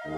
Hello,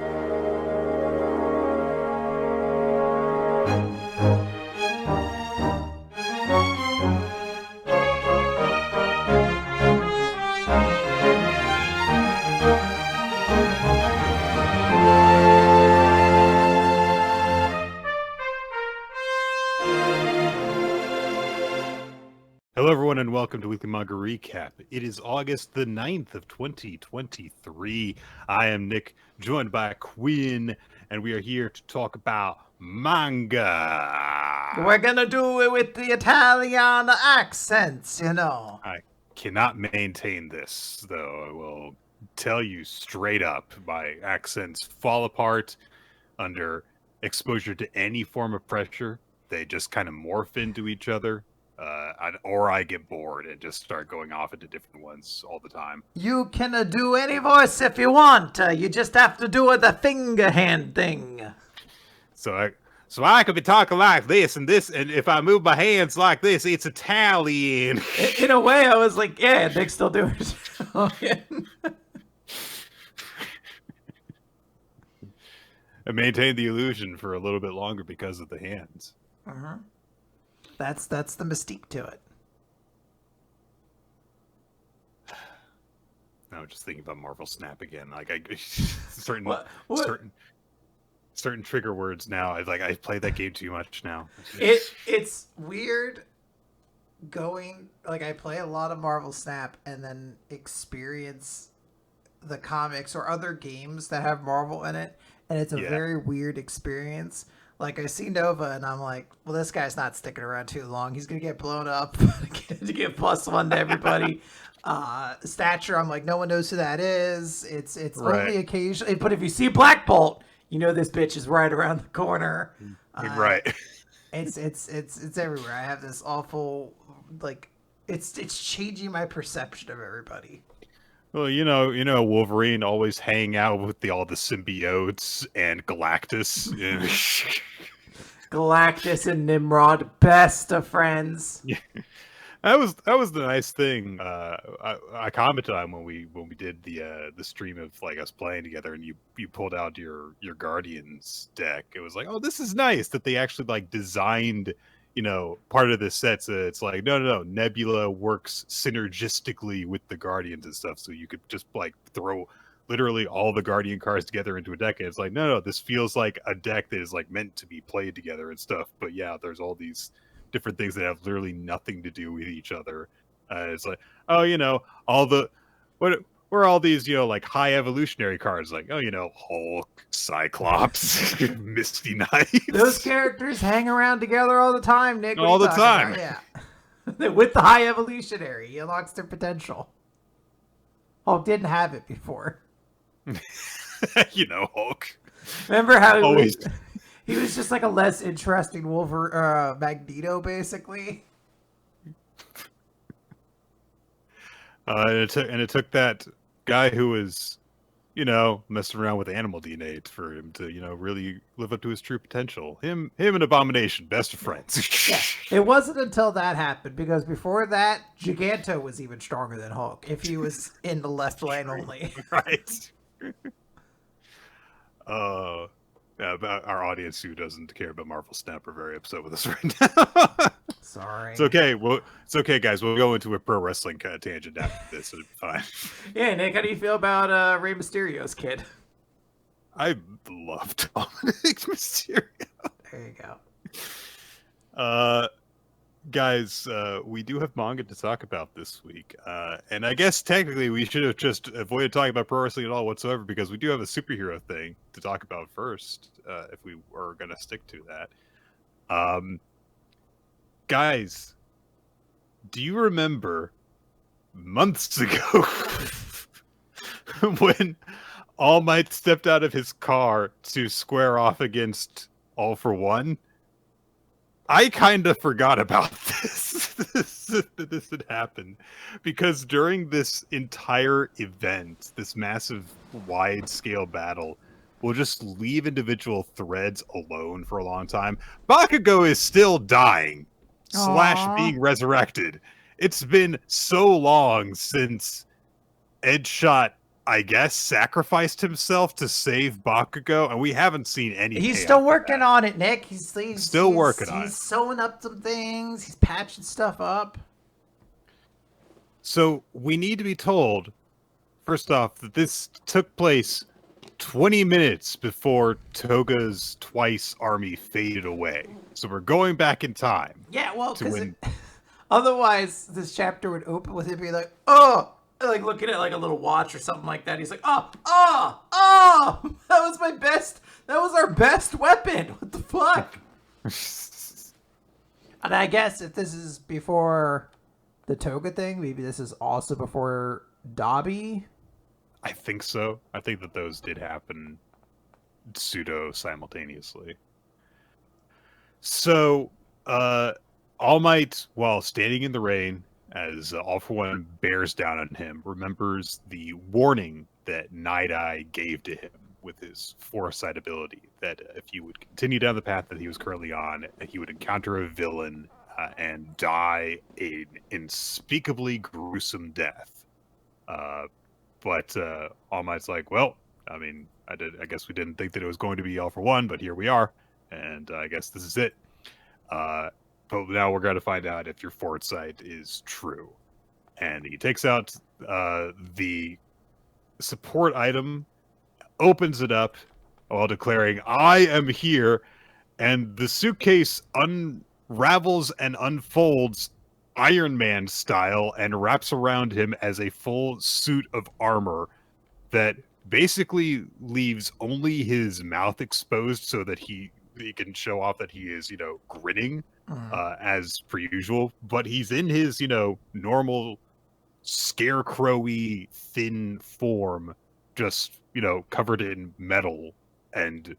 everyone, and welcome to Weekly Manga Recap. It is August the 9th of 2023. I am Nick, joined by Quinn, and we are here to talk about manga. We're gonna do it with the Italian accents, you know. I cannot maintain this, though. I will tell you straight up, my accents fall apart under exposure to any form of pressure. They just kind of morph into each other. Or I get bored and just start going off into different ones all the time. You can do any voice if you want. You just have to do the finger hand thing. So I could be talking like this, and if I move my hands like this, it's Italian. In a way, I was like, yeah, Nick's still doing it. I maintained the illusion for a little bit longer because of the hands. Uh-huh. That's the mystique to it. I was just thinking about Marvel Snap again. Like certain trigger words now. I play that game too much now. It's weird going, like, I play a lot of Marvel Snap and then experience the comics or other games that have Marvel in it, and it's a very weird experience. Like, I see Nova, and I'm like, well, this guy's not sticking around too long. He's going to get blown up to get +1 to everybody. Stature, I'm like, no one knows who that is. It's right. Only occasionally. But if you see Black Bolt, you know this bitch is right around the corner. Right. It's everywhere. I have this awful, like, it's changing my perception of everybody. Well, you know, Wolverine always hang out with all the symbiotes and Galactus. Galactus and Nimrod, best of friends. Yeah, that was the nice thing. I commented on when we did the stream of like us playing together, and you pulled out your Guardians deck. It was like, oh, this is nice that they actually like designed, you know, part of this set. So it's like, no, Nebula works synergistically with the Guardians and stuff. So you could just like throw literally all the Guardian cards together into a deck. And it's like, no, this feels like a deck that is like meant to be played together and stuff. But yeah, there's all these different things that have literally nothing to do with each other. It's like, oh, you know, where all these, you know, like high evolutionary cards, like, oh, you know, Hulk, Cyclops, Misty Knight. Those characters hang around together all the time, Nick. All the time. Yeah. With the high evolutionary, he unlocks their potential. Hulk didn't have it before. You know, Hulk. Remember how he was just like a less interesting Magneto, basically. And it took that guy who was, you know, messing around with animal DNA for him to, you know, really live up to his true potential. Him and Abomination, best of friends. Yeah, it wasn't until that happened, because before that, Giganto was even stronger than Hulk if he was in the left lane only. Right. Our audience who doesn't care about Marvel Snap are very upset with us right now. Sorry. It's okay. Well, it's okay, guys. We'll go into a pro wrestling tangent after this. It'll be fine. Yeah, Nick, how do you feel about Rey Mysterio's kid? I love Dominic Mysterio. There you go. Guys, we do have manga to talk about this week. And I guess technically we should have just avoided talking about pro wrestling at all whatsoever, because we do have a superhero thing to talk about first, if we were going to stick to that. Guys, do you remember months ago when All Might stepped out of his car to square off against All for One? I kind of forgot about this. This had happened, because during this entire event, this massive wide-scale battle, we'll just leave individual threads alone for a long time. Bakugo is still dying / being resurrected. It's been so long since Ed shot I guess, sacrificed himself to save Bakugo, and we haven't seen any He's still payoff for working that. on it, Nick. He's Still working on it. sewing up some things. He's patching stuff up. So we need to be told, first off, that this took place 20 minutes before Toga's twice army faded away. So we're going back in time. Yeah, well, to because when otherwise this chapter would open with him being like, oh, like looking at like a little watch or something like that. He's like, that was my best. That was our best weapon. What the fuck? And I guess if this is before the Toga thing, maybe this is also before Dobby. I think so. I think that those did happen pseudo simultaneously. So, All Might, while standing in the rain, as All For One bears down on him, remembers the warning that Night Eye gave to him with his foresight ability, that if he would continue down the path that he was currently on, he would encounter a villain and die an unspeakably gruesome death. But All Might's like, well, I mean, I guess we didn't think that it was going to be All For One, but here we are, and I guess this is it. But now we're going to find out if your foresight is true. And he takes out the support item, opens it up while declaring, I am here, and the suitcase unravels and unfolds Iron Man style and wraps around him as a full suit of armor that basically leaves only his mouth exposed so that he can show off that he is, grinning as per usual, but he's in his, normal scarecrowy thin form, just, covered in metal. And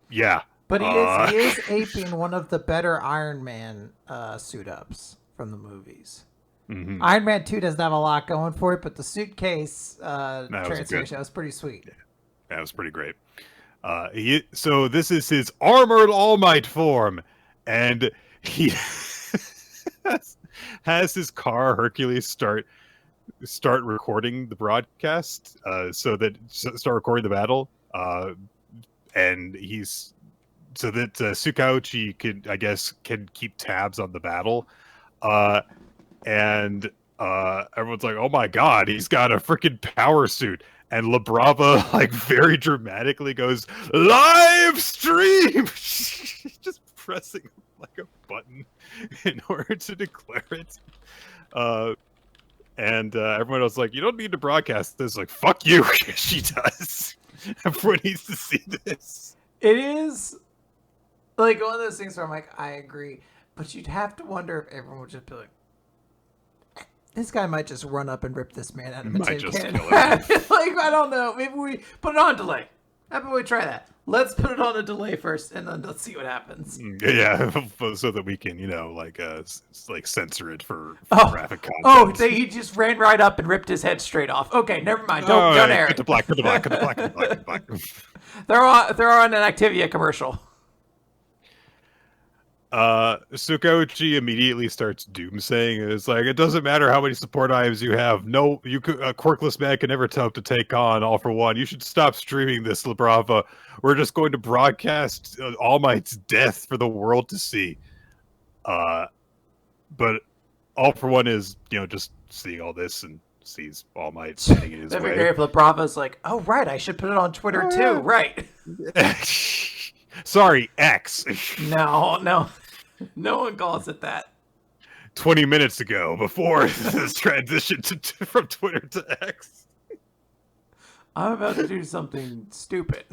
yeah. But he is aping one of the better Iron Man suit ups from the movies. Mm-hmm. Iron Man 2 doesn't have a lot going for it, but the suitcase transformation was pretty sweet. Yeah, that was pretty great. So this is his armored All Might form, and he has his car Hercules start recording the broadcast, start recording the battle, and he's so that Tsukauchi can keep tabs on the battle, and everyone's like, oh my god, he's got a freaking power suit. And La Brava, like, very dramatically goes, live stream! Just pressing, like, a button in order to declare it. And everyone else like, you don't need to broadcast this. Like, fuck you. She does. Everyone needs to see this. It is, like, one of those things where I'm like, I agree. But you'd have to wonder if everyone would just be like, this guy might just run up and rip this man out of a tin can. Like, I don't know. Maybe we put it on delay. How about we try that? Let's put it on a delay first, and then let's see what happens. Yeah, so that we can, censor it for graphic content. Oh, he just ran right up and ripped his head straight off. Okay, never mind. Don't air it. Cut to black. They're on an Activia commercial. Tsukauchi immediately starts doomsaying. It's like, it doesn't matter how many support items you have. No, a quirkless man can never attempt to take on All For One. You should stop streaming this, La Brava. We're just going to broadcast All Might's death for the world to see. But All For One is, just seeing all this and sees All Might standing in his way. That'd be great if La Brava's like, oh, right, I should put it on Twitter too. Yeah. Right. Sorry, X. No. No one calls it that. 20 minutes ago, before this transition from Twitter to X. I'm about to do something stupid.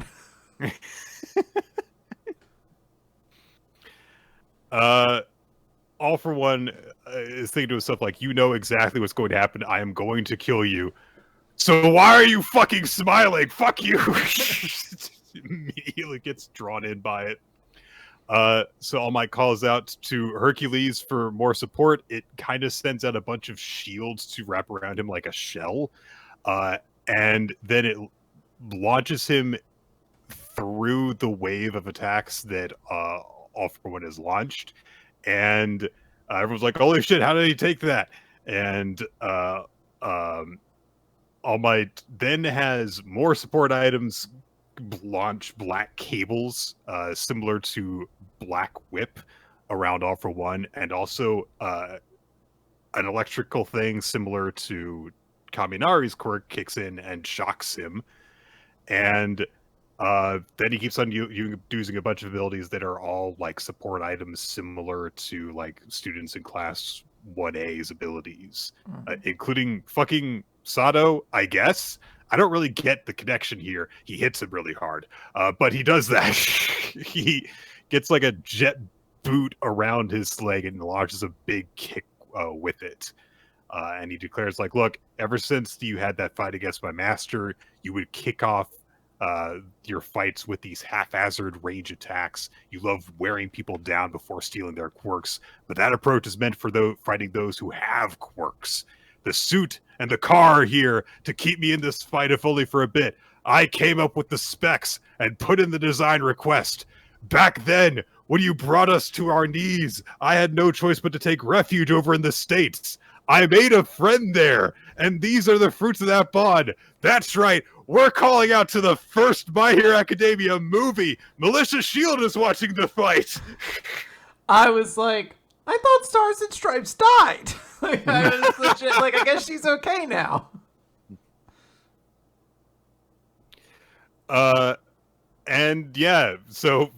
All For One is thinking to himself, like, you know exactly what's going to happen. I am going to kill you. So why are you fucking smiling? Fuck you. Immediately gets drawn in by it. So All Might calls out to Hercules for more support. It kind of sends out a bunch of shields to wrap around him like a shell. And then it launches him through the wave of attacks that All For One has launched. And everyone's like, holy shit, how did he take that? And All Might then has more support items, launch black cables, similar to Black Whip around All for One, and also an electrical thing similar to Kaminari's quirk kicks in and shocks him. And then he keeps on using a bunch of abilities that are all like support items similar to like students in class 1A's abilities, including fucking Sato, I guess. I don't really get the connection here. He hits him really hard, but he does that. He gets like a jet boot around his leg and launches a big kick with it. And he declares like, look, ever since you had that fight against my master, you would kick off your fights with these haphazard range attacks. You love wearing people down before stealing their quirks, but that approach is meant for fighting those who have quirks. The suit and the car are here to keep me in this fight, if only for a bit. I came up with the specs and put in the design request. Back then, when you brought us to our knees, I had no choice but to take refuge over in the States. I made a friend there, and these are the fruits of that bond. That's right, we're calling out to the first My Hero Academia movie. Militia Shield is watching the fight. I was like, I thought Stars and Stripes died. Like, I was legit, like, I guess she's okay now. And yeah, so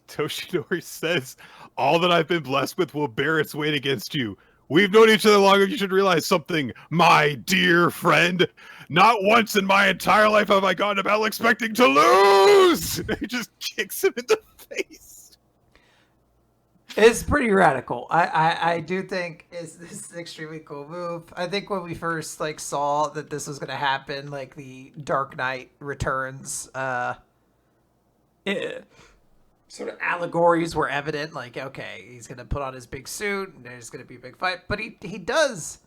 Toshinori says, all that I've been blessed with will bear its weight against you. We've known each other longer. You should realize something, my dear friend. Not once in my entire life have I gone to battle expecting to lose. He just kicks him in the face. It's pretty radical. I do think this is an extremely cool move. I think when we first like saw that this was going to happen, like the Dark Knight Returns, sort of allegories were evident. Like, okay, he's going to put on his big suit and there's going to be a big fight. But he does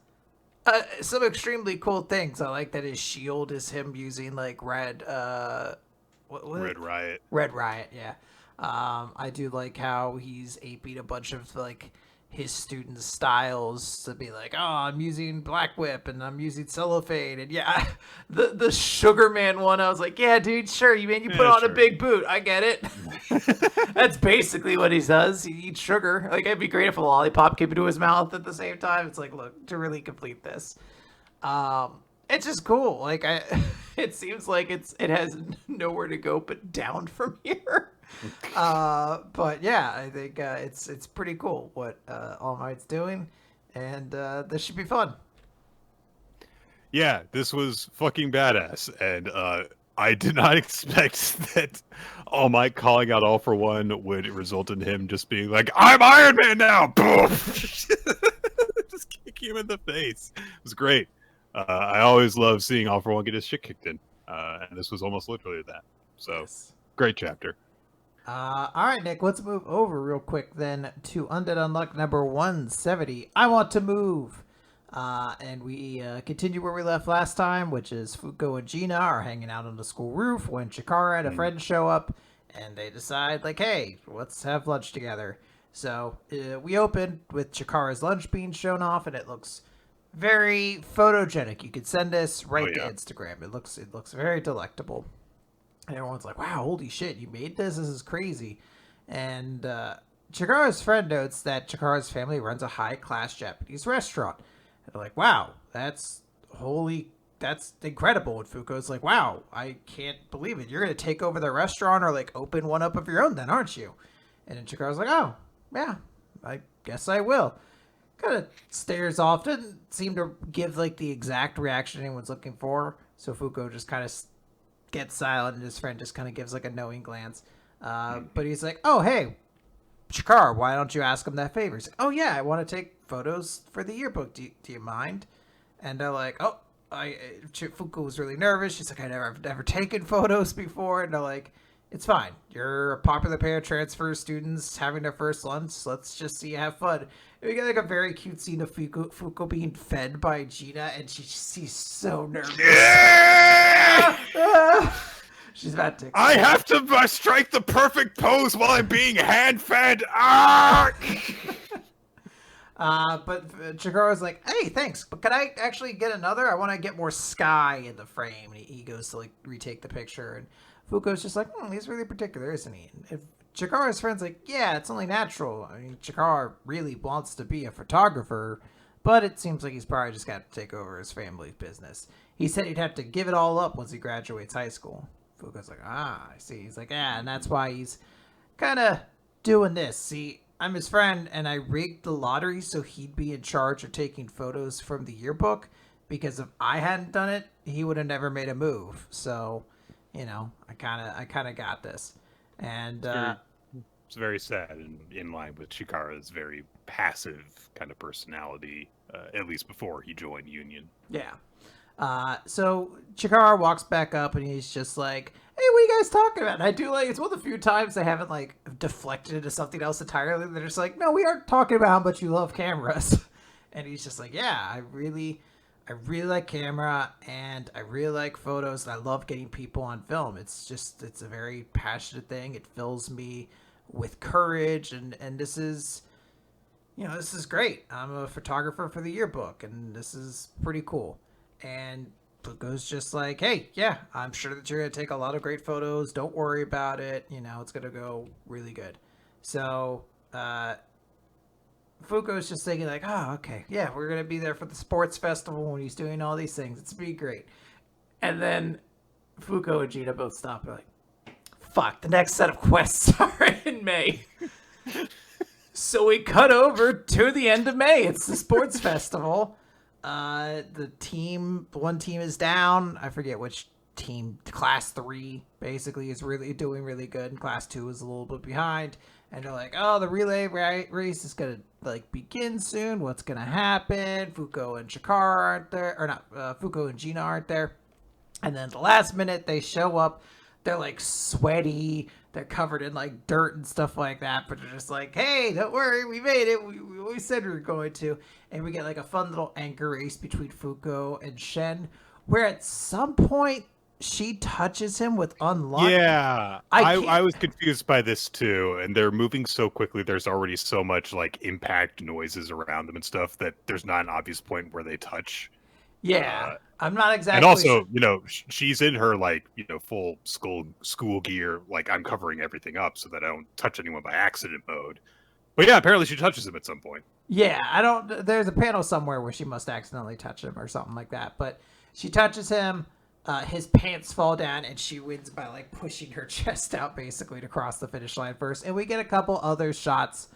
some extremely cool things. I like that his shield is him using like Red Riot. Red Riot, yeah. I do like how he's aping a bunch of like his students' styles to be like, oh, I'm using Black Whip and I'm using Cellophane, and yeah, the Sugar Man one, I was like, yeah, dude, sure, you put on a big boot, I get it. That's basically what he does. He eats sugar. Like, it'd be great if a lollipop came into his mouth at the same time. It's like, look, to really complete this, it's just cool. Like, it seems like it has nowhere to go but down from here. But yeah, I think it's pretty cool what All Might's doing, and this should be fun. Yeah, this was fucking badass, and I did not expect that All Might calling out All for One would result in him just being like, I'm Iron Man now! Boom! Just kick him in the face. It was great. I always love seeing All for One get his shit kicked in, and this was almost literally that. So, Yes. Great chapter. All right, Nick, let's move over real quick then to Undead Unluck number 170. I Want to Move. And we continue where we left last time, which is Fuko and Gina are hanging out on the school roof when Chikara and a friend show up, and they decide, like, hey, let's have lunch together. So we open with Chikara's lunch being shown off, and it looks very photogenic. You could send this right to Instagram. It looks very delectable. And everyone's like, wow, holy shit, you made this? This is crazy. And Chikara's friend notes that Chikara's family runs a high-class Japanese restaurant. And they're like, wow, that's incredible. And Fuko's like, wow, I can't believe it. You're going to take over the restaurant or, like, open one up of your own then, aren't you? And then Chikara's like, oh, yeah, I guess I will. Kind of stares off. Doesn't seem to give, like, the exact reaction anyone's looking for. So Fuko just kind of gets silent, and his friend just kind of gives like a knowing glance. But he's like, oh, hey, Chikara, why don't you ask him that favor? He's like, oh, yeah, I want to take photos for the yearbook. Do you mind? And they're like, oh, Fuku was really nervous. She's like, I've never taken photos before. And they're like, it's fine. You're a popular paratransfer students having their first lunch. Let's just see you have fun. And we get like a very cute scene of Fuku being fed by Gina, and she's so nervous. Yeah! She's about to. I have to strike the perfect pose while I'm being hand-fed. Ah! But Chikaru's like, hey, thanks, but can I actually get another? I want to get more sky in the frame. And he goes to like retake the picture, and Fuko's just like, he's really particular, isn't he? And if Chikaru's friend's like, yeah, it's only natural. I mean, Chikaru really wants to be a photographer, but it seems like he's probably just got to take over his family's business. He said he'd have to give it all up once he graduates high school. Fuko's like, I see. He's like, yeah, and that's why he's kind of doing this. See, I'm his friend, and I rigged the lottery so he'd be in charge of taking photos from the yearbook, because if I hadn't done it, he would have never made a move. So, I kind of got this. And it's very sad and in line with Chikara's very passive kind of personality, at least before he joined Union. Yeah. So Chikara walks back up and he's just like, hey, what are you guys talking about? And I do like, it's one of the few times they haven't like deflected into something else entirely. They're just like, no, we aren't talking about how much you love cameras. And he's just like, yeah, I really like camera, and I really like photos, and I love getting people on film. It's a very passionate thing. It fills me with courage, and this is, this is great. I'm a photographer for the yearbook, and this is pretty cool. And Fuko's just like, hey, yeah, I'm sure that you're going to take a lot of great photos. Don't worry about it. It's going to go really good. So, Fuko's just thinking like, oh, okay, yeah, we're going to be there for the sports festival when he's doing all these things. It's going to be great. And then Fuko and Gina both stop and are like, fuck, the next set of quests are in May. So we cut over to the end of May. It's the sports festival. One team is down. I forget which team. Class 3 basically is really doing really good, and Class 2 is a little bit behind. And they're like, oh, the relay race is gonna like begin soon. What's gonna happen? Fuko and Chikara aren't there, or not? Fuko and Gina aren't there. And then at the last minute, they show up. They're like sweaty. They're covered in like dirt and stuff like that. But they're just like, hey, don't worry, we made it. We said we were going to. And we get like a fun little anchor race between Fuko and Shen, where at some point she touches him with Unluck. Yeah, I was confused by this too, and they're moving so quickly. There's already so much like impact noises around them and stuff that there's not an obvious point where they touch. Yeah, I'm not exactly. And also, she's in her like full school gear. Like I'm covering everything up so that I don't touch anyone by accident mode. But yeah, apparently she touches him at some point. Yeah, I don't. There's a panel somewhere where she must accidentally touch him or something like that. But she touches him. His pants fall down, and she wins by like pushing her chest out basically to cross the finish line first. And we get a couple other shots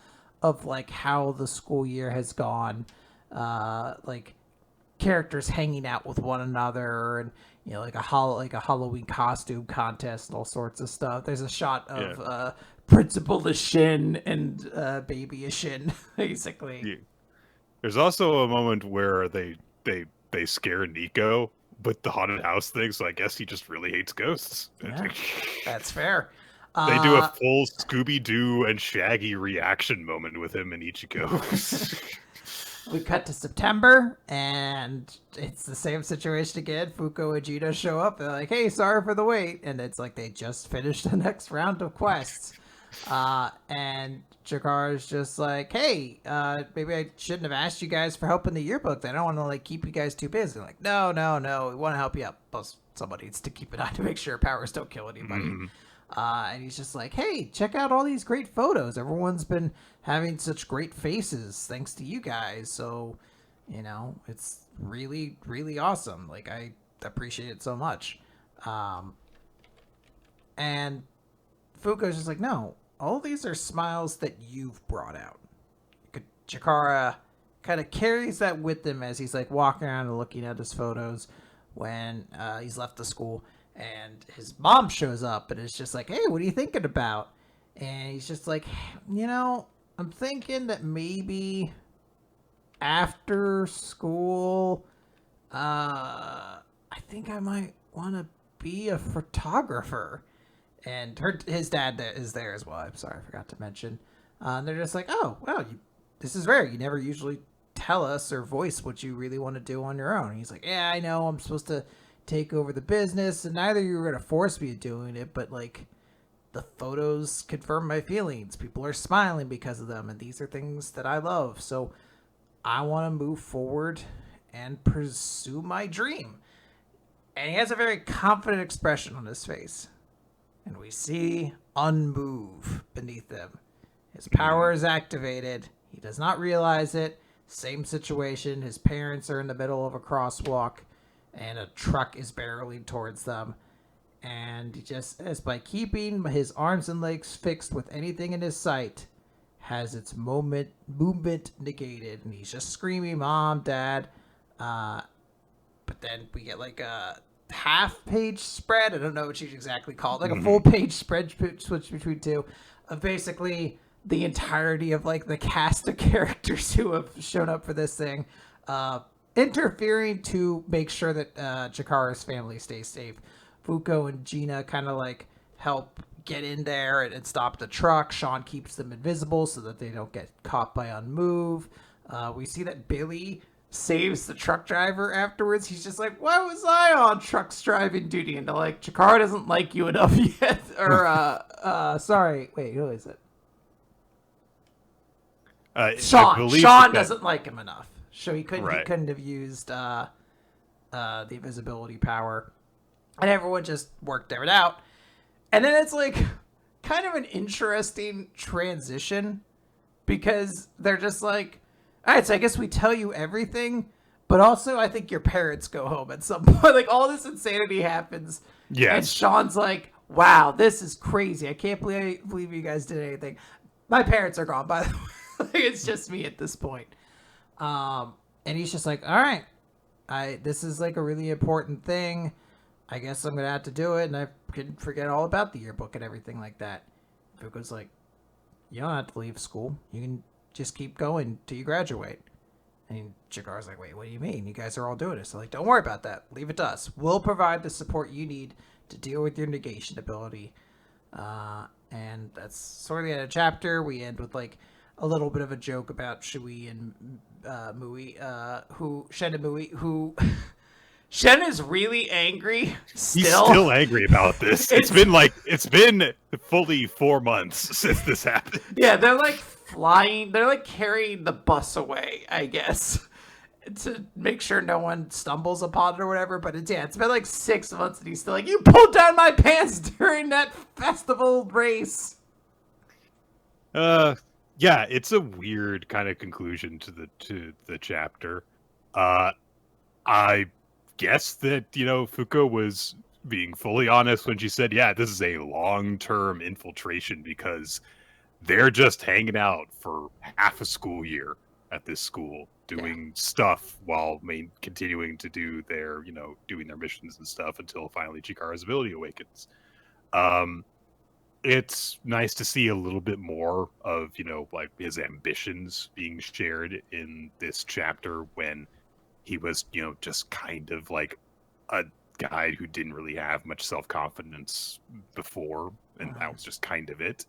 of like how the school year has gone, like characters hanging out with one another, and like a Halloween costume contest and all sorts of stuff. There's a shot of Principal Shin and Baby Shin basically. Yeah. There's also a moment where they scare Nico with the haunted house thing, so I guess he just really hates ghosts. Yeah, that's fair. They do a full Scooby-Doo and Shaggy reaction moment with him and Ichigo. We cut to September, and it's the same situation again. Fuko and Gina show up. They're like, hey, sorry for the wait. And it's like they just finished the next round of quests. And Chikara's just like, hey, maybe I shouldn't have asked you guys for help in the yearbook. I don't want to like keep you guys too busy. They're like, no, we want to help you out. Plus, somebody needs to keep an eye to make sure powers don't kill anybody. Mm-hmm. And he's just like, hey, check out all these great photos. Everyone's been having such great faces thanks to you guys. So, it's really, really awesome. Like, I appreciate it so much. And Fuko's just like, no, all these are smiles that you've brought out. Chikara kind of carries that with him as he's like walking around and looking at his photos when he's left the school. And his mom shows up and is just like, hey, what are you thinking about? And he's just like, I'm thinking that maybe after school, I think I might want to be a photographer. And his dad is there as well. I'm sorry, I forgot to mention. And they're just like, oh, well, this is rare. You never usually tell us or voice what you really want to do on your own. And he's like, yeah, I know. I'm supposed to take over the business, and neither you were going to force me to doing it, but like the photos confirm my feelings. People are smiling because of them, and these are things that I love. So I want to move forward and pursue my dream. And he has a very confident expression on his face. And we see unmove beneath him. His power is activated. He does not realize it. Same situation. His parents are in the middle of a crosswalk, and a truck is barreling towards them. And he just, as by keeping his arms and legs fixed with anything in his sight, has its movement negated. And he's just screaming, "Mom, Dad." But then we get like a half-page spread. I don't know what you'd exactly call it. Like a full-page spread switch between two of basically the entirety of like the cast of characters who have shown up for this thing, interfering to make sure that Chikara's family stays safe. Fuko and Gina kind of like help get in there and stop the truck. Sean keeps them invisible so that they don't get caught by Unmove. We see that Billy saves the truck driver afterwards. He's just like, "Why was I on trucks driving duty?" And they're like, "Chikara doesn't like you enough yet." Or, sorry, wait, who is it? Sean doesn't like him enough. So he couldn't have used the invisibility power. And everyone just worked it out. And then it's like kind of an interesting transition because they're just like, "All right, so I guess we tell you everything, but also I think your parents go home at some point." Like all this insanity happens. Yes. And Sean's like, "Wow, this is crazy. I can't believe you guys did anything. My parents are gone, by the way." It's just me at this point. And he's just like, "All right, this is like a really important thing. I guess I'm going to have to do it." And I can forget all about the yearbook and everything like that. Fuko's like, "You don't have to leave school. You can just keep going till you graduate." And Chikara's like, "Wait, what do you mean? You guys are all doing it." So like, "Don't worry about that. Leave it to us. We'll provide the support you need to deal with your negation ability." And that's sort of the end of the chapter. We end with like a little bit of a joke about Shui and Shen and Mui, who Shen is really angry still. He's still angry about this. It's been fully 4 months since this happened. Yeah, they're like flying. They're like carrying the bus away, I guess, to make sure no one stumbles upon it or whatever. But it's been like 6 months and he's still like, "You pulled down my pants during that festival race." Yeah, it's a weird kind of conclusion to the chapter. I guess that, Fuko was being fully honest when she said, "Yeah, this is a long-term infiltration because they're just hanging out for half a school year at this school, doing stuff while continuing to do their, doing their missions and stuff until finally Chikara's ability awakens." It's nice to see a little bit more of, like his ambitions being shared in this chapter when he was, just kind of like a guy who didn't really have much self-confidence before, and that was just kind of it.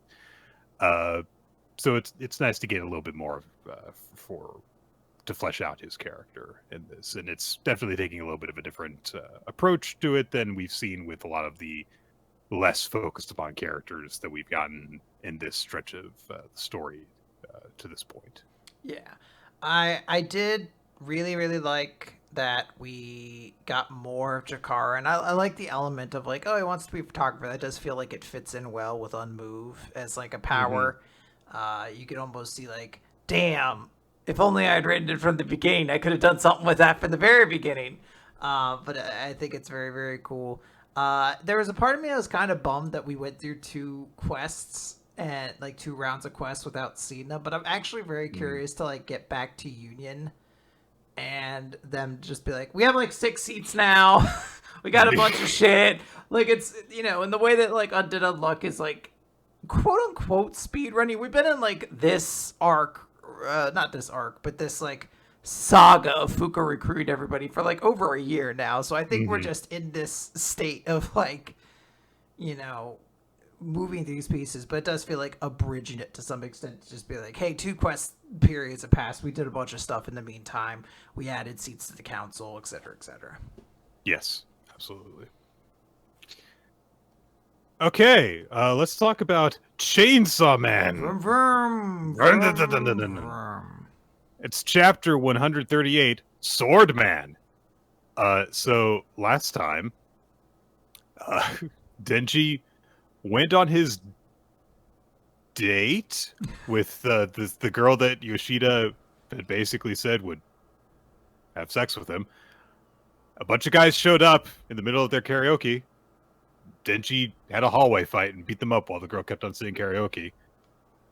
So it's nice to get a little bit more to flesh out his character in this, and it's definitely taking a little bit of a different approach to it than we've seen with a lot of the less focused upon characters that we've gotten in this stretch of the story to this point. Yeah, I did really, really like that we got more of Chikara, and I like the element of like, oh, he wants to be a photographer. That does feel like it fits in well with Unmove as like a power. You could almost see like, damn, if only I had written it from the beginning, I could have done something with that from the very beginning. But I think it's very, very cool. There was a part of me that was kind of bummed that we went through 2 quests and like 2 rounds of quests without seeing them, but I'm actually very curious to like get back to Union and them just be like, "We have like 6 seats now. We got a bunch of shit." Like it's, in the way that like Undead Unluck is like quote unquote speed running. We've been in like this arc, not this arc, but this like saga of Fuko recruit everybody for like over a year now. So I think we're just in this state of like, moving these pieces, but it does feel like abridging it to some extent to just be like, hey, 2 quest periods have passed. We did a bunch of stuff in the meantime. We added seats to the council, etc., etc. Yes, absolutely. Okay, let's talk about Chainsaw Man. Vroom, vroom, vroom, vroom. It's chapter 138, Swordman. So last time, uh, Denji went on his date with the girl that Yoshida had basically said would have sex with him. A bunch of guys showed up in the middle of their karaoke. Denji had a hallway fight and beat them up while the girl kept on singing karaoke.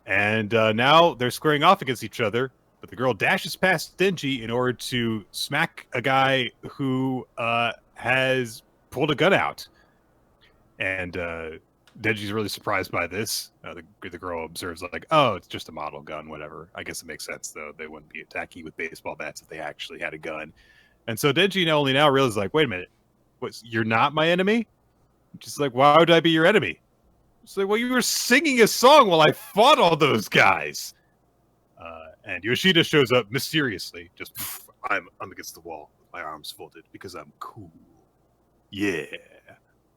And now they're squaring off against each other, but the girl dashes past Denji in order to smack a guy who has pulled a gun out. And Denji's really surprised by this. The girl observes, like, oh, it's just a model gun, whatever. I guess it makes sense, though. They wouldn't be attacking with baseball bats if they actually had a gun. And so Denji only now realizes, like, wait a minute, you're not my enemy? Just like, why would I be your enemy? It's like, well, you were singing a song while I fought all those guys. And Yoshida shows up mysteriously. Just, I'm against the wall, my arms folded, because I'm cool. Yeah,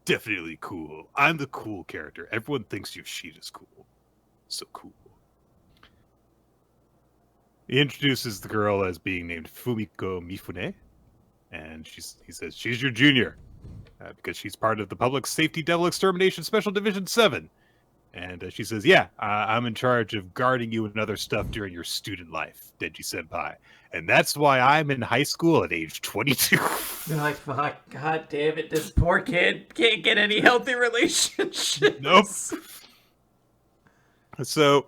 definitely cool. I'm the cool character. Everyone thinks Yoshida's cool. So cool. He introduces the girl as being named Fumiko Mifune. And he says, she's your junior. Because she's part of the Public Safety Devil Extermination Special Division 7. And she says, yeah, I'm in charge of guarding you and other stuff during your student life, Denji-senpai. And that's why I'm in high school at age 22. They're like, fuck, god damn it, this poor kid can't get any healthy relationships. Nope. So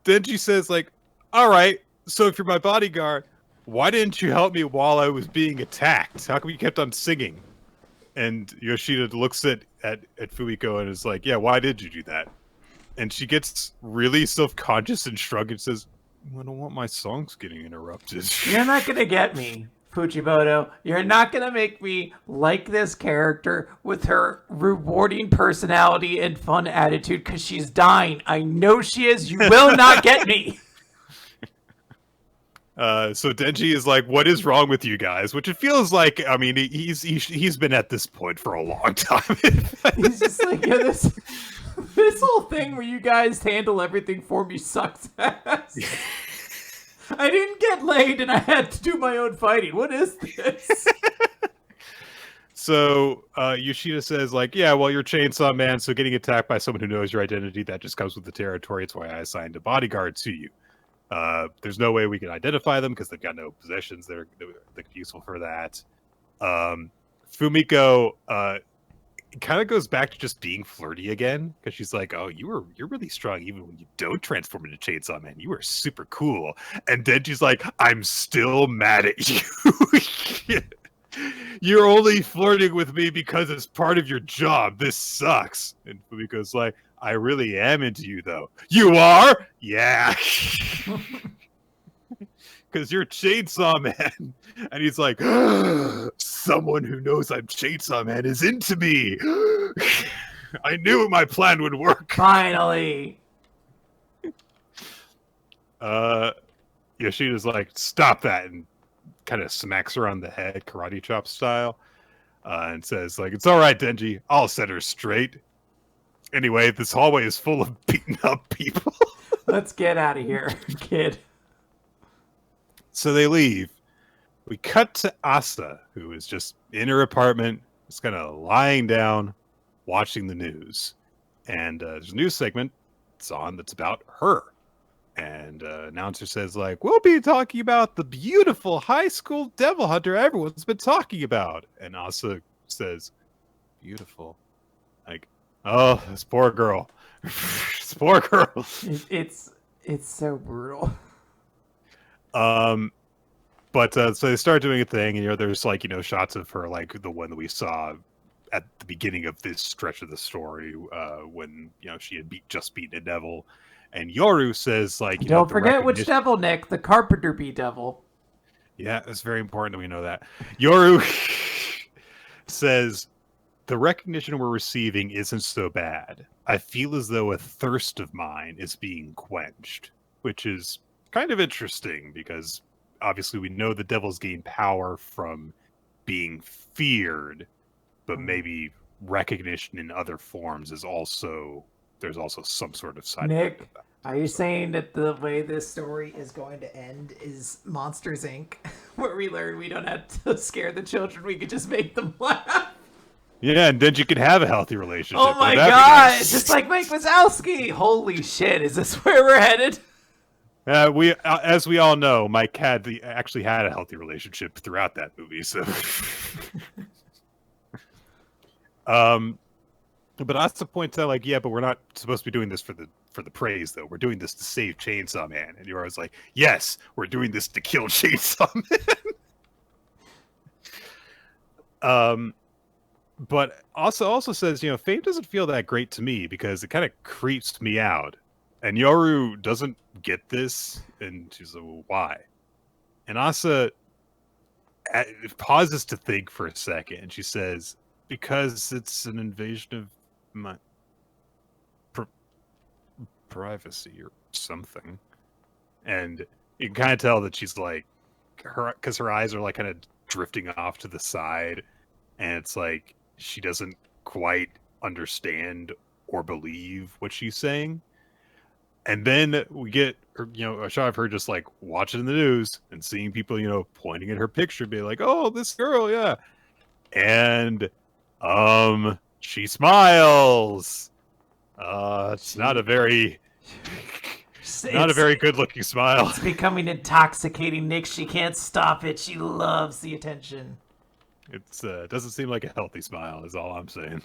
Denji says, like, all right, so if you're my bodyguard, why didn't you help me while I was being attacked? How come you kept on singing? And Yoshida looks at Fumiko and is like, yeah, why did you do that? And she gets really self-conscious and shrugs and says, I don't want my songs getting interrupted. You're not going to get me, Fujimoto. You're not going to make me like this character with her rewarding personality and fun attitude because she's dying. I know she is. You will not get me. So Denji is like, what is wrong with you guys? Which it feels like, I mean, he's been at this point for a long time. He's just like, yeah, this whole thing where you guys handle everything for me sucks ass. I didn't get laid and I had to do my own fighting. What is this? So Yoshida says, like, yeah, well, you're Chainsaw Man, so getting attacked by someone who knows your identity, that just comes with the territory. It's why I assigned a bodyguard to you. There's no way we can identify them because they've got no possessions that are useful for that. Fumiko kind of goes back to just being flirty again because she's like, oh, you're really strong even when you don't transform into Chainsaw Man. You are super cool. And Denji's like, I'm still mad at you. You're only flirting with me because it's part of your job. This sucks. And Fumiko's like, I really am into you, though. You are? Yeah. Because you're Chainsaw Man. And he's like, someone who knows I'm Chainsaw Man is into me. I knew my plan would work. Finally. Yoshida's like, stop that, and kind of smacks her on the head, karate chop style, and says, like, it's all right, Denji. I'll set her straight. Anyway, this hallway is full of beaten up people. Let's get out of here, kid. So they leave. We cut to Asa, who is just in her apartment, just kind of lying down, watching the news. And there's a news segment that's on that's about her. And announcer says, like, we'll be talking about the beautiful high school devil hunter everyone's been talking about. And Asa says, beautiful. Like, oh, this poor girl. This poor girl. It's so brutal. But so they start doing a thing, and there's like shots of her, like the one that we saw at the beginning of this stretch of the story, when she had just beaten a devil, and Yoru says, like, don't forget which devil, Nick, the Carpenter Bee devil. Yeah, it's very important that we know that. Yoru says, the recognition we're receiving isn't so bad. I feel as though a thirst of mine is being quenched, which is kind of interesting because obviously we know the devils gain power from being feared, but maybe recognition in other forms is also, there's also some sort of side effect of that. Are you saying that the way this story is going to end is Monsters Inc., where we learn we don't have to scare the children, we could just make them laugh? Yeah, and then you can have a healthy relationship. Oh my Wouldn't that be god, nice? just like Mike Wazowski! Holy shit, is this where we're headed? As we all know, Mike actually had a healthy relationship throughout that movie. So, but Asa points out, like, yeah, but we're not supposed to be doing this for the praise, though. We're doing this to save Chainsaw Man, and you're always like, yes, we're doing this to kill Chainsaw Man. But also says, fame doesn't feel that great to me because it kind of creeps me out. And Yoru doesn't get this, and she's like, well, why? And Asa pauses to think for a second, and she says, because it's an invasion of my privacy or something. And you can kind of tell that she's like, because her eyes are like kind of drifting off to the side, and it's like she doesn't quite understand or believe what she's saying. And then we get her, a shot of her just like watching the news and seeing people, pointing at her picture, being like, "Oh, this girl, yeah." And she smiles. It's not a very good looking smile. It's becoming intoxicating, Nick. She can't stop it. She loves the attention. It's doesn't seem like a healthy smile, is all I'm saying.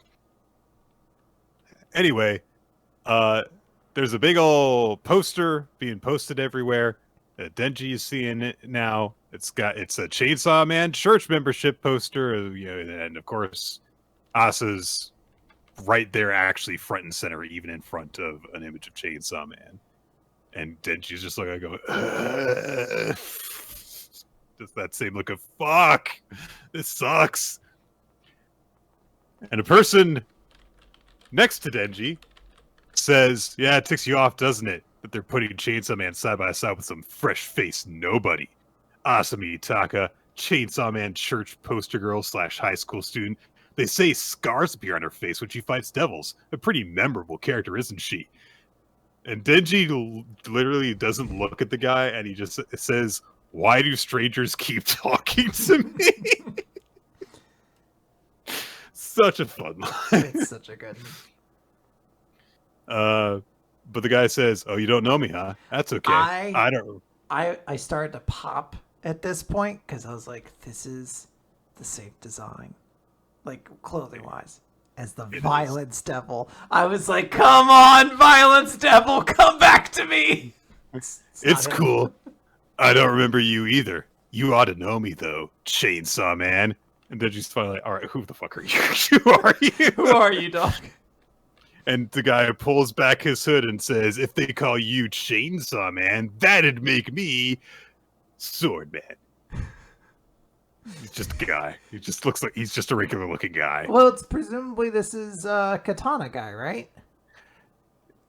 Anyway, there's a big old poster being posted everywhere. Denji is seeing it now. It's a Chainsaw Man church membership poster, and of course, Asa's right there, actually front and center, even in front of an image of Chainsaw Man. And Denji's just like, just that same look of fuck. This sucks. And a person next to Denji says, yeah, it ticks you off, doesn't it, that they're putting Chainsaw Man side by side with some fresh-faced nobody. Asami Itaka, Chainsaw Man church poster girl / high school student. They say scars appear on her face when she fights devils. A pretty memorable character, isn't she? And Denji literally doesn't look at the guy, and he just says, why do strangers keep talking to me? Such a fun line. It's such a good but the guy says, oh, you don't know me, huh? That's okay. I don't. I started to pop at this point because I was like, this is the same design, like clothing wise, as the Violence Devil. I was like, come on, Violence Devil, come back to me. It's cool. I don't remember you either. You ought to know me, though, Chainsaw Man. And then she's finally like, all right, who the fuck are you? Who are you? Who are you, dog? And the guy pulls back his hood and says, if they call you Chainsaw Man, that'd make me Sword Man. He's just a guy. He just looks like he's just a regular looking guy. Well, it's presumably this is Katana guy, right?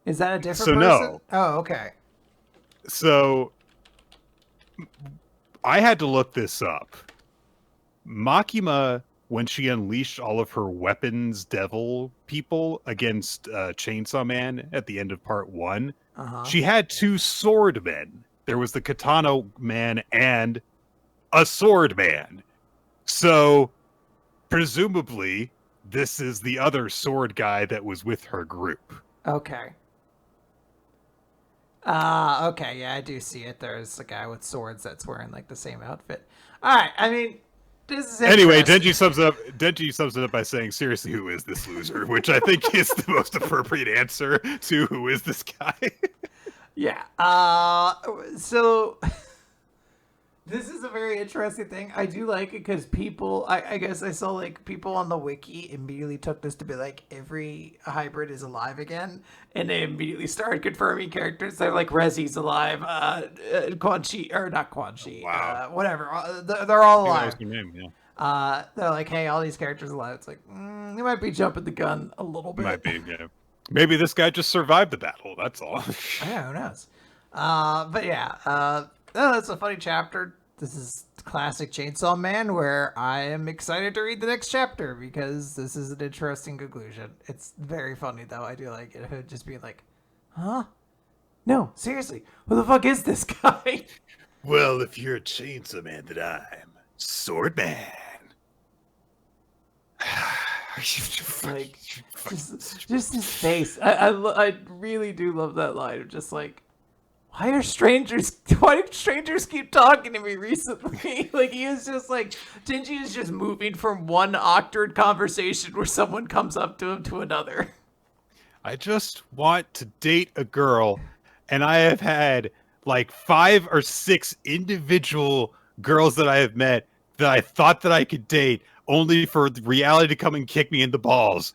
Is that a different person? No. Oh, okay. So I had to look this up. Makima, when she unleashed all of her weapons devil people against Chainsaw Man at the end of part 1, she had 2 sword men. There was the Katana Man and a sword man. So presumably this is the other sword guy that was with her group. Okay. Okay, yeah, I do see it. There's a guy with swords that's wearing like the same outfit. All right, I mean, this is anyway. Denji sums it up by saying, "Seriously, who is this loser?" Which I think is the most appropriate answer to who is this guy. Yeah. So this is a very interesting thing. I do like it because people, I guess I saw like people on the wiki immediately took this to be like every hybrid is alive again, and they immediately started confirming characters. They're like Rezi's alive, Quan Chi, or not Quan Chi, whatever. They're all alive. That was your name, yeah. They're like, hey, all these characters alive. It's like you might be jumping the gun a little bit. Might be, yeah. Maybe this guy just survived the battle. That's all. Yeah, who knows? But yeah, that's a funny chapter. This is classic Chainsaw Man, where I am excited to read the next chapter because this is an interesting conclusion. It's very funny, though. I do like it. Just being like, huh? No, seriously, who the fuck is this guy? Well, if you're a chainsaw man, then I'm Sword Man. Like, just his face. I really do love that line of just like, why do strangers keep talking to me recently? Like, he is just like, Jinji is just moving from one awkward conversation where someone comes up to him to another. I just want to date a girl, and I have had like 5 or 6 individual girls that I have met that I thought that I could date, only for reality to come and kick me in the balls.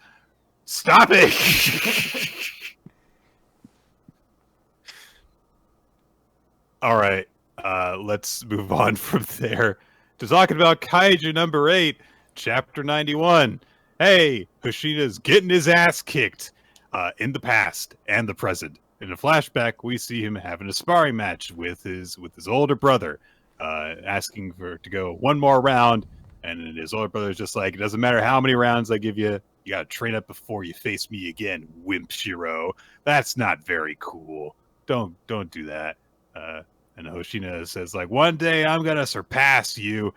Stop it! All right, let's move on from there to talking about Kaiju number 8, chapter 91. Hey, Hoshina's getting his ass kicked in the past and the present. In a flashback, we see him having a sparring match with his older brother, asking to go one more round. And his older brother's just like, it doesn't matter how many rounds I give you, you gotta train up before you face me again, wimp Shiro. That's not very cool. Don't do that. And Hoshina says, like, one day I'm gonna surpass you.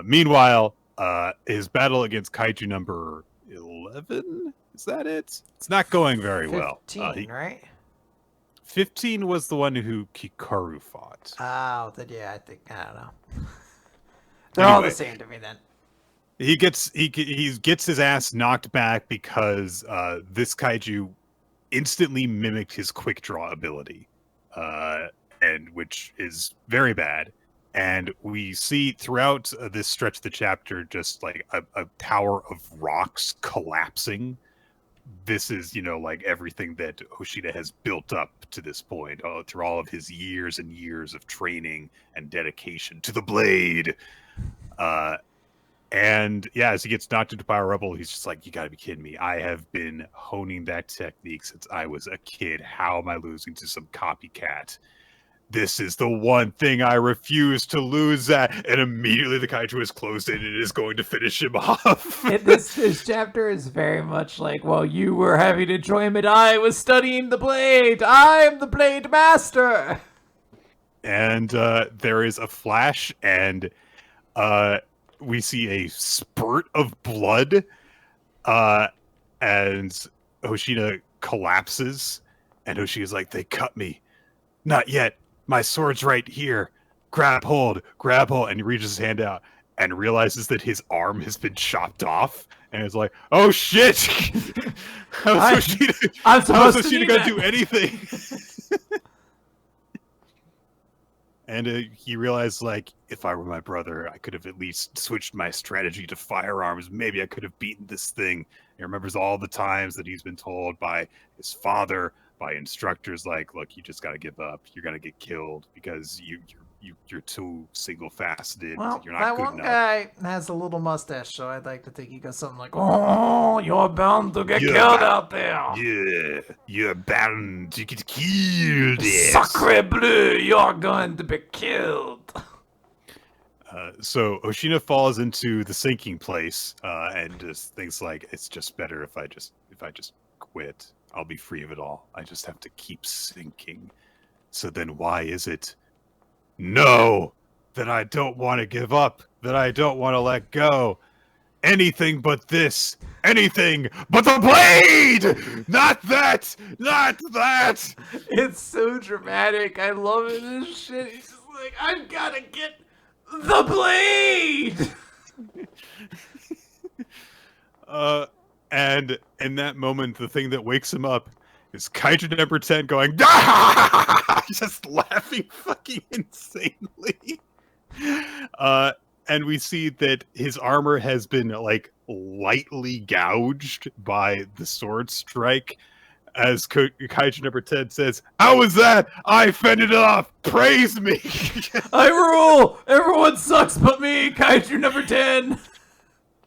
Meanwhile, his battle against Kaiju number 11, is that it? It's not going very 15, well. 15, right? 15 was the one who Kikaru fought. Oh, then yeah, I don't know. They're all the same to me then. He gets his ass knocked back because this kaiju instantly mimicked his quick draw ability, and which is very bad. And we see throughout this stretch of the chapter just like a tower of rocks collapsing. This is, like everything that Hoshida has built up to this point, through all of his years and years of training and dedication to the blade. And yeah, as he gets knocked into Power Rebel, he's just like, you gotta be kidding me. I have been honing that technique since I was a kid. How am I losing to some copycat? This is the one thing I refuse to lose at. And immediately the kaiju is closed in and is going to finish him off. This chapter is very much like, well, you were having enjoyment. I was studying the blade. I am the blade master. And there is a flash, and we see a spurt of blood, and Hoshina collapses, and Hoshina's like, they cut me. Not yet. My sword's right here. Grab hold, and he reaches his hand out and realizes that his arm has been chopped off, and is like, oh shit! How's Hoshina gonna do anything? And he realized, like, if I were my brother, I could have at least switched my strategy to firearms. Maybe I could have beaten this thing. He remembers all the times that he's been told by his father, by instructors, like, look, you just got to give up. You're going to get killed because you're too single-faceted. Well, you're not that good one enough. guy has a little mustache, so I'd like to think he got something like, oh, you're bound to get killed out there. Yeah, you're bound to get killed. Sacre bleu, you're going to be killed. So Hoshina falls into the sinking place, and just thinks like, it's just better if I just quit. I'll be free of it all. I just have to keep sinking. So then why is it? No! That I don't want to give up. That I don't want to let go. Anything but this. Anything but the blade! Not that! Not that! It's so dramatic. I love it. This shit. He's just like, I've got to get the blade! And in that moment, the thing that wakes him up is Kaiju number 10 going, ah! Just laughing fucking insanely. And we see that his armor has been, like, lightly gouged by the sword strike. As Kaiju number 10 says, how was that? I fended it off. Praise me. I rule. Everyone sucks but me, Kaiju number 10.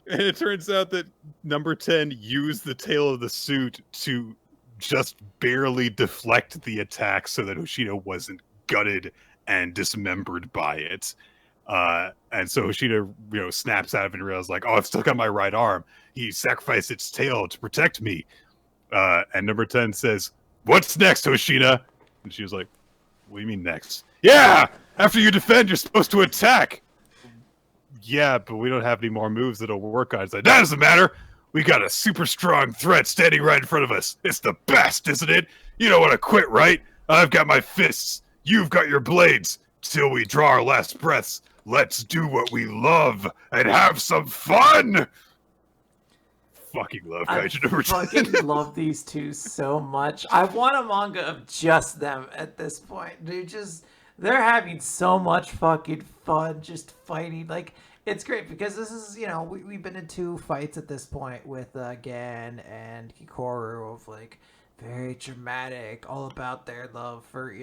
And it turns out that number 10 used the tail of the suit to just barely deflect the attack so that Hoshino wasn't gutted and dismembered by it. And so Hoshino, snaps out of it and realizes, like, oh, I've still got my right arm. He sacrificed its tail to protect me. And number 10 says, what's next, Hoshina? And she was like, what do you mean next? Yeah! After you defend, you're supposed to attack! Yeah, but we don't have any more moves that'll work on it. It's like, that doesn't matter! We got a super strong threat standing right in front of us. It's the best, isn't it? You don't want to quit, right? I've got my fists. You've got your blades. Till we draw our last breaths, let's do what we love and have some fun! Fucking love Kaiju number 10. I fucking love these two so much. I want a manga of just them at this point. They're having so much fucking fun just fighting. Like, it's great because this is, we've been in 2 fights at this point with Gen and Hikaru of, like, very dramatic, all about their love for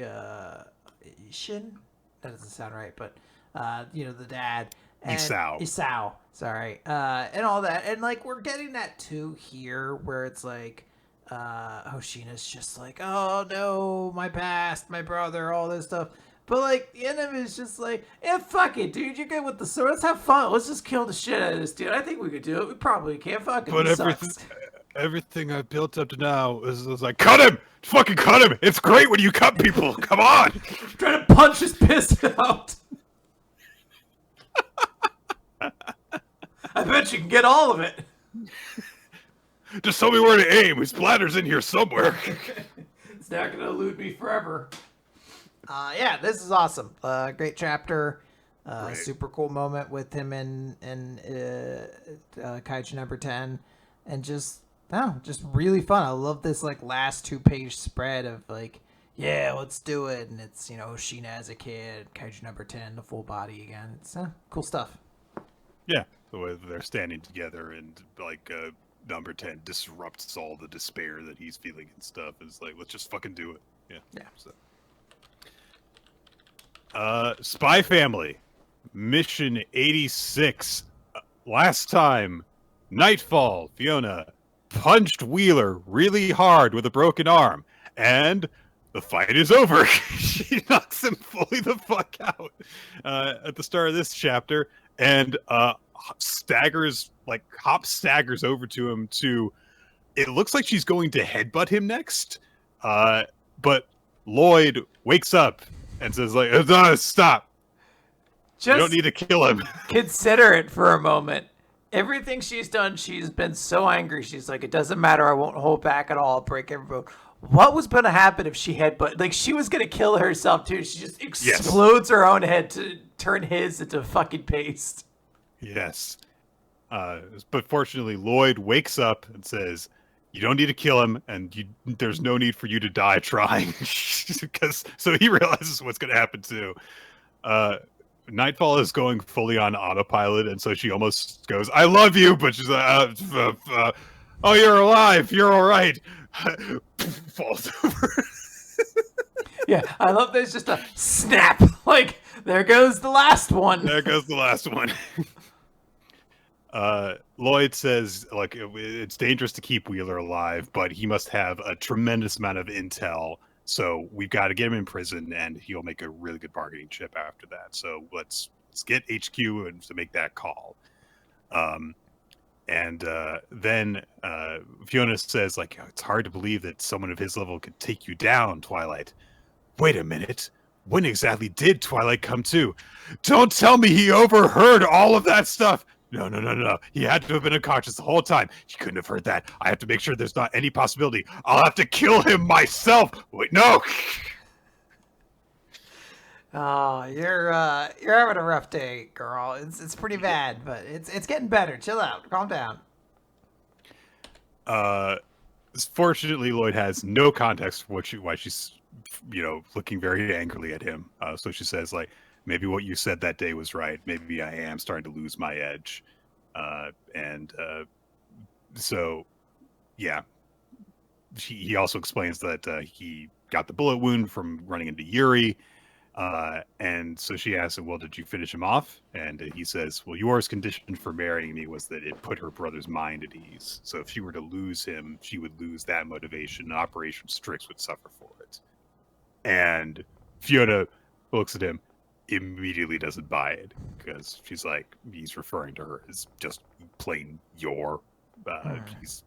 Shin? That doesn't sound right, but, the dad. And Isao, sorry. And all that. And, like, we're getting that, too, here, where it's, like, Hoshina's just like, oh, no, my past, my brother, all this stuff. But, like, the end of it is just like, yeah, fuck it, dude. You're good with the sword. Let's have fun. Let's just kill the shit out of this dude. I think we could do it. We probably can't. Fuck it. But everything I've built up to now is like, cut him! Fucking cut him! It's great when you cut people! Come on! Trying to punch his piss out. I bet you can get all of it. Just tell me where to aim. His bladder's in here somewhere. It's not going to elude me forever. Yeah, this is awesome. Great chapter. Right. Super cool moment with him and Kaiju number 10. And just really fun. I love this like last 2-page spread of like, yeah, let's do it. And it's, Hoshina as a kid, Kaiju number 10, the full body again. It's cool stuff. Yeah, the way they're standing together and like number 10 disrupts all the despair that he's feeling and stuff. It's like, let's just fucking do it. Yeah. So. Spy Family, Mission 86. Last time, Nightfall, Fiona punched Wheeler really hard with a broken arm, and the fight is over. She knocks him fully the fuck out at the start of this chapter, and staggers over to him to. It looks like she's going to headbutt him next, but Lloyd wakes up and says, like, stop. You don't need to kill him. Consider it for a moment. Everything she's done, she's been so angry. She's like, it doesn't matter. I won't hold back at all. I'll break every bone. What was going to happen if she headbutt? Like, she was going to kill herself, too. She just explodes her own head to turn his into fucking paste. Yes. But fortunately, Lloyd wakes up and says, you don't need to kill him, and there's no need for you to die trying. So he realizes what's going to happen, too. Nightfall is going fully on autopilot, and so she almost goes, I love you, but she's like, oh, you're alive, you're all right. Falls over. Yeah, I love there's just a snap. Like, there goes the last one. There goes the last one. Lloyd says, like, it's dangerous to keep Wheeler alive, but he must have a tremendous amount of intel. So we've got to get him in prison, and he'll make a really good bargaining chip after that. So let's get HQ and to make that call. Then Fiona says, like, it's hard to believe that someone of his level could take you down, Twilight. Wait a minute. When exactly did Twilight come to? Don't tell me he overheard all of that stuff. No. He had to have been unconscious the whole time. He couldn't have heard that. I have to make sure there's not any possibility. I'll have to kill him myself. Wait, no. Oh, you're having a rough day, girl. It's pretty bad, but it's getting better. Chill out. Calm down. Fortunately, Lloyd has no context for why she's, looking very angrily at him. So she says, like, maybe what you said that day was right. Maybe I am starting to lose my edge. So, yeah. He also explains that he got the bullet wound from running into Yuri. And so she asks him, well, did you finish him off? And he says, well, Yor's condition for marrying me was that it put her brother's mind at ease. So if she were to lose him, she would lose that motivation. Operation Strix would suffer for it. And Fiona looks at him, immediately doesn't buy it, because she's like, he's referring to her as just plain Yor.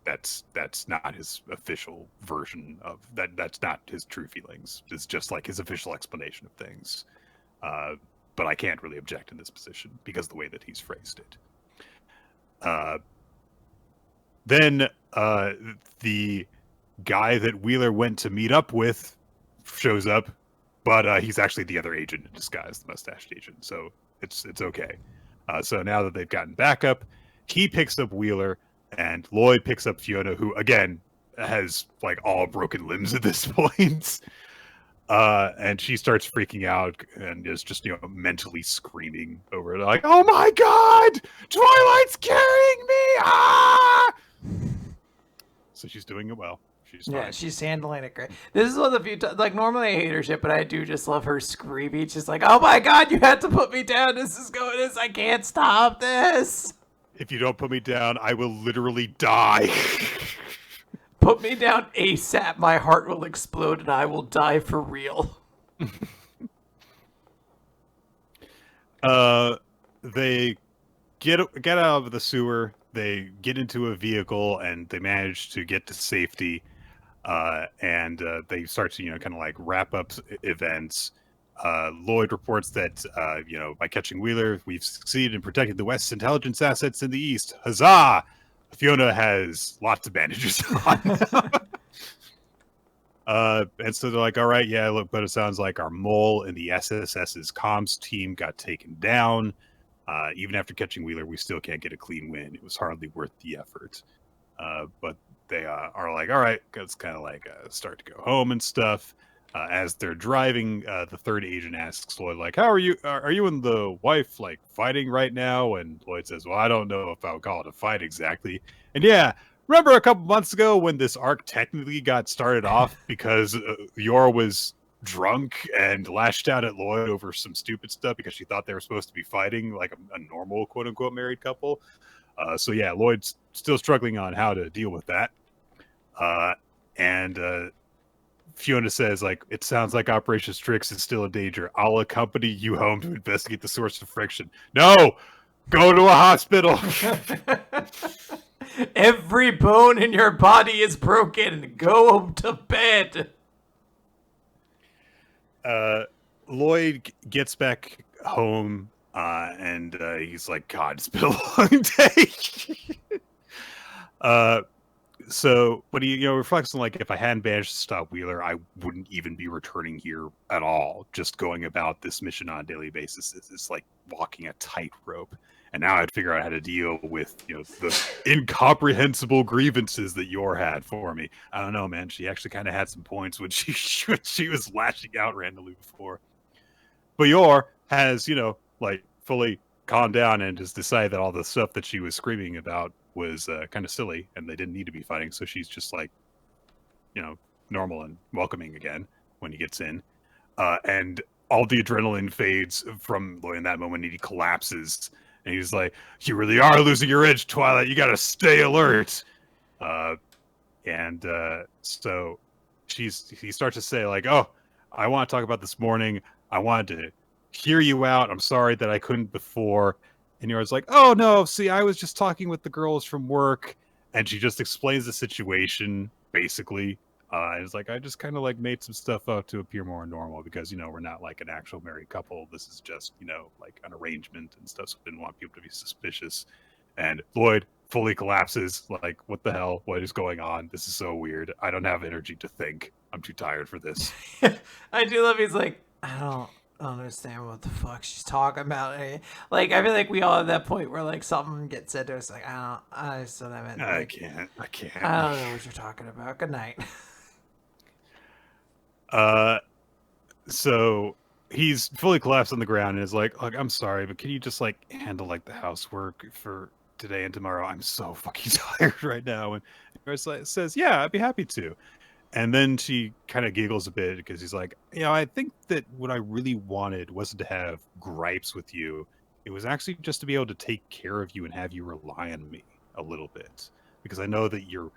That's not his official version of that. That's not his true feelings. It's just like his official explanation of things. But I can't really object in this position because of the way that he's phrased it. Then the guy that Wheeler went to meet up with shows up, but he's actually the other agent in disguise, the mustached agent. So it's okay. So now that they've gotten backup, he picks up Wheeler, and Lloyd picks up Fiona, who again has like all broken limbs at this point. And she starts freaking out and is just, mentally screaming over it, like, "Oh my God, Twilight's carrying me!" Ah! So she's doing it well. She's fine. She's handling it great. This is one of the few times, like, normally I hate her shit, but I do just love her screaming. She's like, "Oh my God, you had to put me down. I can't stop this. If you don't put me down, I will literally die." Put me down ASAP. My heart will explode and I will die for real. They get out of the sewer. They get into a vehicle and they manage to get to safety. And they start to, kind of like wrap up events. Lloyd reports that, by catching Wheeler, we've succeeded in protecting the West's intelligence assets in the East. Huzzah! Fiona has lots of bandages on. And so they're like, all right, yeah, look, but it sounds like our mole in the SSS's comms team got taken down. Even after catching Wheeler, we still can't get a clean win. It was hardly worth the effort. But they are like, all right, it's kind of like start to go home and stuff. As they're driving, the third agent asks Lloyd, like, "How are you? Are you and the wife like fighting right now?" And Lloyd says, "Well, I don't know if I would call it a fight exactly." And yeah, remember a couple months ago when this arc technically got started off because Yor was drunk and lashed out at Lloyd over some stupid stuff because she thought they were supposed to be fighting like a normal quote unquote married couple. So yeah, Lloyd's still struggling on how to deal with that. And Fiona says, like, "It sounds like Operation Strix is still in danger. I'll accompany you home to investigate the source of friction." No! Go to a hospital! Every bone in your body is broken. Go to bed. Lloyd gets back home, and he's like, "God, it's been a long day." So, but he, reflects on, like, if I hadn't managed to stop Wheeler, I wouldn't even be returning here at all. Just going about this mission on a daily basis is like walking a tightrope. And now I'd figure out how to deal with, the incomprehensible grievances that Yor had for me. I don't know, man. She actually kind of had some points when she was lashing out randomly before. But Yor has, like, fully calmed down and has decided that all the stuff that she was screaming about was kind of silly and they didn't need to be fighting. So she's just like, normal and welcoming again when he gets in. And all the adrenaline fades from Lloyd in that moment, and he collapses. And he's like, "You really are losing your edge, Twilight. You got to stay alert." So he starts to say, like, "Oh, I want to talk about this morning. I wanted to hear you out. I'm sorry that I couldn't before." And Yor's like, "Oh, no, see, I was just talking with the girls from work." And she just explains the situation, basically. And it's like, I just kind of like made some stuff up to appear more normal because, we're not like an actual married couple. This is just, like an arrangement and stuff. So I didn't want people to be suspicious. And Lloyd fully collapses, like, what the hell? What is going on? This is so weird. I don't have energy to think. I'm too tired for this. I do love he's like, "I don't understand what the fuck she's talking about." Like, I feel like we all have that point where, like, something gets said to us, like, I still haven't. Like, I can't. I don't know what you're talking about. Good night. So he's fully collapsed on the ground and is like, "Look, I'm sorry, but can you just like handle like the housework for today and tomorrow? I'm so fucking tired right now." And Chris says, "Yeah, I'd be happy to." And then she kind of giggles a bit because he's like, "I think that what I really wanted wasn't to have gripes with you. It was actually just to be able to take care of you and have you rely on me a little bit. Because I know that you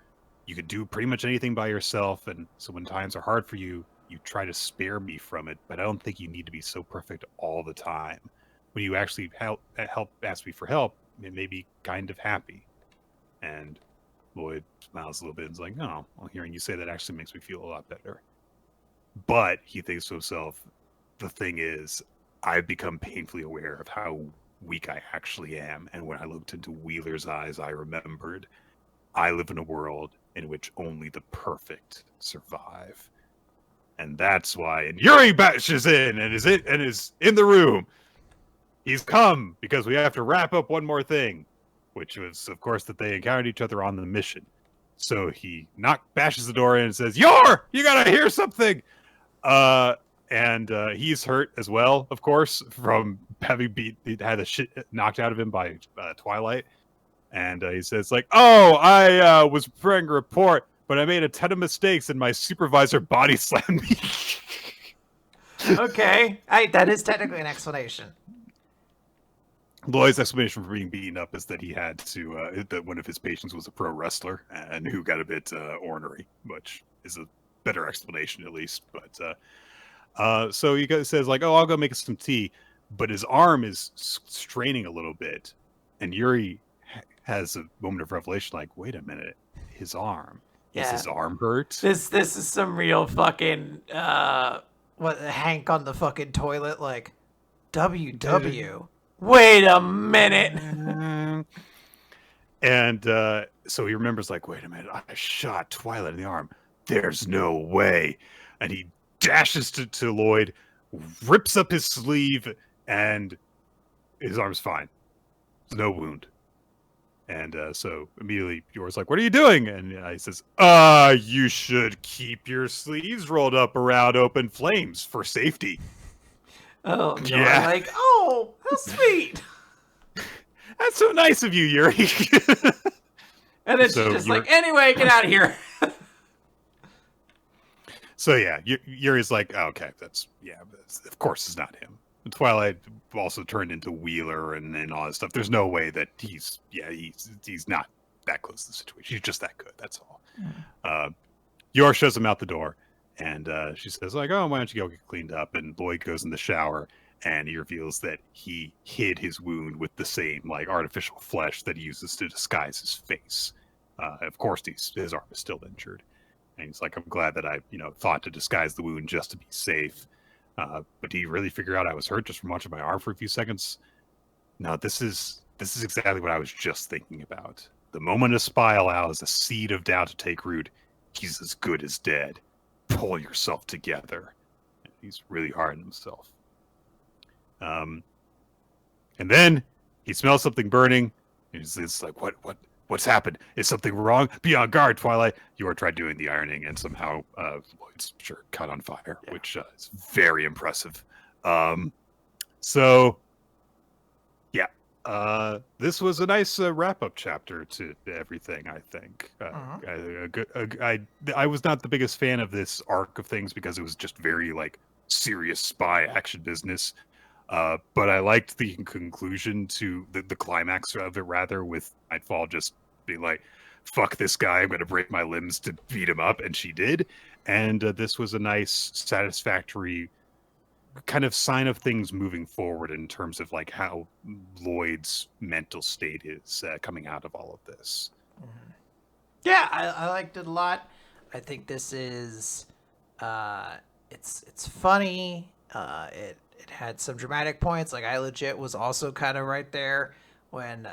could do pretty much anything by yourself. And so when times are hard for you, you try to spare me from it. But I don't think you need to be so perfect all the time. When you actually ask me for help, it may be kind of happy." And Lloyd smiles a little bit and is like, "Oh, well, hearing you say that actually makes me feel a lot better." But he thinks to himself, the thing is, I've become painfully aware of how weak I actually am. And when I looked into Wheeler's eyes, I remembered I live in a world in which only the perfect survive. And that's why. And Yuri bashes in and is in the room. He's come because we have to wrap up one more thing, which was, of course, that they encountered each other on the mission. So he bashes the door in and says, you gotta hear something. And he's hurt as well, of course, from having had the shit knocked out of him by Twilight. And he says, like, oh, I was preparing a report, but I made a ton of mistakes and my supervisor body slammed me. Okay, that is technically an explanation. Lloyd's explanation for being beaten up is that he had to, that one of his patients was a pro wrestler and who got a bit ornery, which is a better explanation at least. But so he says, like, oh, I'll go make some tea. But his arm is straining a little bit. And Yuri has a moment of revelation, like, wait a minute, his arm. Yeah. Is his arm hurt? This is some real fucking, Hank on the fucking toilet, like, WW. Wait a minute. And so he remembers, like, wait a minute, I shot Twilight in the arm. There's no way. And he dashes to Lloyd, rips up his sleeve, and his arm's fine. There's no wound. And so immediately Yor's like, what are you doing? And he says, you should keep your sleeves rolled up around open flames for safety. Oh, yeah. Like, oh, how sweet. That's so nice of you, Yuri. And then she's just like, anyway, get out of here. So yeah, Yuri's like, oh, okay, of course it's not him. Twilight also turned into Wheeler and all that stuff. There's no way that he's not that close to the situation. He's just that good. That's all. Yor shows him out the door, and she says, like, oh, why don't you go get cleaned up? And Lloyd goes in the shower, and he reveals that he hid his wound with the same, like, artificial flesh that he uses to disguise his face. Of course, his arm is still injured. And he's like, I'm glad that I, thought to disguise the wound just to be safe. But he really figured out I was hurt just from watching my arm for a few seconds. No, this is exactly what I was just thinking about. The moment a spy allows a seed of doubt to take root, he's as good as dead. Pull yourself together. And he's really hard on himself. And then he smells something burning. And he's like, what's happened? Is something wrong? Be on guard, Twilight. Yor tried doing the ironing, and somehow Lloyd's shirt caught on fire, which is very impressive. This was a nice wrap-up chapter to everything, I think. I was not the biggest fan of this arc of things because it was just very, like, serious spy action business. But I liked the conclusion to the climax of it, rather, with Nightfall just being like, fuck this guy, I'm going to break my limbs to beat him up. And she did. And this was a nice, satisfactory kind of sign of things moving forward in terms of, like, how Lloyd's mental state is coming out of all of this. Yeah, I liked it a lot. I think this is, it's funny. It had some dramatic points. Like, I legit was also kind of right there when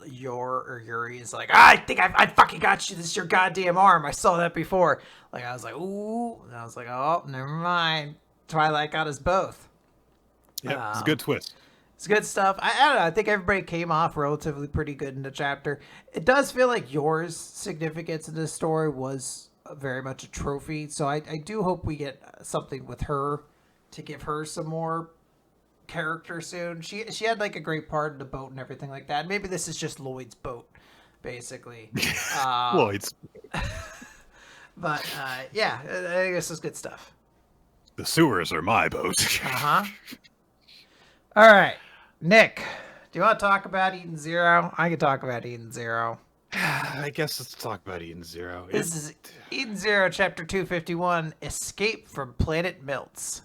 Yuri is like, I think I fucking got you. This is your goddamn arm. I saw that before. Like, I was like, ooh. And I was like, oh, never mind. Twilight got us both. Yeah, it's a good twist. It's good stuff. I don't know. I think everybody came off relatively pretty good in the chapter. It does feel like Yor's significance in this story was very much a trophy. So I do hope we get something with her to give her some more character soon. She had, like, a great part in the boat and everything like that. Maybe this is just Lloyd's boat, basically. Lloyd's. But yeah, I guess it's good stuff. The sewers are my boat. All right, Nick, do you want to talk about Eden Zero? I can talk about Eden Zero. I guess let's talk about Eden Zero. This is Eden Zero, Chapter 251, Escape from Planet Milts.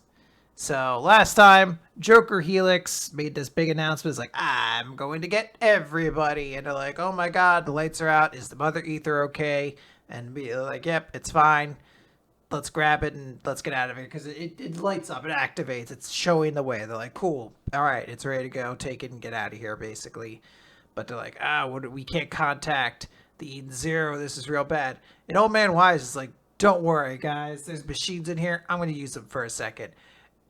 So last time, Joker Helix made this big announcement. It's like, I'm going to get everybody. And they're like, oh my god, the lights are out. Is the Mother Ether okay? And be like, yep, it's fine. Let's grab it and let's get out of here. Because it lights up, it activates, it's showing the way. They're like, cool, all right, it's ready to go. Take it and get out of here, basically. But they're like, we can't contact the Eden Zero. This is real bad. And Old Man Wise is like, don't worry, guys. There's machines in here. I'm going to use them for a second.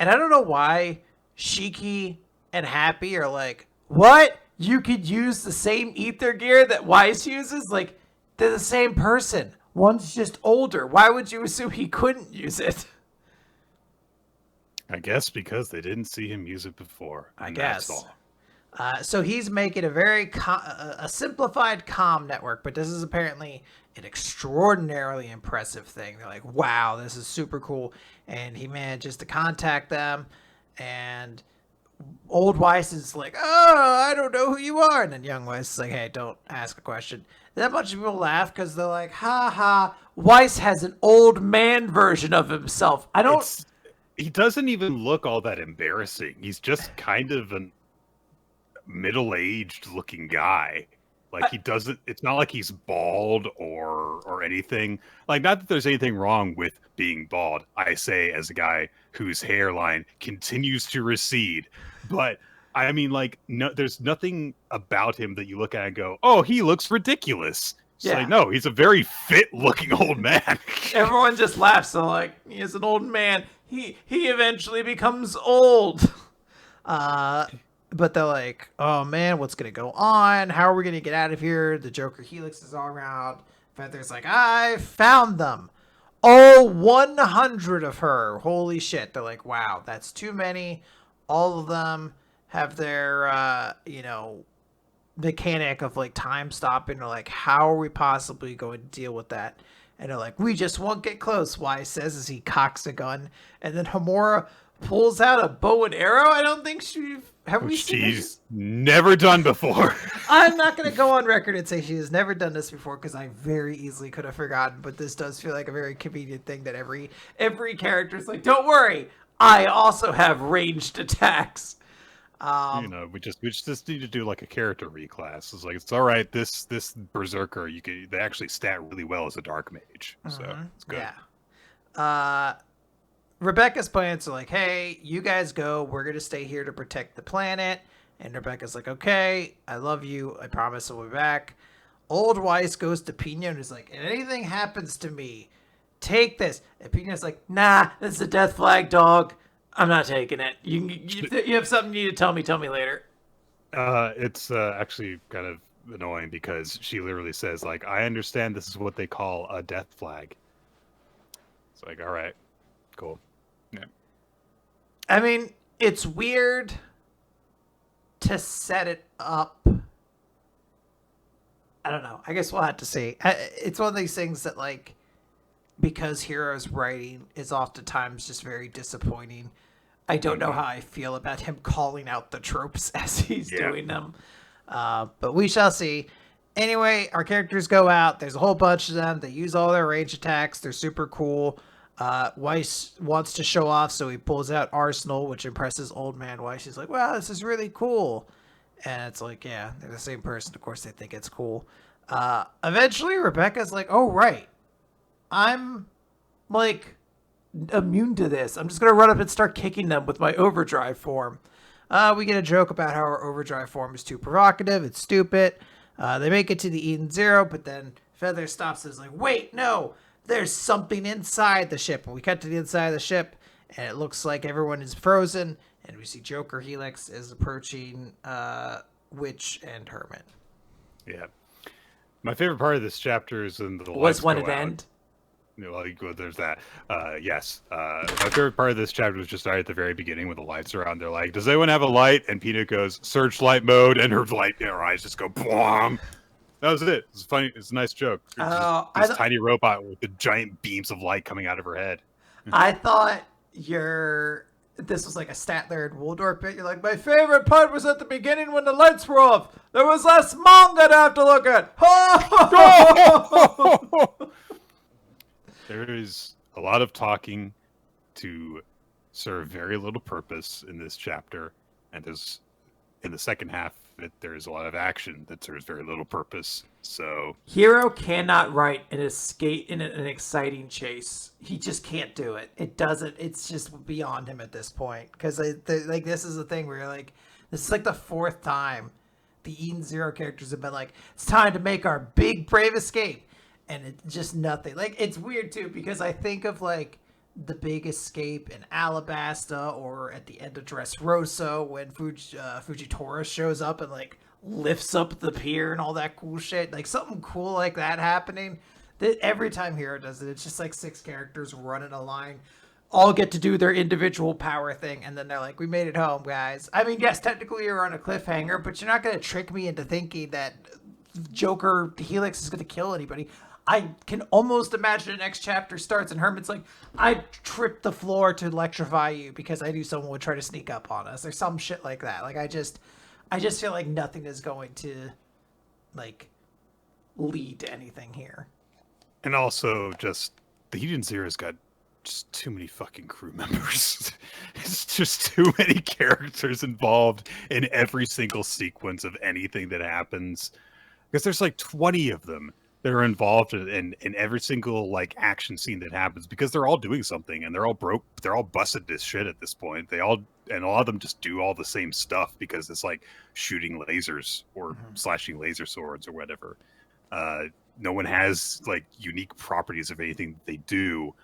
And I don't know why Shiki and Happy are like, what? You could use the same ether gear that Wise uses? Like, they're the same person. One's just older. Why would you assume he couldn't use it? I guess because they didn't see him use it before. I guess. That's all. So he's making a very a simplified comm network, but this is apparently an extraordinarily impressive thing. They're like, wow, this is super cool. And he manages to contact them, and old Weiss is like, oh, I don't know who you are. And then young Weiss is like, hey, don't ask a question. And then a bunch of people laugh because they're like, ha ha, Weiss has an old man version of himself. He doesn't even look all that embarrassing. He's just kind of a middle-aged looking guy. Like, he doesn't, it's not like he's bald or anything. Like, not that there's anything wrong with being bald. I say as a guy whose hairline continues to recede. But, I mean, like, no, there's nothing about him that you look at and go, oh, he looks ridiculous. It's like, no, he's a very fit-looking old man. Everyone just laughs. So, like, he is an old man. He eventually becomes old. But they're like, oh man, what's going to go on? How are we going to get out of here? The Joker Helix is all around. Feather's like, I found them. All 100 of her. Holy shit. They're like, wow, that's too many. All of them have their, mechanic of like time stopping. They're like, how are we possibly going to deal with that? And they're like, we just won't get close. Wise says as he cocks a gun. And then Homura pulls out a bow and arrow. I don't think she's never done before. I'm not going to go on record and say she has never done this before because I very easily could have forgotten, but this does feel like a very convenient thing that every character's like, don't worry, I also have ranged attacks. We just need to do like a character reclass. It's like, it's all right. This berserker, they actually stat really well as a dark mage, so it's good. Yeah. Rebecca's plans are like, hey, you guys go. We're going to stay here to protect the planet. And Rebecca's like, okay, I love you. I promise I'll be back. Old Weiss goes to Pina and is like, if anything happens to me, take this. And Pina's like, nah, this is a death flag, dog. I'm not taking it. You have something you need to tell me later. It's actually kind of annoying because she literally says, like, I understand this is what they call a death flag. It's like, all right, cool. Yeah. I mean, it's weird to set it up. I don't know. I guess we'll have to see. It's one of these things that, like, because Hero's writing is oftentimes just very disappointing. I don't know how I feel about him calling out the tropes as he's doing them. But we shall see. Anyway, our characters go out. There's a whole bunch of them. They use all their range attacks. They're super cool. Weiss wants to show off, so he pulls out Arsenal, which impresses old man Weiss. He's like, wow, this is really cool. And it's like, yeah, they're the same person. Of course they think it's cool. Eventually, Rebecca's like, oh, right. I'm, like, immune to this. I'm just going to run up and start kicking them with my overdrive form. We get a joke about how our overdrive form is too provocative. It's stupid. They make it to the Eden Zero, but then Feather stops and is like, wait, no. There's something inside the ship. And we cut to the inside of the ship, and it looks like everyone is frozen. And we see Joker Helix is approaching Witch and Herman. Yeah. My favorite part of this chapter is in the was when it end. Well, there's that. Yes. My favorite part of this chapter was just right at the very beginning when the lights are on. They're like, does anyone have a light? And Peanut goes, searchlight mode. And her eyes just go, boom. That was it. It's funny. It's a nice joke. This tiny robot with the giant beams of light coming out of her head. I thought this was like a Statler and Waldorf bit. You're like, my favorite part was at the beginning when the lights were off. There was less manga to have to look at. There is a lot of talking to serve very little purpose in this chapter, and there's in the second half there's a lot of action that serves very little purpose. So Hero cannot write an escape in an exciting chase. He just can't do it. It doesn't. It's just beyond him at this point. Because like this is the thing where you're like, this is like the fourth time the Eden Zero characters have been like, it's time to make our big brave escape, and it's just nothing. Like it's weird too because I think of like the big escape in Alabasta or at the end of Dressrosa when Fujitora shows up and like lifts up the pier and all that cool shit, like something cool like that happening. That every time Hero does it, it's just like 6 characters running a line, all get to do their individual power thing, and then they're like, we made it home, guys. I mean, yes, technically you're on a cliffhanger, but you're not going to trick me into thinking that Joker Helix is going to kill anybody. I can almost imagine the next chapter starts and Herman's like, I tripped the floor to electrify you because I knew someone would try to sneak up on us or some shit like that. Like I just feel like nothing is going to like lead to anything here. and also just the Eden Zero's got just too many fucking crew members. It's just too many characters involved in every single sequence of anything that happens. Because there's like 20 of them that are involved in every single like action scene that happens because they're all doing something and they're all broke. They're all busted this shit at this point. They all, and a lot of them just do all the same stuff because it's like shooting lasers or slashing laser swords or whatever. No one has like unique properties of anything that they do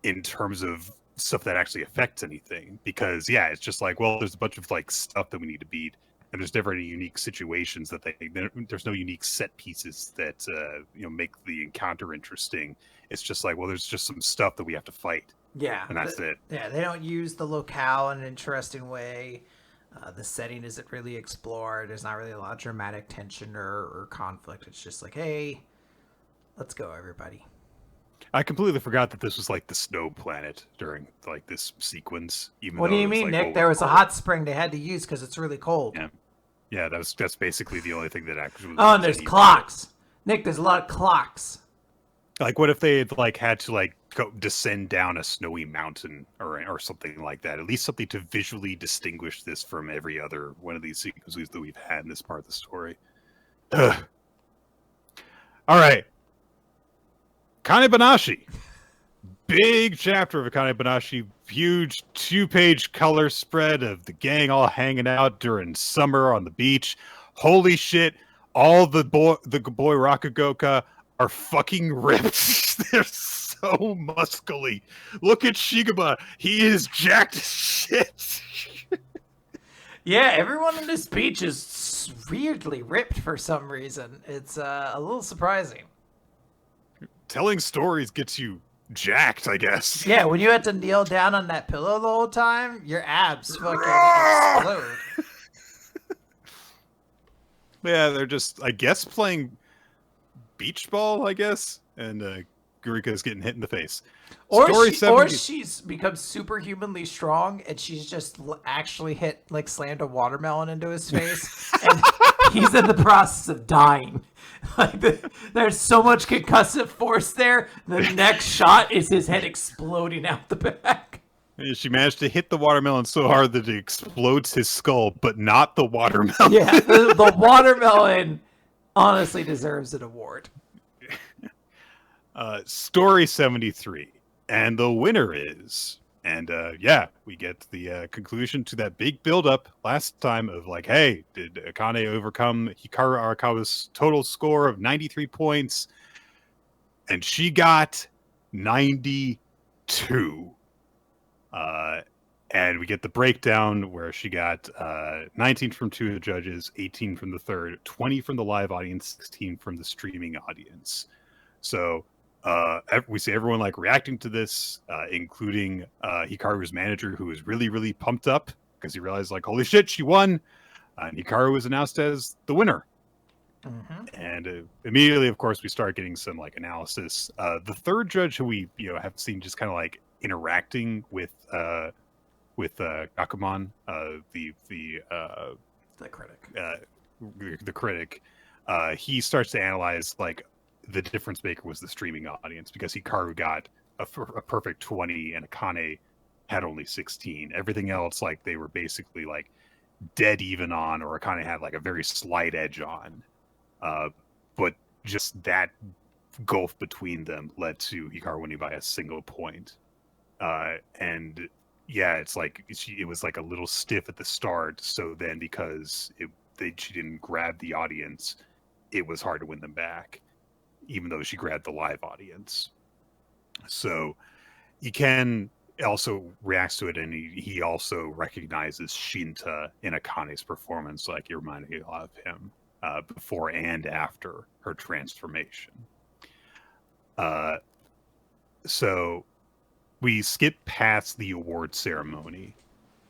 in terms of stuff that actually affects anything, because yeah, it's just like, well, there's a bunch of like stuff that we need to beat, and there's never any unique situations that there's no unique set pieces that make the encounter interesting. It's just like, well, there's just some stuff that we have to fight, and that's it. Yeah, they don't use the locale in an interesting way. The setting isn't really explored. There's not really a lot of dramatic tension or conflict. It's just like, hey, let's go, everybody. I completely forgot that this was like the snow planet during like this sequence. Even what do you mean, Nick? There was a hot spring they had to use because it's really cold. Yeah, that's basically the only thing that actually. Oh, and there's clocks, Nick. There's a lot of clocks. Like, what if they had like had to like go descend down a snowy mountain or something like that? At least something to visually distinguish this from every other one of these sequences that we've had in this part of the story. Ugh. All right. Akane-banashi. Big chapter of Akane-banashi. Huge 2-page color spread of the gang all hanging out during summer on the beach. Holy shit. All the boy Rakugoka are fucking ripped. They're so muscly. Look at Shigaba. He is jacked as shit. Yeah, everyone on this beach is weirdly ripped for some reason. It's a little surprising. Telling stories gets you jacked, I guess. Yeah, when you had to kneel down on that pillow the whole time, your abs fucking explode. Yeah, they're just, I guess, playing beach ball, I guess, and Gurika's getting hit in the face. Or she's become superhumanly strong, and she's just actually slammed a watermelon into his face, and he's in the process of dying. Like there's so much concussive force there. The next shot is his head exploding out the back. She managed to hit the watermelon so hard that it explodes his skull, but not the watermelon. Yeah, the watermelon honestly deserves an award. Story 73. And the winner is... And we get the conclusion to that big build-up last time of like, hey, did Akane overcome Hikaru Arakawa's total score of 93 points? And she got 92. And we get the breakdown where she got 19 from 2 of the judges, 18 from the third, 20 from the live audience, 16 from the streaming audience. So... we see everyone like reacting to this, including Hikaru's manager, who is really, really pumped up because he realized like, holy shit, she won. And Hikaru was announced as the winner. Mm-hmm. And immediately, of course, we start getting some like analysis. The third judge, who we have seen just kind of like interacting with Gakumon, the critic, the critic, he starts to analyze like. The difference maker was the streaming audience because Hikaru got a perfect 20 and Akane had only 16. Everything else, like, they were basically like dead even on, or kind of had like a very slight edge on. But just that gulf between them led to Hikaru winning by a single point. And yeah, it's like it was like a little stiff at the start. So then, because she didn't grab the audience, it was hard to win them back, even though she grabbed the live audience. So Iken also reacts to it, and he also recognizes Shinta in Akane's performance, like you reminded me of him before and after her transformation. So we skip past the award ceremony,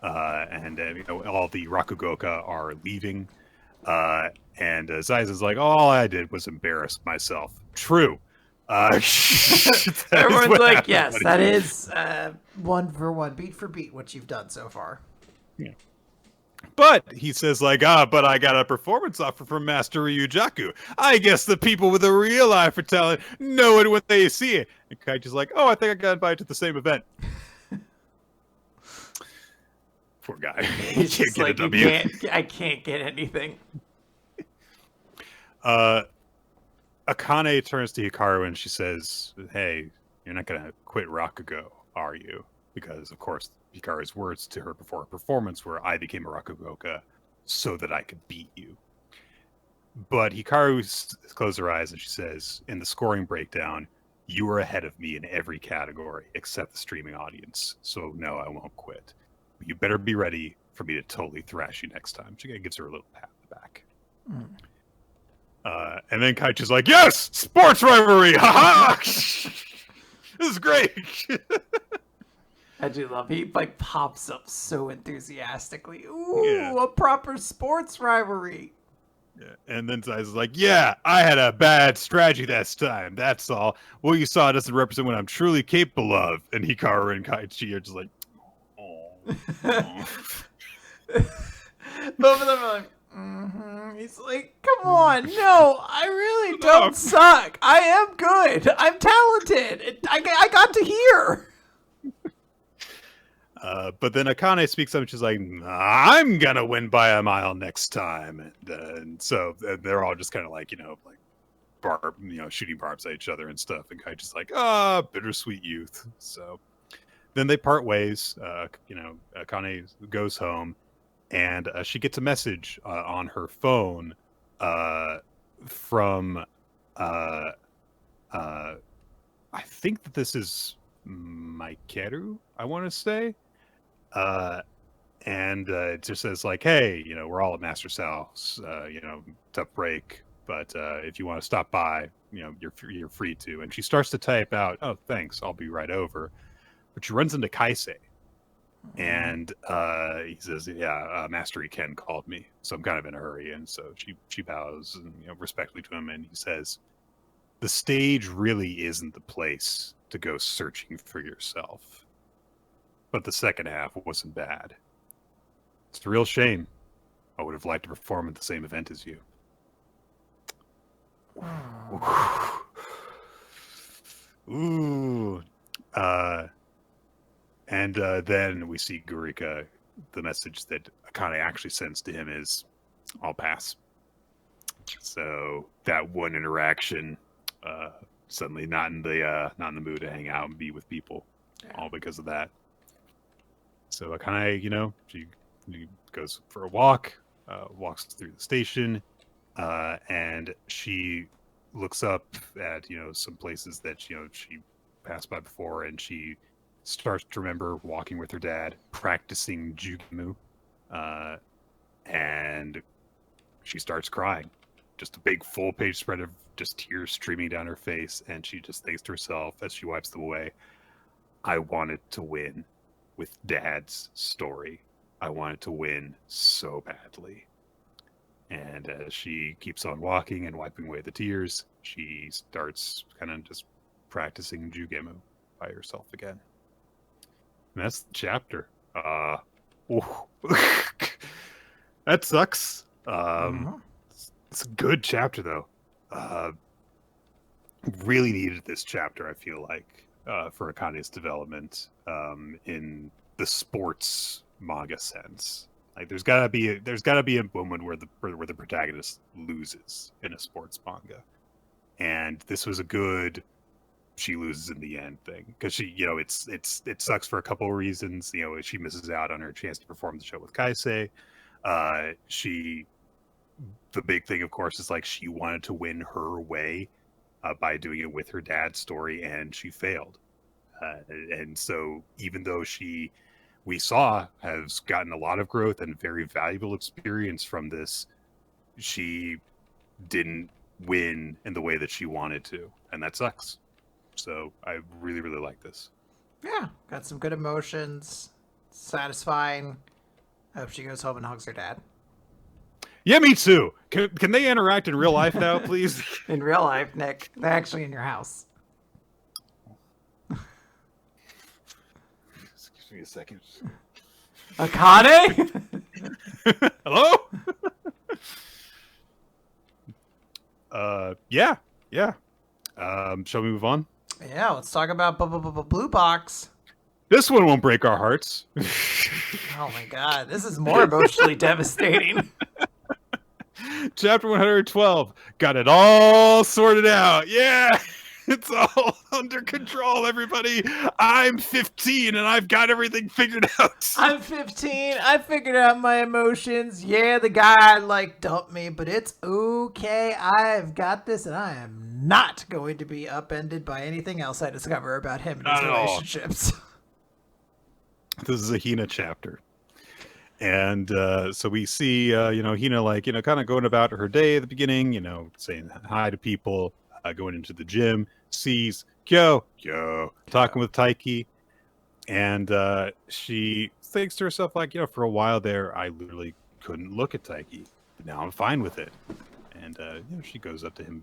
and all the Rakugoka are leaving, and Zaiza's like, all I did was embarrass myself. True. Everyone's like, yes, that is one for one, beat for beat, what you've done so far. Yeah. But he says, like, but I got a performance offer from Master Ryujaku. I guess the people with a real eye for talent know it when they see it. And Kaiju's like, oh, I think I got invited to the same event. Poor guy. He can't get like, a W. I can't get anything. Akane turns to Hikaru and she says, hey, you're not going to quit Rakugo, are you? Because, of course, Hikaru's words to her before her performance were, I became a Rakugoka so that I could beat you. But Hikaru closes her eyes and she says, in the scoring breakdown, you are ahead of me in every category except the streaming audience. So, no, I won't quit. But you better be ready for me to totally thrash you next time. She gives her a little pat on the back. And then Kaiju's like, yes! Sports rivalry! Ha-ha! This is great! I do love he like pops up so enthusiastically. Ooh, a proper sports rivalry. Yeah. And then Zai's like, yeah, I had a bad strategy this time. That's all. What you saw doesn't represent what I'm truly capable of. And Hikaru and Kaiji are just like, oh. Both of them are like, He's like, come on, no, I really don't suck. I am good. I'm talented. I got to hear. But then Akane speaks up and she's like, I'm going to win by a mile next time. And so they're all just kind of like, shooting barbs at each other and stuff. And Kaiju's like, bittersweet youth. So then they part ways. Akane goes home. And she gets a message on her phone from, I think that this is Maikeru, I want to say. And it just says, like, hey, we're all at Master's house, tough break. But if you want to stop by, you're free to. And she starts to type out, oh, thanks, I'll be right over. But she runs into Kaisei. And he says, yeah, Master Iken called me, so I'm kind of in a hurry. And so she bows respectfully to him, and he says, the stage really isn't the place to go searching for yourself. But the second half wasn't bad. It's a real shame. I would have liked to perform at the same event as you. Ooh. And then we see Gurika. The message that Akane actually sends to him is, I'll pass. So that one interaction, suddenly not in the mood to hang out and be with people, all because of that. So Akane, she goes for a walk, walks through the station, and she looks up at some places that she passed by before, and she starts to remember walking with her dad, practicing Jugemu, and she starts crying. Just a big full-page spread of just tears streaming down her face, and she just thinks to herself as she wipes them away, I wanted to win with Dad's story. I wanted to win so badly. And as she keeps on walking and wiping away the tears, she starts kind of just practicing Jugemu by herself again. And that's the chapter. That sucks. It's a good chapter, though. Really needed this chapter, I feel like, for Akane's development in the sports manga sense. Like there's gotta be a moment where the protagonist loses in a sports manga, and this was a good she loses in the end thing, because she, it sucks for a couple of reasons. She misses out on her chance to perform the show with Kaisei. She The big thing, of course, is like she wanted to win her way by doing it with her dad's story, and she failed. And so even though we saw has gotten a lot of growth and very valuable experience from this, she didn't win in the way that she wanted to, and that sucks. So I really, really like this. Yeah, got some good emotions. Satisfying. I hope she goes home and hugs her dad. Yeah, me too. Can they interact in real life now, please? In real life, Nick. They're actually in your house. Excuse me a second. Akane? Hello? Yeah. Shall we move on? Yeah, let's talk about Blue Box. This one won't break our hearts. Oh my god, this is more emotionally devastating. Chapter 112. Got it all sorted out. Yeah. It's all under control, everybody. I'm 15 and I've got everything figured out. I'm 15. I figured out my emotions. Yeah, the guy dumped me, but it's okay. I've got this, and I am not going to be upended by anything else I discover about him and his relationships. This is a Hina chapter. And so we see, Hina, kind of going about her day at the beginning, saying hi to people, going into the gym, sees Kyo talking with Taiki. And she thinks to herself, for a while there, I literally couldn't look at Taiki. But now I'm fine with it. And, she goes up to him,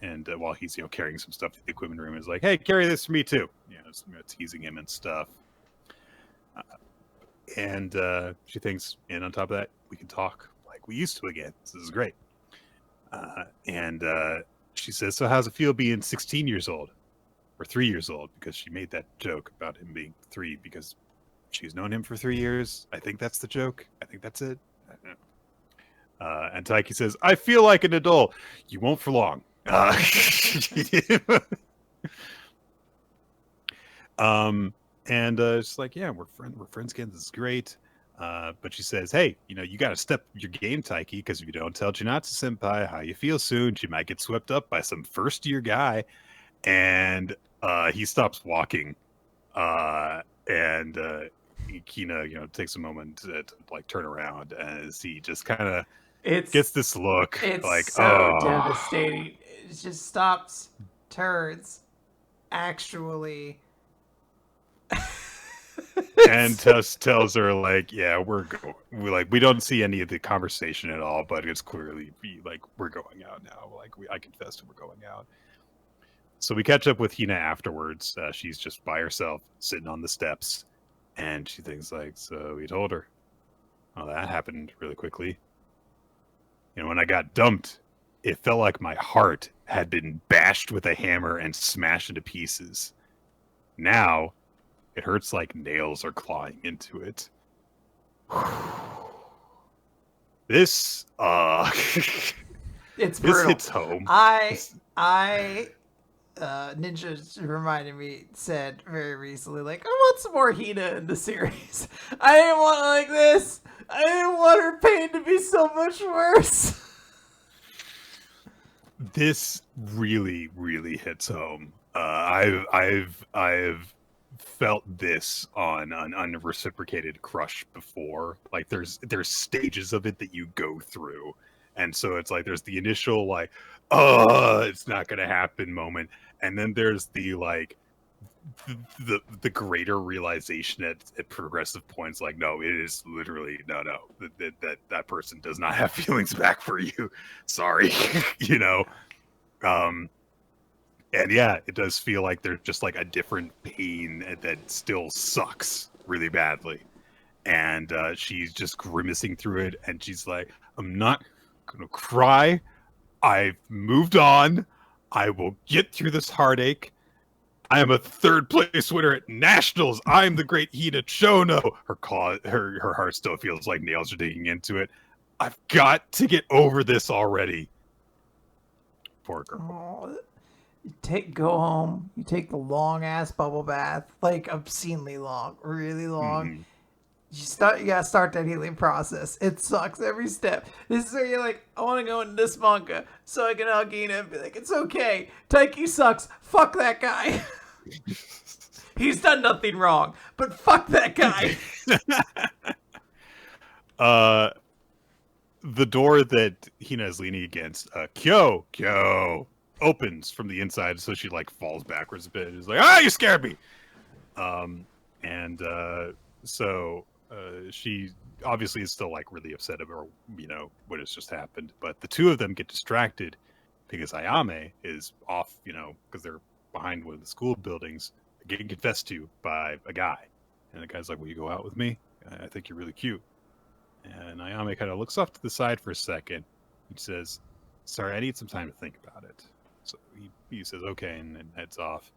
and while he's, carrying some stuff to the equipment room, is like, hey, carry this for me too. Teasing him and stuff. And she thinks, and on top of that, we can talk like we used to again. This is great. And she says, so how's it feel being 16 years old? Or 3 years old? Because she made that joke about him being 3 because she's known him for 3 years. I think that's the joke. I think that's it. I don't know. And Taiki says, I feel like an adult. You won't for long. And it's like, yeah, we're friends again. This is great. But she says, hey, you got to step your game, Taiki, because if you don't tell Chinatsu Senpai how you feel soon, she might get swept up by some first-year guy. And he stops walking. And Kina, takes a moment to turn around as he just kind of gets this look. It's so devastating. It just stops, turns, actually... and tells her yeah, we don't see any of the conversation at all, but it's clearly we're going out now. I confessed we're going out. So we catch up with Hina afterwards. She's just by herself sitting on the steps, and she thinks so we told her. Oh, that happened really quickly. When I got dumped, it felt like my heart had been bashed with a hammer and smashed into pieces. Now it hurts like nails are clawing into it. This it's brutal. This hits home. Ninja reminded me, said very recently, I want some more Hina in the series. I didn't want it like this. I didn't want her pain to be so much worse. This really, really hits home. I've felt this on an unreciprocated crush before. There's stages of it that you go through, and so it's there's the initial it's not gonna happen moment, and then there's the the greater realization at progressive points no, it is literally no that person does not have feelings back for you. Sorry. And yeah, it does feel like there's just a different pain that still sucks really badly. And she's just grimacing through it. And she's like, I'm not going to cry. I've moved on. I will get through this heartache. I am a third place winner at nationals. I'm the great Hina Chono. Her heart still feels like nails are digging into it. I've got to get over this already. Poor girl. Oh, go home. You take the long ass bubble bath, like obscenely long, really long. Mm-hmm. You gotta start that healing process. It sucks every step. This is where you're like, I want to go into this manga so I can hug Hina and be like, it's okay. Taiki sucks. Fuck that guy. He's done nothing wrong, but fuck that guy. The door that Hina is leaning against, Kyo opens from the inside, so she like falls backwards a bit. It's like, you scared me. So she obviously is still like really upset about what has just happened. But the two of them get distracted because Ayame is off, because they're behind one of the school buildings, getting confessed to by a guy, and the guy's like, "Will you go out with me? I think you're really cute." And Ayame kind of looks off to the side for a second and says, "Sorry, I need some time to think about it." So he says, "Okay," and then heads off.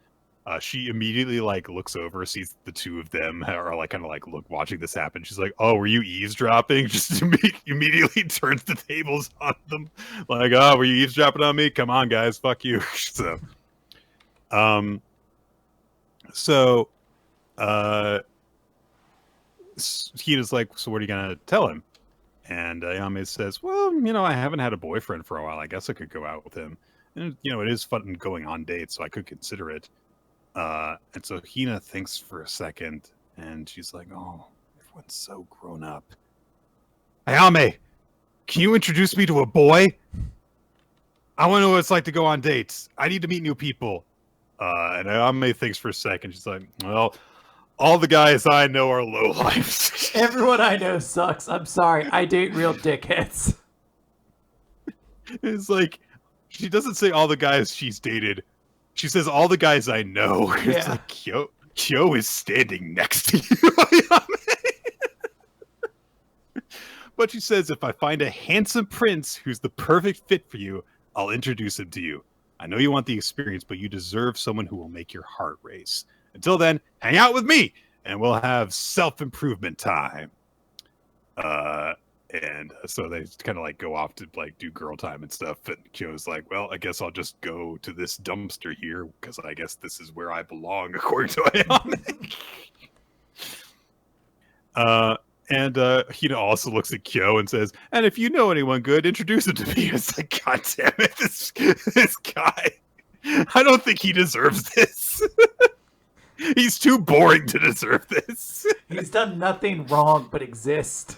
She immediately like looks over, sees the two of them are like kind of like watching this happen. She's like, "Oh, were you eavesdropping?" Just immediately turns the tables on them, like, "Oh, were you eavesdropping on me? Come on, guys, fuck you." Hina's like, "So what are you gonna tell him?" And Ayame says, "Well, I haven't had a boyfriend for a while. I guess I could go out with him. And, it is fun going on dates, so I could consider it." And so Hina thinks for a second, and she's like, "Oh, everyone's so grown up. Ayame, can you introduce me to a boy? I want to know what it's like to go on dates. I need to meet new people." And Ayame thinks for a second. She's like, "Well, all the guys I know are lowlifes." Everyone I know sucks. I'm sorry. I date real dickheads. It's like, she doesn't say all the guys she's dated. She says all the guys I know. Yeah. It's like, Kyo is standing next to you, Ayame. But she says, "If I find a handsome prince who's the perfect fit for you, I'll introduce him to you. I know you want the experience, but you deserve someone who will make your heart race. Until then, hang out with me, and we'll have self-improvement time." And so they kind of like go off to like do girl time and stuff. And Kyo's like, "Well, I guess I'll just go to this dumpster here because I guess this is where I belong," according to Ayame. And Hina also looks at Kyo and says, "And if you know anyone good, introduce him to me." It's like, God damn it, this guy. I don't think he deserves this. He's too boring to deserve this. He's done nothing wrong but exist.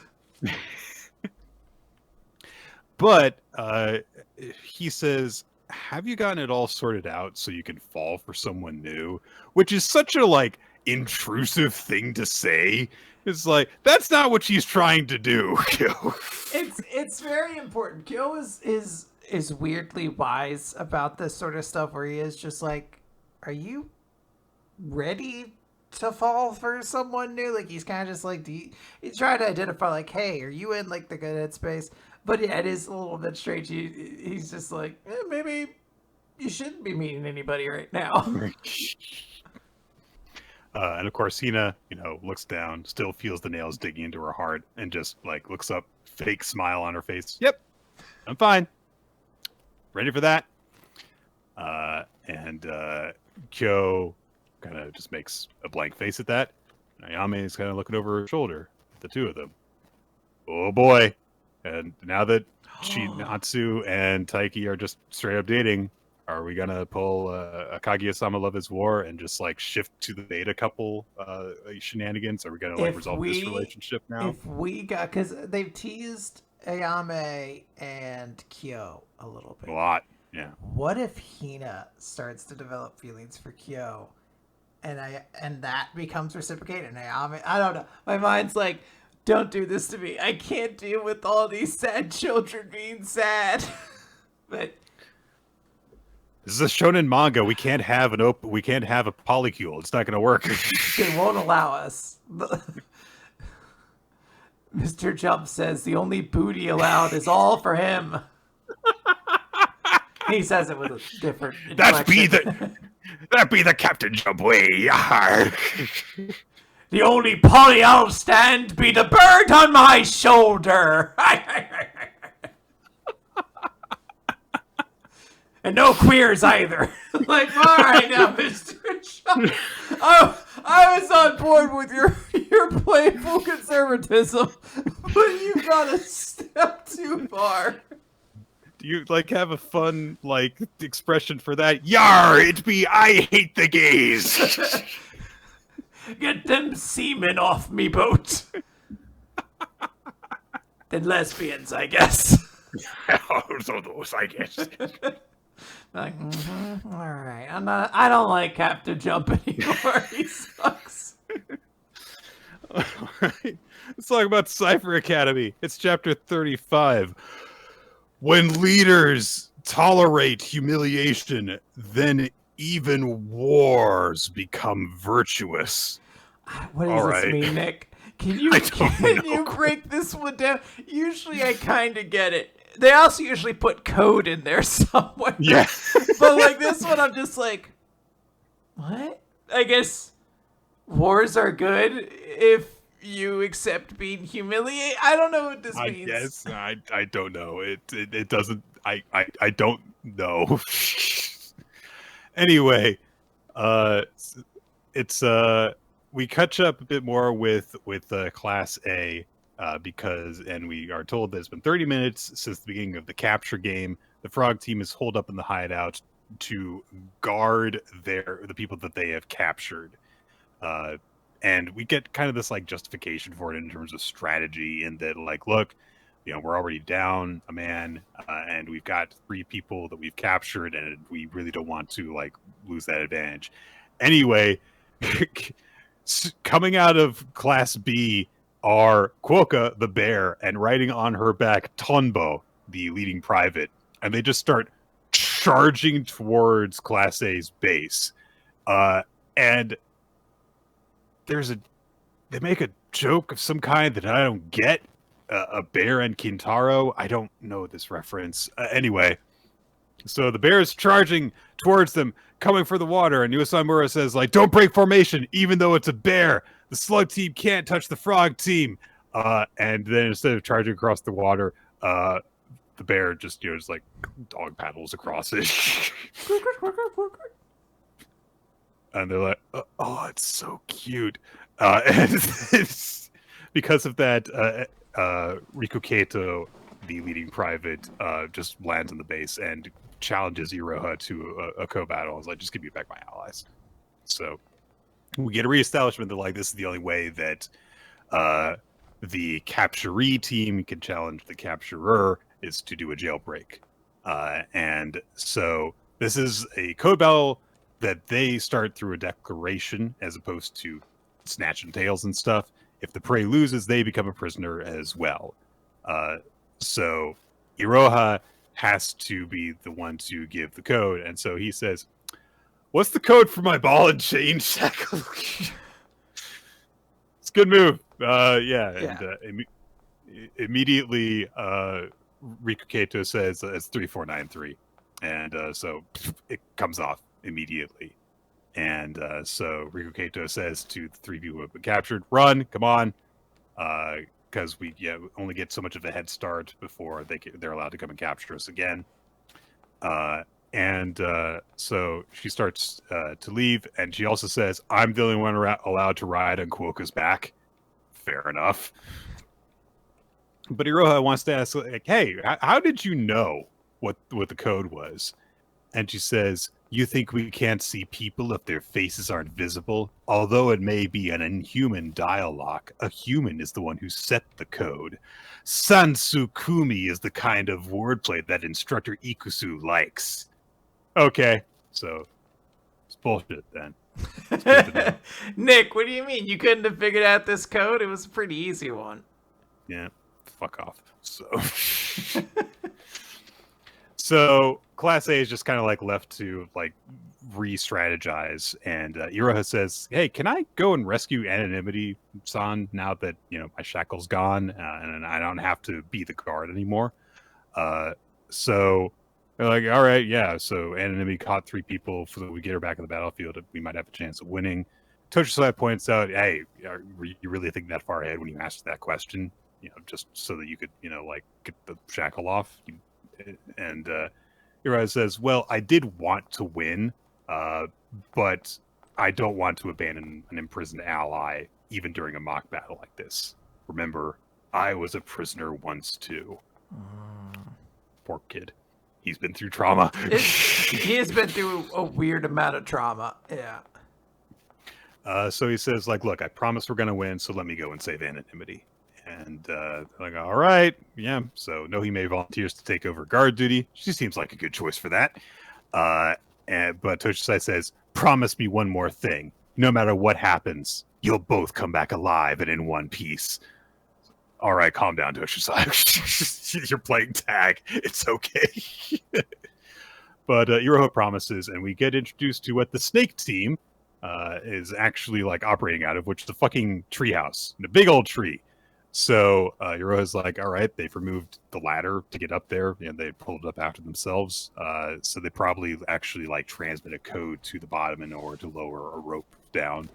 But he says, "Have you gotten it all sorted out so you can fall for someone new?" Which is such a like intrusive thing to say. It's like, that's not what she's trying to do. It's very important. Kyo is weirdly wise about this sort of stuff, where he is just like, are you ready to fall for someone new? Like, he's kind of just like, he's trying to identify like, hey, are you in like the good headspace? But yeah, it is a little bit strange. He's just like, maybe you shouldn't be meeting anybody right now. And of course, Hina, looks down, still feels the nails digging into her heart, and just like looks up, fake smile on her face. "Yep, I'm fine. Ready for that." And Kyo kind of just makes a blank face at that. Ayame is kind of looking over her shoulder at the two of them. Oh boy. And now that Natsu and Taiki are just straight up dating, are we gonna pull a Kaguya-sama Love is War and just like shift to the beta couple shenanigans? Are we gonna like resolve this relationship now? If we got, because they've teased Ayame and Kyo a little bit. A lot, yeah. What if Hina starts to develop feelings for Kyo, and that becomes reciprocated? And Ayame, I don't know. My mind's like, don't do this to me. I can't deal with all these sad children being sad. But this is a shonen manga. We can't have a polycule. It's not going to work. They won't allow us. Mr. Jump says the only booty allowed is all for him. He says it with a different inflection. That be the Captain Jump way. The only poly I'll stand be the bird on my shoulder. And no queers either. Like, all right now, Mr. Shaw. Oh, I was on board with your playful conservatism, but you got a step too far. Do you like have a fun like expression for that? Yar, it be I hate the gays. Get them seamen off me boat. Then lesbians, I guess. So those, I guess. Like, all right. I don't like Captain Jump anymore. He sucks. All right. Let's talk about Cipher Academy. It's chapter 35. When leaders tolerate humiliation, then even wars become virtuous. What does this mean, Nick? Can you break this one down? Usually I kind of get it. They also usually put code in there somewhere. Yeah. But like this one, I'm just like, what? I guess wars are good if you accept being humiliated. I don't know what this means. Yes, I don't know. It doesn't. I don't know. Anyway, it's we catch up a bit more with Class A. And we are told that it's been 30 minutes since the beginning of the capture game. The Frog team is holed up in the hideout to guard the people that they have captured. And we get kind of this like justification for it in terms of strategy, in that like, look, we're already down a man, and we've got 3 people that we've captured, and we really don't want to like lose that advantage. Anyway, coming out of Class B are Quokka the bear, and riding on her back Tonbo, the leading private, and they just start charging towards Class A's base. And they make a joke of some kind that I don't get. A bear and Kintaro. I don't know this reference. Anyway, so the bear is charging towards them, coming for the water, and Uesamura says, like, don't break formation, even though it's a bear. The slug team can't touch the frog team. And then instead of charging across the water, the bear just, just like dog paddles across it. And they're like, oh, it's so cute. And it's, because of that, Riku Kato, the leading private, just lands on the base and challenges Iroha to a co-battle. It's like, just give me back my allies. So we get a reestablishment that like this is the only way that the capturee team can challenge the capturer is to do a jailbreak. And so this is a code battle that they start through a declaration as opposed to snatch and tails and stuff. If the prey loses, they become a prisoner as well. So Iroha has to be the one to give the code. And so he says, what's the code for my ball and chain shackle? It's a good move. And immediately Riku Kato says it's 3493. And so it comes off immediately. And so Riku Kato says to the 3 people who have been captured, run, come on. Because we only get so much of a head start before they're allowed to come and capture us again. So she starts to leave, and she also says, I'm the only one allowed to ride on Quokka's back. Fair enough. But Iroha wants to ask, like, hey, how did you know what the code was? And she says, you think we can't see people if their faces aren't visible? Although it may be an inhuman dialogue, a human is the one who set the code. Sansukumi is the kind of wordplay that instructor Ikusu likes. Okay, so it's bullshit then. Nick, what do you mean? You couldn't have figured out this code? It was a pretty easy one. Yeah, fuck off. So Class A is just kind of like left to like re-strategize, and Iroha says, hey, can I go and rescue Anonymity-san now that my shackle's gone and I don't have to be the guard anymore? So They're like, all right, yeah. So anonymity caught 3 people, so that we get her back on the battlefield. We might have a chance of winning. Toshitsai points out, hey, you really think that far ahead when you asked that question? Just so that you could, like, get the shackle off. And Uriah says, well, I did want to win, but I don't want to abandon an imprisoned ally, even during a mock battle like this. Remember, I was a prisoner once, too. Poor kid. He's been through trauma. He has been through a weird amount of trauma. Yeah. So he says, like, look, I promise we're going to win, so let me go and save anonymity. And like, all right, yeah. So Nohime volunteers to take over guard duty. She seems like a good choice for that. But Toshisai says, promise me one more thing. No matter what happens, you'll both come back alive and in one piece. All right, calm down, Toshisai. You're playing tag. It's okay. But Iroha promises, and we get introduced to what the Snake team is actually like operating out of, which is the fucking treehouse, a big old tree. So Iroha's like, all right, they've removed the ladder to get up there, and they pulled it up after themselves. So they probably actually like transmit a code to the bottom in order to lower a rope down,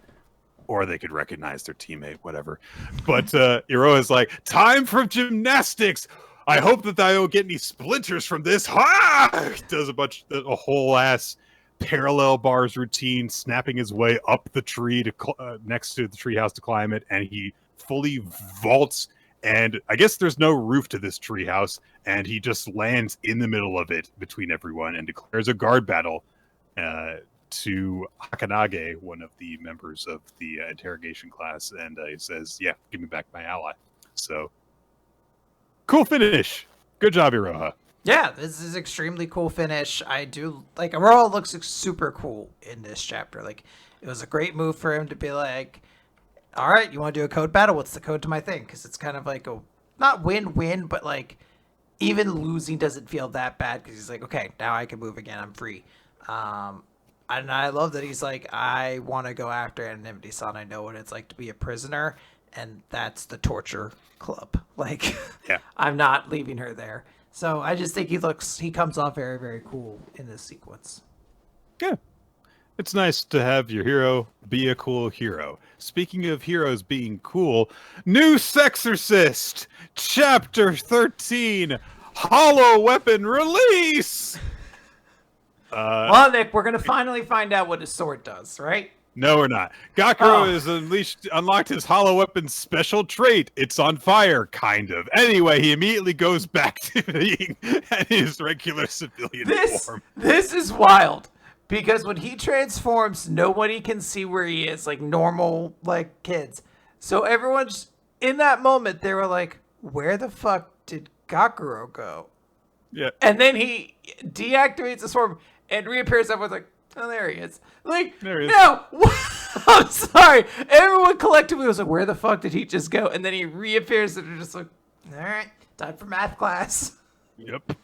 or they could recognize their teammate, whatever. But Iroha's like, time for gymnastics. I hope that I don't get any splinters from this. Ha! Does a whole ass parallel bars routine, snapping his way up the tree to next to the treehouse to climb it, and he fully vaults. And I guess there's no roof to this treehouse, and he just lands in the middle of it between everyone and declares a guard battle to Hakanage, one of the members of the interrogation class, and he says, "Yeah, give me back my ally." So. Cool finish. Good job, Iroha. Yeah, this is extremely cool finish. I do like Aurora looks super cool in this chapter. Like, it was a great move for him to be like, all right, you want to do a code battle? What's the code to my thing? Because it's kind of like a not win-win, but like even losing doesn't feel that bad because he's like, okay, now I can move again. I'm free. And I love that he's like, I want to go after Anonymity-san. I know what it's like to be a prisoner, and that's the torture club. Like, yeah. I'm not leaving her there. So I just think he comes off very, very cool in this sequence. Yeah. It's nice to have your hero be a cool hero. Speaking of heroes being cool, new Exorcist, Chapter 13, Hollow Weapon release! Well, Nick, we're going to finally find out what his sword does, right? No, we're not. Gakuro has unlocked his hollow weapon special trait. It's on fire, kind of. Anyway, he immediately goes back to being his regular civilian form. This is wild. Because when he transforms, nobody can see where he is, like normal, like kids. So everyone's in that moment, they were like, where the fuck did Gakuro go? Yeah. And then he deactivates his form and reappears. Everyone's like, oh, there he is. Like, there he is. No, I'm sorry. Everyone collectively was like, where the fuck did he just go? And then he reappears and they're just like, all right, time for math class. Yep.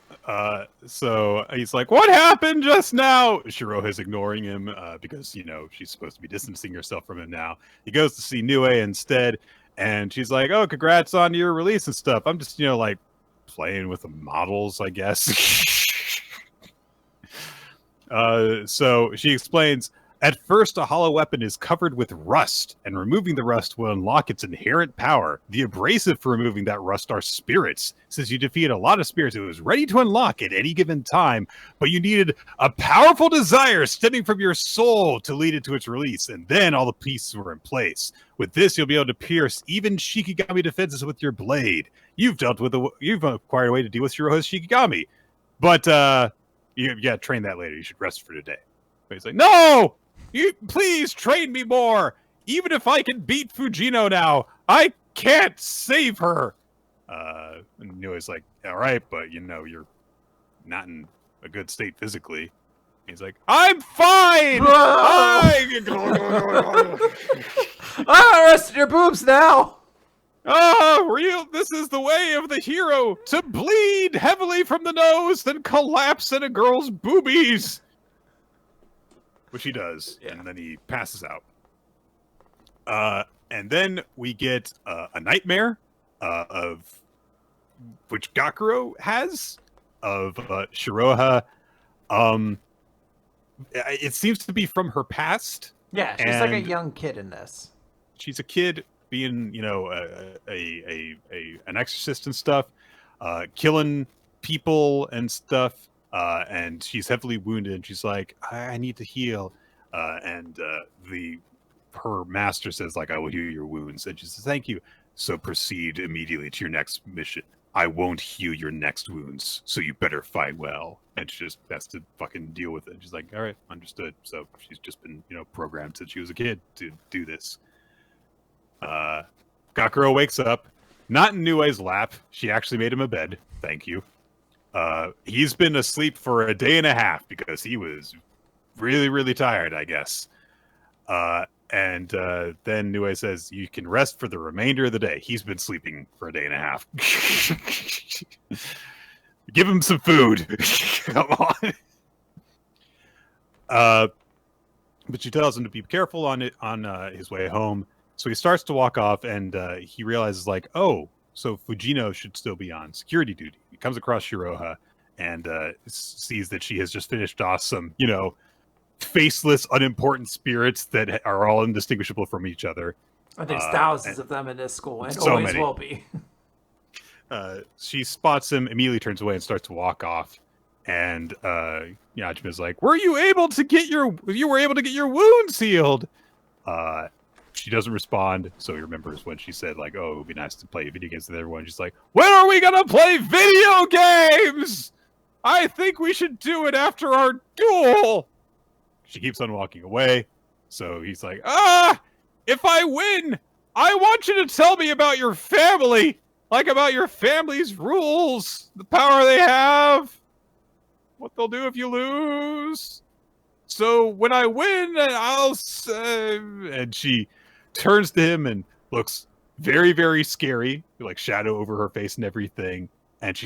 So he's like, what happened just now? Shiroha's ignoring him because, she's supposed to be distancing herself from him now. He goes to see Nue instead, and she's like, oh, congrats on your release and stuff. I'm just, like, playing with the models, I guess. So she explains, at first, a hollow weapon is covered with rust, and removing the rust will unlock its inherent power. The abrasive for removing that rust are spirits. Since you defeated a lot of spirits, it was ready to unlock at any given time, but you needed a powerful desire stemming from your soul to lead it to its release, and then all the pieces were in place. With this, you'll be able to pierce even Shikigami defenses with your blade. You've acquired a way to deal with Shiroha's Shikigami, but you gotta train that later. You should rest for today. But he's like, no! You please train me more! Even if I can beat Fujino now, I can't save her! And Nue's like, alright, but you're not in a good state physically. He's like, I'm fine! I arrested your boobs now! This is the way of the hero, to bleed heavily from the nose, then collapse in a girl's boobies. Which he does, and then he passes out. And then we get a nightmare of which Gakuro has, of Shiroha. It seems to be from her past. Yeah, she's like a young kid in this. She's a kid being, an exorcist and stuff, killing people and stuff. And she's heavily wounded. And she's like, I need to heal. And her master says, like, I will heal your wounds. And she says, thank you. So proceed immediately to your next mission. I won't heal your next wounds, so you better fight well. And she just has to fucking deal with it. And she's like, all right, understood. So she's just been, programmed since she was a kid to do this. Gakuro wakes up, not in Nue's lap. She actually made him a bed. Thank you. He's been asleep for a day and a half because he was really, really tired, I guess. And then Nue says, you can rest for the remainder of the day. He's been sleeping for a day and a half. Give him some food. Come on. But she tells him to be careful on his way home. So he starts to walk off, and he realizes, like, oh, so Fujino should still be on security duty. He comes across Shiroha and sees that she has just finished off some, faceless, unimportant spirits that are all indistinguishable from each other. There's thousands of them in this school, and so always many. will be. She spots him, immediately turns away and starts to walk off. And Yajima's like, "Were you able to get your wounds healed?" She doesn't respond, so he remembers when she said, like, "Oh, it would be nice to play video games with everyone." She's like, "When are we gonna play video games? I think we should do it after our duel." She keeps on walking away. So he's like, if I win, I want you to tell me about your family. Like, about your family's rules, the power they have, what they'll do if you lose. So when I win, I'll say... And she turns to him and looks very, very scary, like shadow over her face and everything. And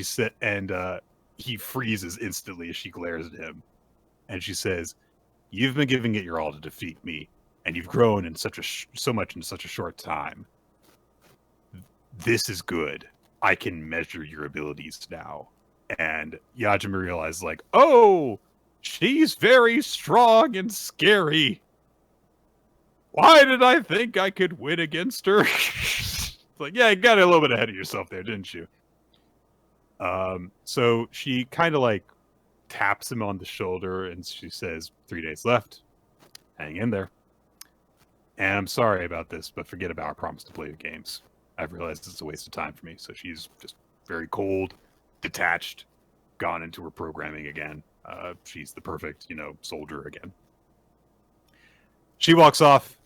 he freezes instantly as she glares at him. And she says, "You've been giving it your all to defeat me, and you've grown in so much in such a short time. This is good. I can measure your abilities now." And Yajima realizes, like, oh, she's very strong and scary. Why did I think I could win against her? It's like, yeah, you got a little bit ahead of yourself there, didn't you? So she kind of like taps him on the shoulder and she says, 3 days left. Hang in there. And I'm sorry about this, but forget about our promise to play the games. I've realized it's a waste of time for me. So she's just very cold, detached, gone into her programming again. She's the perfect, soldier again. She walks off.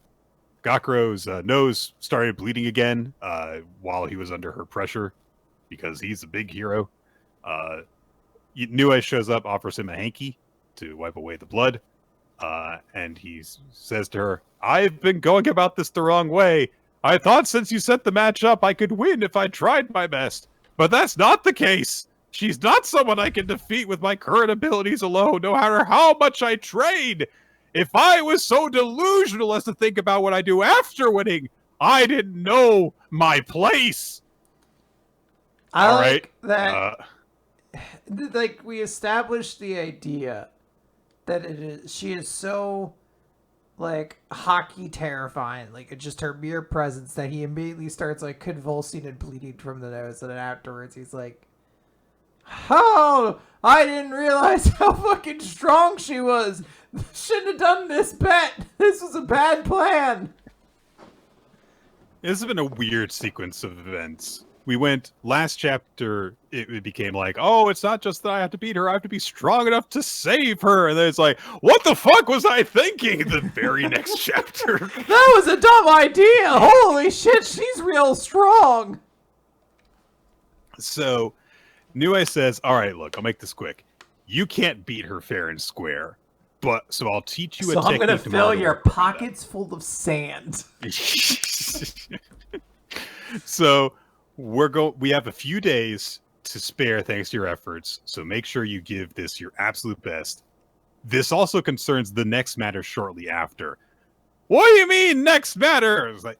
Gakuro's nose started bleeding again while he was under her pressure because he's a big hero. Nue shows up, offers him a hanky to wipe away the blood. And he says to her, "I've been going about this the wrong way. I thought since you set the match up, I could win if I tried my best. But that's not the case. She's not someone I can defeat with my current abilities alone, no matter how much I train. If I was so delusional as to think about what I do after winning, I didn't know my place." I all like right. That. Like, we established the idea that she is so, like, hockey terrifying, like, it's just her mere presence, that he immediately starts, like, convulsing and bleeding from the nose, and then afterwards he's like, "Oh, I didn't realize how fucking strong she was. Shouldn't have done this bet. This was a bad plan." This has been a weird sequence of events. We went, last chapter, it became like, oh, it's not just that I have to beat her, I have to be strong enough to save her. And then it's like, what the fuck was I thinking? The very next chapter. That was a dumb idea. Holy shit, she's real strong. So, Nue says, all right, look, I'll make this quick. You can't beat her fair and square. So I'll teach you a technique. So I'm going to fill your pockets full of sand. So... we have a few days to spare thanks to your efforts, so make sure you give this your absolute best. This also concerns the next matter shortly after. What do you mean, next matter? It's like,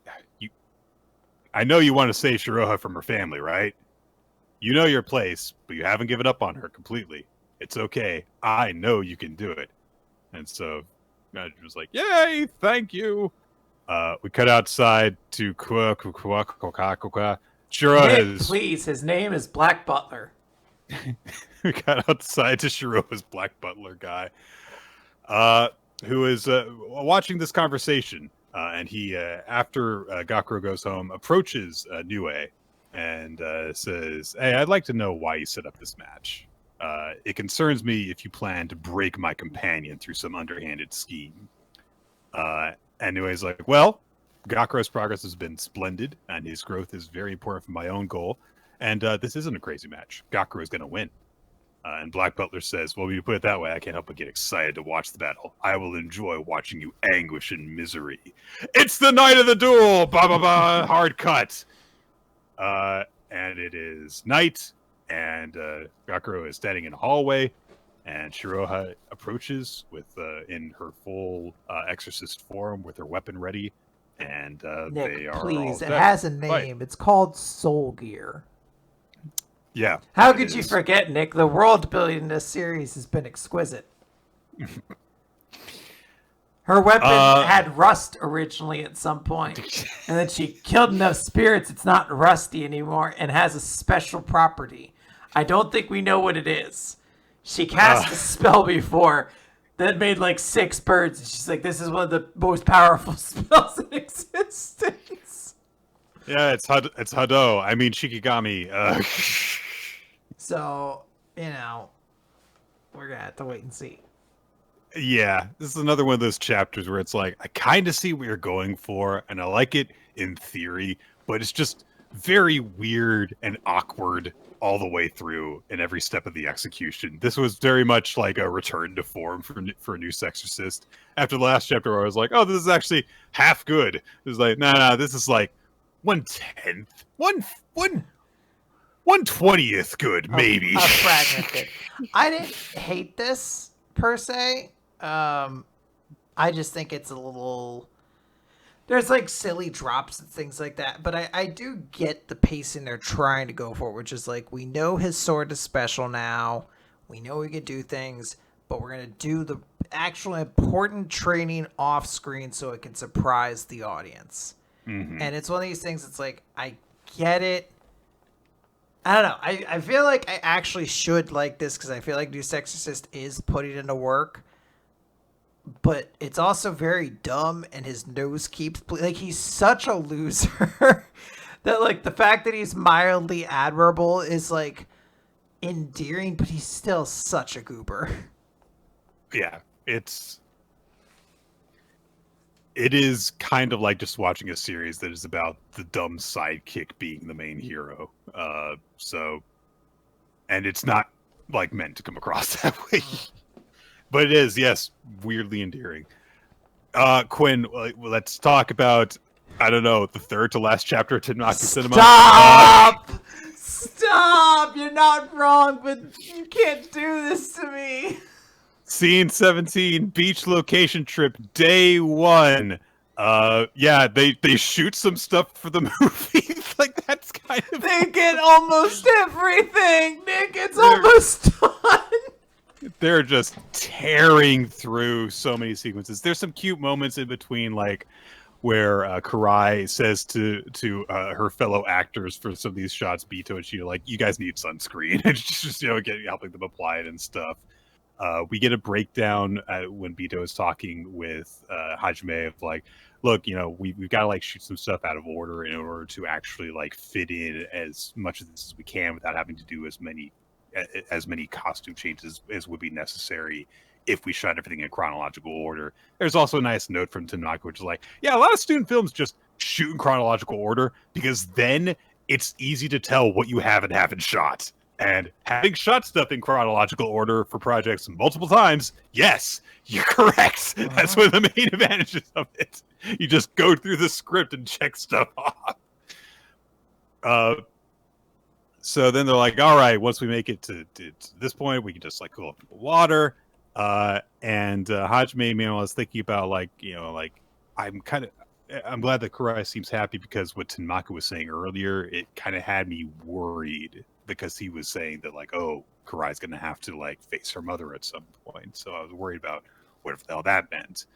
I know you want to save Shiroha from her family, right? You know your place, but you haven't given up on her completely. It's okay. I know you can do it. And so Magic was like, yay, thank you. We cut outside to Shiro Nick, has... please. His name is Black Butler. We got outside to Shiro's Black Butler guy, who is watching this conversation. And he, after Gakuro goes home, approaches Nue and says, hey, I'd like to know why you set up this match. It concerns me if you plan to break my companion through some underhanded scheme. And Nue's like, well, Gakuro's progress has been splendid, and his growth is very important for my own goal. And this isn't a crazy match. Gakuro's going to win. And Black Butler says, well, when you put it that way, I can't help but get excited to watch the battle. I will enjoy watching you anguish in misery. It's the night of the duel! Ba ba ba! Hard cut! And it is night, and Gakuro is standing in a hallway, and Shiroha approaches with in her full Exorcist form with her weapon ready, and Nick, they are please, all it has a set. name. It's called Soul Gear. Yeah. How could you forget, Nick? The world building in this series has been exquisite. Her weapon had rust originally at some point, and then she killed enough spirits it's not rusty anymore and has a special property. I don't think we know what it is. She cast a spell before that made like 6 birds, and she's like, this is one of the most powerful spells in existence. Yeah, it's Hado. I mean, Shikigami. So, we're going to have to wait and see. Yeah, this is another one of those chapters where it's like, I kind of see what you're going for, and I like it in theory, but it's just very weird and awkward all the way through in every step of the execution. This was very much like a return to form for a new Exorcist. After the last chapter where I was like, oh, this is actually half good. It was like, nah, this is like 1/10, 1/20th good, maybe. A fragment good. I didn't hate this, per se. I just think it's a little... There's like silly drops and things like that, but I do get the pacing they're trying to go for, which is like, we know his sword is special now, we know he can do things, but we're going to do the actual important training off screen so it can surprise the audience. Mm-hmm. And it's one of these things, it's like, I get it. I don't know. I feel like I actually should like this because I feel like New Exorcist is putting into work. But it's also very dumb, and his nose keeps... Like, he's such a loser that, like, the fact that he's mildly admirable is, like, endearing, but he's still such a goober. Yeah, it is kind of like just watching a series that is about the dumb sidekick being the main hero. And it's not, like, meant to come across that way. But it is, yes, weirdly endearing. Quinn, let's talk about, I don't know, the third to last chapter of Tenmaku Cinema. Stop! Stop! You're not wrong, but you can't do this to me. Scene 17, beach location trip, day 1. Yeah, they shoot some stuff for the movie. Like, that's kind of... They get almost everything, Nick. It's almost done. They're just tearing through so many sequences. There's some cute moments in between, like where Karai says to her fellow actors for some of these shots, Bito and Shino, like, you guys need sunscreen. And just helping them apply it and stuff. We get a breakdown when Bito is talking with Hajime of like, look, we've got to like shoot some stuff out of order in order to actually like fit in as much of this as we can without having to do as many costume changes as would be necessary if we shot everything in chronological order. There's also a nice note from Tenmaku, which is like, yeah, a lot of student films just shoot in chronological order because then it's easy to tell what you have and haven't shot. And having shot stuff in chronological order for projects multiple times, yes, you're correct. Uh-huh. That's one of the main advantages of it. You just go through the script and check stuff off. So then they're like, all right, once we make it to this point, we can just like cool up the water. And Hajime, meanwhile, is thinking about I'm glad that Karai seems happy because what Tenmaku was saying earlier, it kind of had me worried because he was saying that like, oh, Karai's gonna have to like face her mother at some point. So I was worried about what the hell that meant.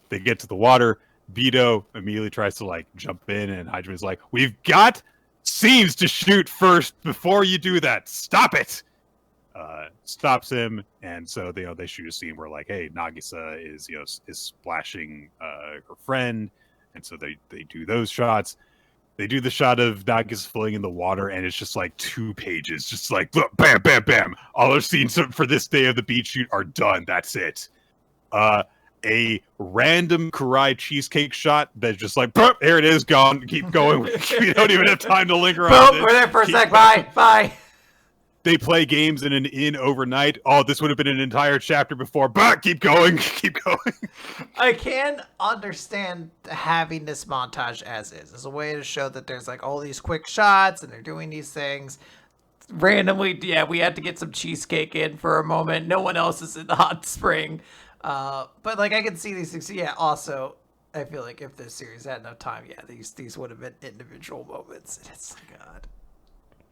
They get to the water. Vito immediately tries to like jump in, and Hajime's like, "We've got scenes to shoot first before you do that. Stop it!" Stops him, and so they shoot a scene where like, hey, Nagisa is is splashing her friend, and so they do those shots. They do the shot of Nagisa floating in the water, and it's just like 2 pages, just like bam, bam, bam. All our scenes for this day of the beach shoot are done. That's it. A random Karai cheesecake shot that's just like, here it is, gone. Keep going. We don't even have time to linger on Boom, it. we're there for a sec. Bye. Bye. They play games in an inn overnight. Oh, this would have been an entire chapter before. But keep going. Keep going. I can understand having this montage as is a way to show that there's like all these quick shots and they're doing these things. Randomly, yeah, we had to get some cheesecake in for a moment. No one else is in the hot spring. But like I can see these things. Yeah, also I feel like if this series had enough time, yeah, these would have been individual moments. And it's like, God.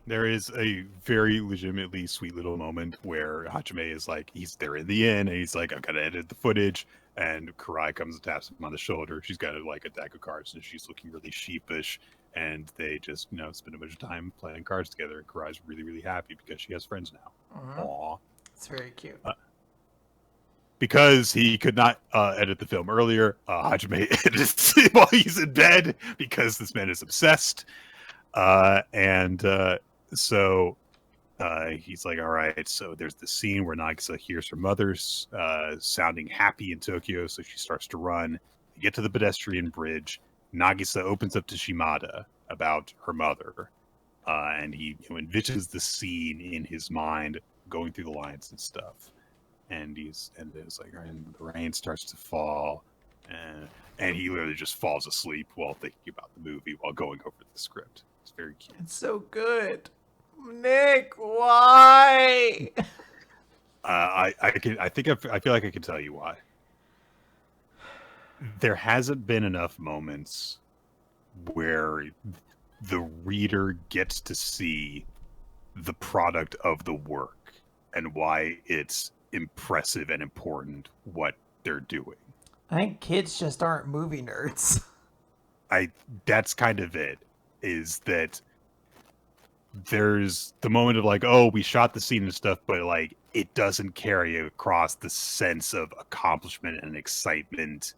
There is a very legitimately sweet little moment where Hajime is like, they're in the inn, and he's like, I've got to edit the footage. And Karai comes and taps him on the shoulder. She's got like a deck of cards, and she's looking really sheepish. And they just, spend a bunch of time playing cards together. And Karai's really, really happy because she has friends now. Mm-hmm. Aww. It's very cute. Because he could not edit the film earlier, Hajime edits while he's in bed because this man is obsessed. So he's like, all right, so there's the scene where Nagisa hears her mother's sounding happy in Tokyo, so she starts to run. They get to the pedestrian bridge. Nagisa opens up to Shimada about her mother, and he envisions the scene in his mind going through the lines and stuff. And it's like, and the rain starts to fall, and he literally just falls asleep while thinking about the movie while going over the script. It's very cute. It's so good. Nick, why? I feel like I can tell you why. There hasn't been enough moments where the reader gets to see the product of the work and why it's impressive and important what they're doing. I think kids just aren't movie nerds. That's kind of it, is that there's the moment of like, oh, we shot the scene and stuff, but like it doesn't carry across the sense of accomplishment and excitement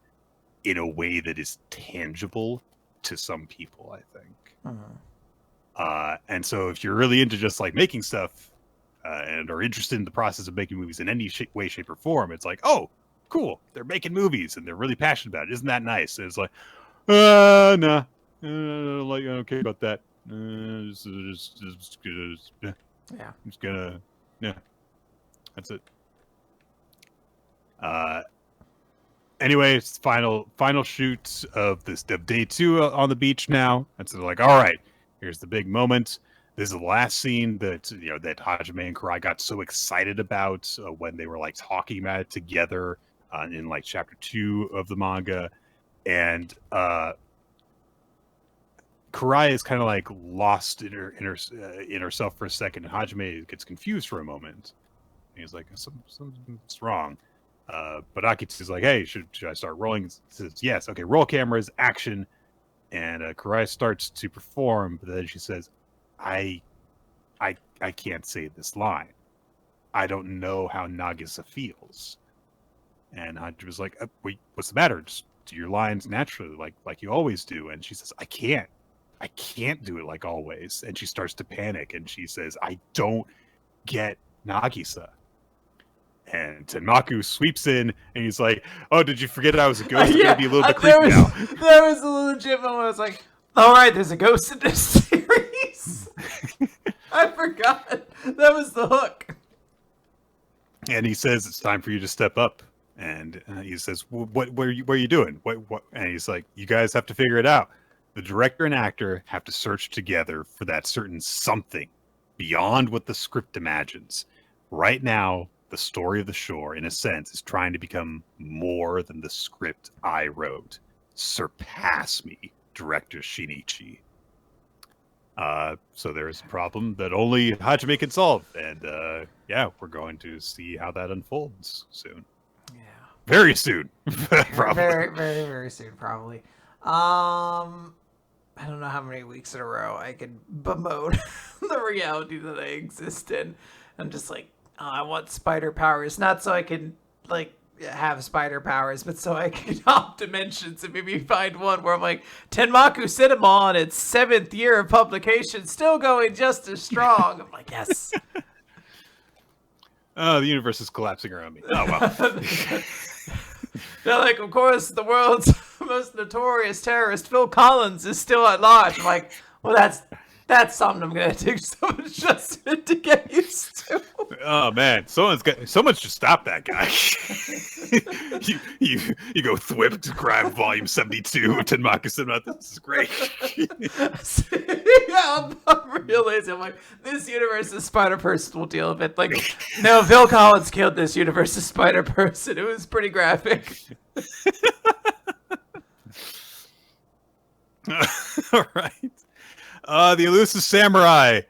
in a way that is tangible to some people, I think. Mm-hmm. And so if you're really into just like making stuff and are interested in the process of making movies in any way, shape, or form, it's like, oh, cool, they're making movies and they're really passionate about it. Isn't that nice? And it's like, nah, I don't care about that. Yeah, that's it. Anyway, it's final shoot of day 2 on the beach now, and so they're like, all right, here's the big moment. This is the last scene that that Hajime and Karai got so excited about when they were like talking about it together in like chapter 2 of the manga, and Karai is kind of like lost in herself for a second, and Hajime gets confused for a moment. And he's like, something's wrong. But Akitsu's like, hey, should I start rolling? He says, yes. Okay, roll cameras, action. And Karai starts to perform, but then she says, I can't say this line. I don't know how Nagisa feels. And Hajime's like, wait, what's the matter? Just do your lines naturally, like you always do. And she says, I can't do it like always. And she starts to panic, and she says, I don't get Nagisa. And Tenmaku sweeps in, and he's like, oh, did you forget I was a ghost? I'm going to be a little bit creepy now. That was a legit moment. I was like, all right, there's a ghost in this series. I forgot. That was the hook. And he says, it's time for you to step up. And he says, what are you doing? What? And he's like, you guys have to figure it out. The director and actor have to search together for that certain something beyond what the script imagines. Right now, the story of the shore, in a sense, is trying to become more than the script I wrote. Surpass me, director Shinichi. So there's a problem that only Hajime can solve, and yeah, we're going to see how that unfolds soon. Yeah. Very soon. Probably. Very, very, very soon, probably. I don't know how many weeks in a row I can bemoan the reality that I exist in. I'm just like, oh, I want spider powers, not so I can like have spider powers, but so I can hop dimensions and maybe find one where I'm like, Tenmaku Cinema on its 7th year of publication, still going just as strong. I'm like, yes. Oh, the universe is collapsing around me. Oh, well. They're like, of course, the world's most notorious terrorist, Phil Collins, is still at large. I'm like, well, that's something I'm gonna take some adjustment to get used to. Oh man, someone should stop that guy. you go thwip to grab volume 72 Tenmaku Cinema. This is great. Yeah, I'm realizing I'm like, this universe's Spider-Person will deal with it. Like, no, Phil Collins killed this universe's Spider-Person. It was pretty graphic. All right. The Elusive Samurai.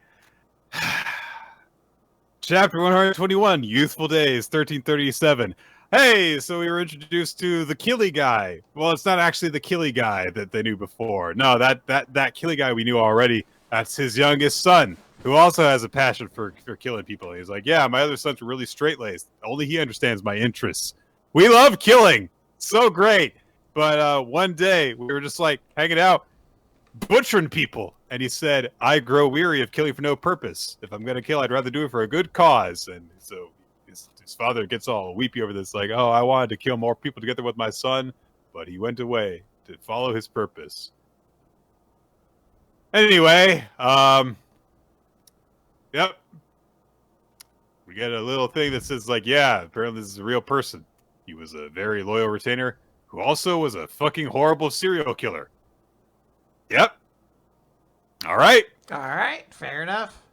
Chapter 121, Youthful Days, 1337. Hey, so we were introduced to the Killy guy. Well, it's not actually the Killy guy that they knew before. No, that Killy guy we knew already. That's his youngest son, who also has a passion for killing people. And he's like, yeah, my other son's really straight-laced. Only he understands my interests. We love killing. So great. But one day, we were just like hanging out, butchering people. And he said, I grow weary of killing for no purpose. If I'm going to kill, I'd rather do it for a good cause. And so his father gets all weepy over this, like, oh, I wanted to kill more people together with my son, but he went away to follow his purpose. Anyway, yep. We get a little thing that says, like, yeah, apparently this is a real person. He was a very loyal retainer who also was a fucking horrible serial killer. Yep. All right. All right. Fair enough.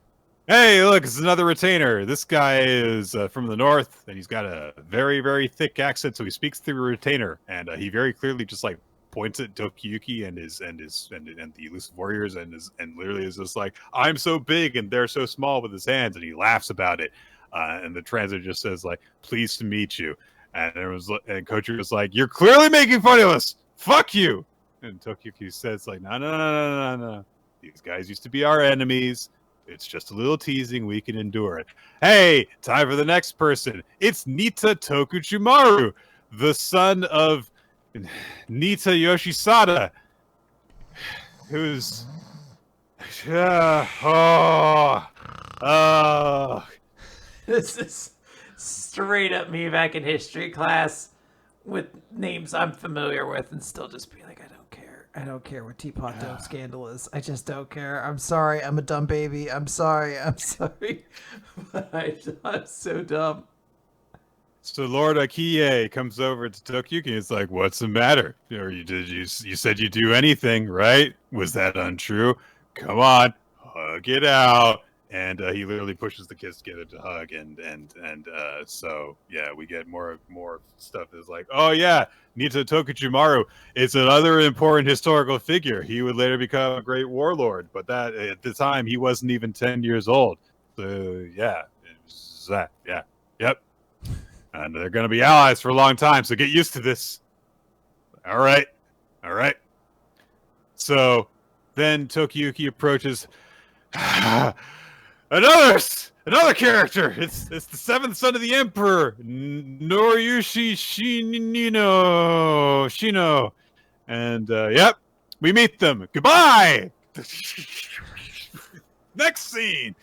Hey, look, it's another retainer. This guy is from the north, and he's got a very, very thick accent, so he speaks through a retainer, and he very clearly just like points at Tokiyuki and the elusive warriors, and literally is just like, I'm so big and they're so small with his hands, and he laughs about it. And the translator just says like, pleased to meet you. And Kochi was like, you're clearly making fun of us. Fuck you. And Tokiyuki says like, no. These guys used to be our enemies. It's just a little teasing. We can endure it. Hey, time for the next person. It's Nita Tokuchimaru, the son of Nita Yoshisada, who's... This is straight up me back in history class with names I'm familiar with and still just be like, I don't care what Teapot Dome scandal is. I just don't care. I'm sorry. I'm a dumb baby. I'm sorry. But I'm so dumb. So Lord Akiye comes over to Tokiyuki and it's like, what's the matter? Or you said you'd do anything, right? Was that untrue? Come on, hug it out. And he literally pushes the kids together to hug, and so yeah, we get more stuff that's like, oh yeah, Nita Tokuchimaru is another important historical figure. He would later become a great warlord, but that at the time he wasn't even 10 years old. So yeah, it was that. Yeah, yep. And they're gonna be allies for a long time, so get used to this. All right. So then Tokiyuki approaches. Another character. It's the seventh son of the emperor, Noriyuki Shino, and yep, we meet them. Goodbye. Next scene.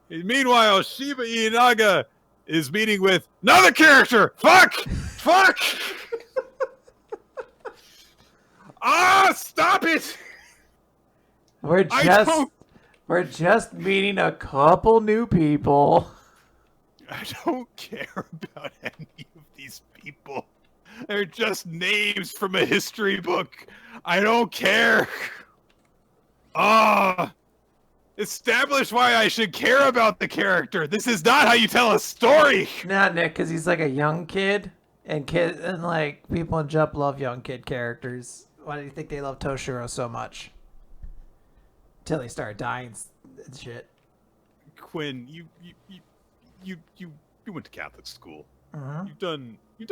Meanwhile, Shiba Ienaga is meeting with another character. Fuck. Stop it. We're just meeting a couple new people. I don't care about any of these people. They're just names from a history book. I don't care. Establish why I should care about the character. This is not how you tell a story. Not Nick, because he's like a young kid, and like people in Jump love young kid characters. Why do you think they love Toshiro so much? till they start dying and shit. Quinn, you went to Catholic school. Mm-hmm. You've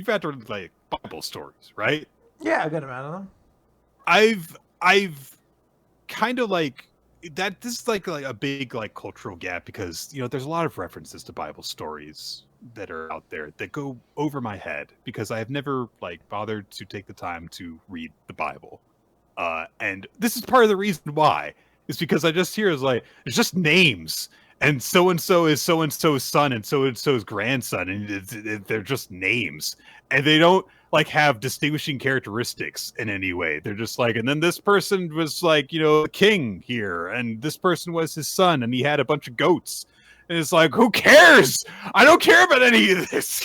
had to read like Bible stories, right? Yeah, a good amount of them. I've kind of like that. This is like a big like cultural gap because there's a lot of references to Bible stories that are out there that go over my head because I have never like bothered to take the time to read the Bible. And this is part of the reason why is because I just hear is like it's just names and so is so and so's son and so's grandson and they're just names and they don't like have distinguishing characteristics in any way. They're just like, and then this person was like the king here and this person was his son and he had a bunch of goats and it's like, who cares? I don't care about any of this.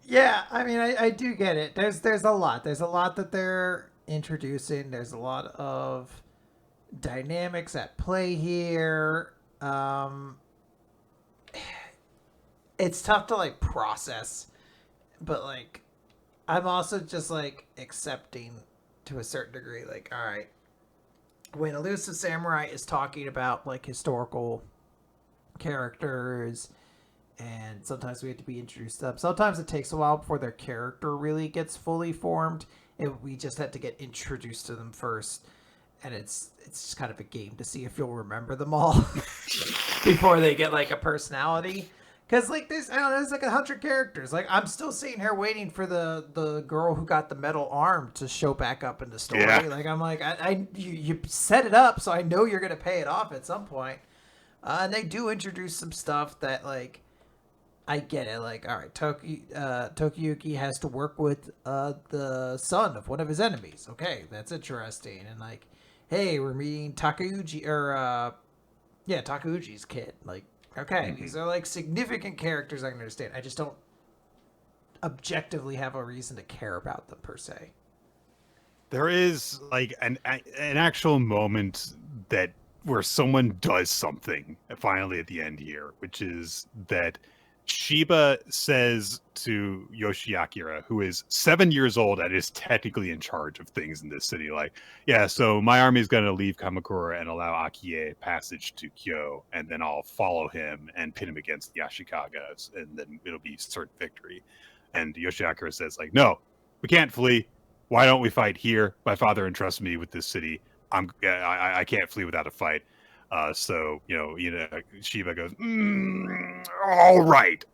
Yeah, I mean, I do get it. There's a lot. There's a lot that they're introducing. There's a lot of dynamics at play here. It's tough to like process, but like I'm also just like accepting to a certain degree. Like, all right, when Elusive Samurai is talking about like historical characters and sometimes we have to be introduced to them. Sometimes it takes a while before their character really gets fully formed, and we just have to get introduced to them first. And it's just kind of a game to see if you'll remember them all before they get like a personality. Because like there's like 100 characters. Like I'm still sitting here waiting for the girl who got the metal arm to show back up in the story. Yeah. Like I'm like you set it up, so I know you're gonna pay it off at some point. And they do introduce some stuff that like. I get it. Like, all right, Tokiyuki has to work with the son of one of his enemies. Okay, that's interesting. And like, hey, we're meeting Takeuchi Takeuchi's kid. Like, okay, these are like significant characters I can understand. I just don't objectively have a reason to care about them per se. There is like an actual moment that where someone does something finally at the end here, which is that Shiba says to Yoshiakira, who is 7 years old and is technically in charge of things in this city, like, yeah, so my army is going to leave Kamakura and allow Akie passage to Kyo, and then I'll follow him and pin him against the Ashikagas, and then it'll be certain victory. And Yoshiakira says, like, no, we can't flee. Why don't we fight here? My father entrusts me with this city. I can't flee without a fight. So Shiba goes, all right.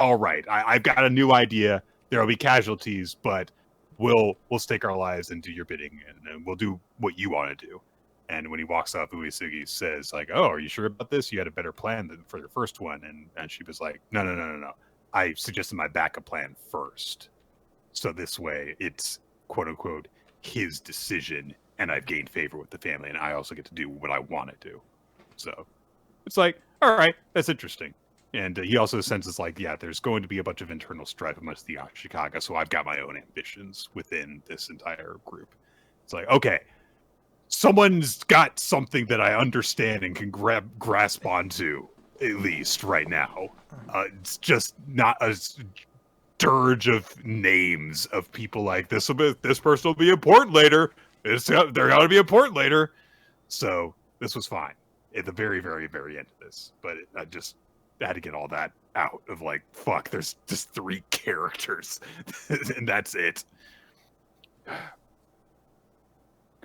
I've got a new idea. There will be casualties, but we'll stake our lives and do your bidding, and we'll do what you want to do. And when he walks off, Uesugi says, like, oh, are you sure about this? You had a better plan than for your first one. And Shiba's like, no. I suggested my backup plan first. So this way, it's quote unquote his decision, and I've gained favor with the family, and I also get to do what I want to do. So it's like, all right, that's interesting. And he also senses like, yeah, there's going to be a bunch of internal strife amongst the Ashikaga, so I've got my own ambitions within this entire group. It's like, okay, someone's got something that I understand and can grasp onto, at least right now. It's just not a dirge of names of people like this. This person will be important later. They're going to be important later. So this was fine at the very, very, very end of this. But I just had to get all that out of like, fuck, there's just 3 characters. And that's it. Can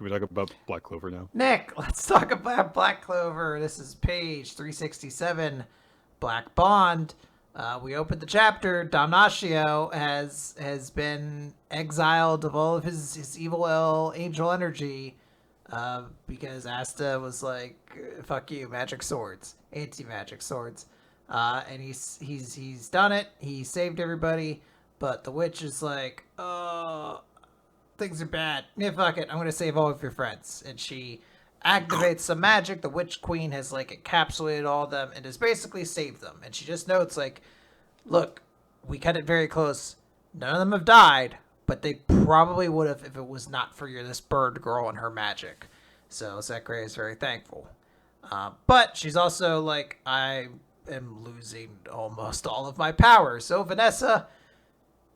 we talk about Black Clover now? Nick, let's talk about Black Clover. This is page 367, Black Bond. We opened the chapter. Damnatio has been exiled of all of his evil angel energy because Asta was like, fuck you, magic swords, anti-magic swords. And he's done it. He saved everybody, but the witch is like, oh, things are bad. Yeah, fuck it. I'm going to save all of your friends. And she activates some magic. The Witch Queen has like encapsulated all of them and has basically saved them. And she just notes like, look, we cut it very close. None of them have died, but they probably would have if it was not for this bird girl and her magic. So Sekre is very thankful. But she's also like, I am losing almost all of my power. So Vanessa,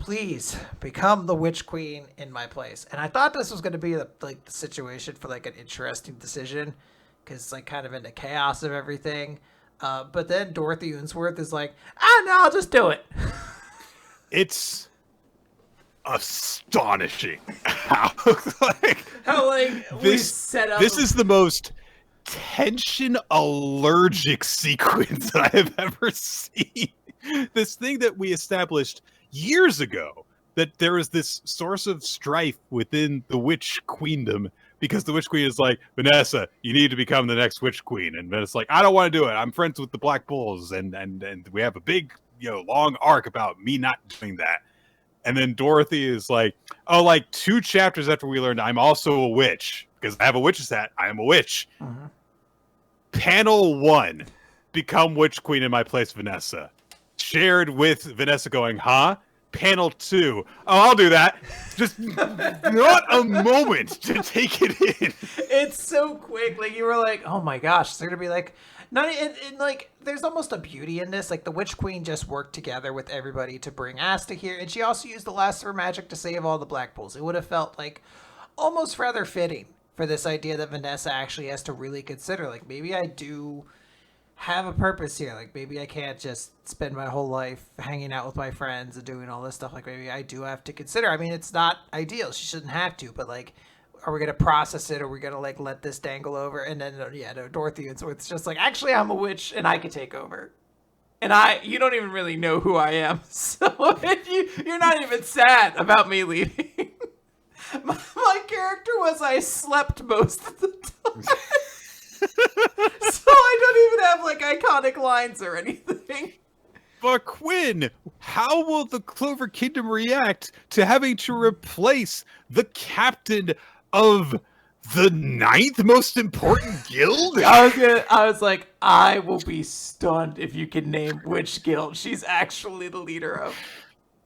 please become the Witch Queen in my place. And I thought this was going to be the situation for like an interesting decision, because it's like kind of in the chaos of everything. But then Dorothy Unsworth is like, no, I'll just do it. It's astonishing how we set up. This is the most tension allergic sequence that I have ever seen. This thing that we established years ago, that there is this source of strife within the Witch Queendom, because the Witch Queen is like, Vanessa, you need to become the next Witch Queen. And Vanessa's like, I don't want to do it. I'm friends with the Black Bulls. And we have a big, long arc about me not doing that. And then Dorothy is like, oh, like 2 chapters after we learned I'm also a witch, because I have a witch's hat. I am a witch. Uh-huh. Panel 1, become Witch Queen in my place, Vanessa. Shared with Vanessa going, huh? Panel 2, oh, I'll do that. Just not a moment to take it in. It's so quick. Like, you were like, oh my gosh, they're gonna be like, not and like, there's almost a beauty in this. Like, the Witch Queen just worked together with everybody to bring Asta here, and she also used the last of her magic to save all the Black Bulls. It would have felt like almost rather fitting for this idea that Vanessa actually has to really consider, like, maybe I do have a purpose here. Like, maybe I can't just spend my whole life hanging out with my friends and doing all this stuff. Like, maybe I do have to consider. I mean, it's not ideal. She shouldn't have to, but like, are we going to process it? Or are we going to like let this dangle over? And then, Dorothy, it's just like, actually, I'm a witch and I could take over. And you don't even really know who I am. So you're not even sad about me leaving. My character was I slept most of the time. So I don't even have like iconic lines or anything. But Quinn, how will the Clover Kingdom react to having to replace the captain of the 9th most important guild? I was like, I will be stunned if you can name which guild she's actually the leader of.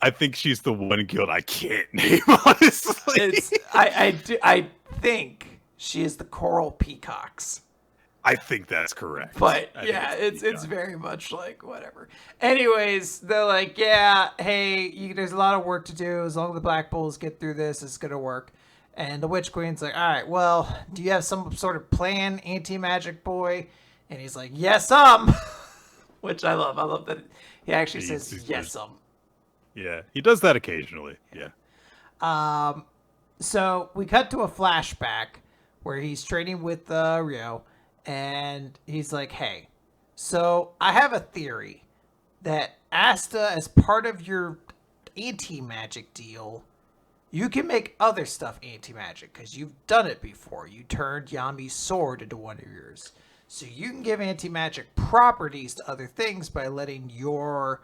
I think she's the one guild I can't name, honestly. I think she is the Coral Peacocks. I think that's correct. But yeah, it's very much like whatever. Anyways, they're like, yeah, hey, there's a lot of work to do. As long as the Black Bulls get through this, it's gonna work. And the Witch Queen's like, all right, well, do you have some sort of plan, anti-magic boy? And he's like, yes, which I love. I love that he actually says yes, Yeah, he does that occasionally. Yeah. So we cut to a flashback where he's training with Ryo, and he's like, hey, so I have a theory that Asta, as part of your anti-magic deal, you can make other stuff anti-magic, because you've done it before. You turned Yami's sword into one of yours. So you can give anti-magic properties to other things by letting your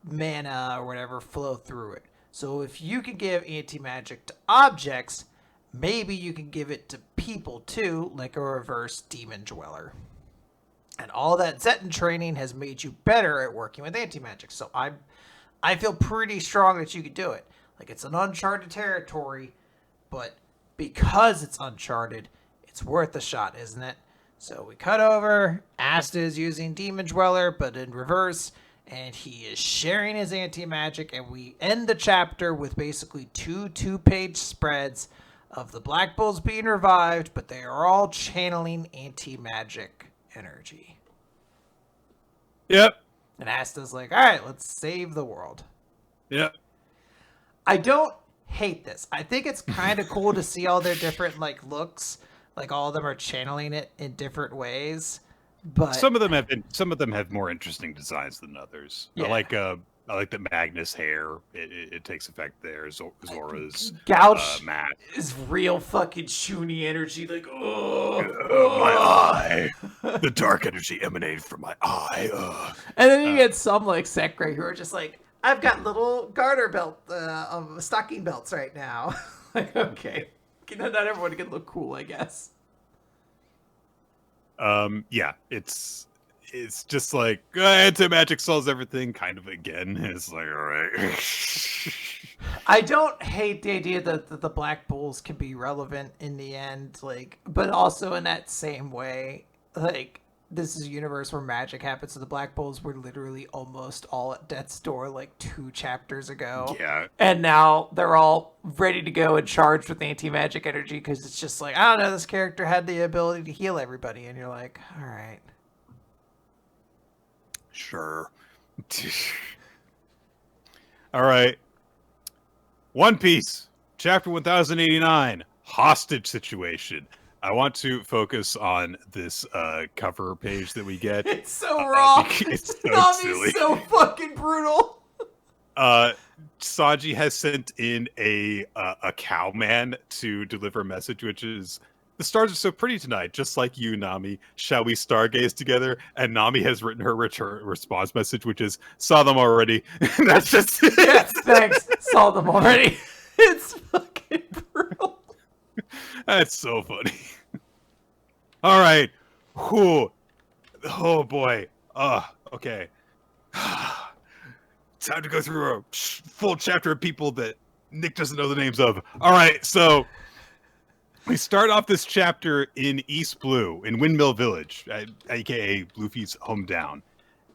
mana or whatever flow through it. So if you can give anti-magic to objects, maybe you can give it to people too, like a reverse demon dweller. And all that Zetan training has made you better at working with anti-magic. So I feel pretty strong that you could do it. Like, it's an uncharted territory, but because it's uncharted, it's worth a shot, isn't it? So we cut over. Asta is using demon dweller, but in reverse. And he is sharing his anti-magic, and we end the chapter with basically two-page spreads of the Black Bulls being revived, but they are all channeling anti-magic energy. Yep. And Asta's like, all right, let's save the world. Yep. I don't hate this. I think it's kind of cool to see all their different like looks. Like, all of them are channeling it in different ways. But some of them have more interesting designs than others. Yeah. I like the Magnus hair. It takes effect there. Zora's Gouch mat is real fucking Shuni energy. Like, my eye. The dark energy emanated from my eye. And then you get some like Sekre who are just like, I've got little garter belt, stocking belts right now. Like, okay, not everyone can look cool, I guess. Yeah, it's just like anti-magic solves everything kind of again. It's like, all right. I don't hate the idea that the Black Bulls can be relevant in the end, like, but also in that same way, like, this is a universe where magic happens, so the Black Bulls were literally almost all at death's door like 2 chapters ago. Yeah. And now they're all ready to go and charged with anti-magic energy because it's just like, I don't know, this character had the ability to heal everybody. And you're like, all right. Sure. All right. One Piece, chapter 1089, hostage situation. I want to focus on this cover page that we get. It's so wrong. It's so Nami's silly. so fucking brutal. Sanji has sent in a cowman to deliver a message, which is, the stars are so pretty tonight, just like you, Nami. Shall we stargaze together? And Nami has written her response message, which is, saw them already. That's just it. Yes, thanks. Saw them already. It's fucking brutal. That's so funny. All right. Whew. Oh boy. Okay. Time to go through a full chapter of people that Nick doesn't know the names of. All right, so we start off this chapter in East Blue, in Windmill Village, aka Luffy's hometown.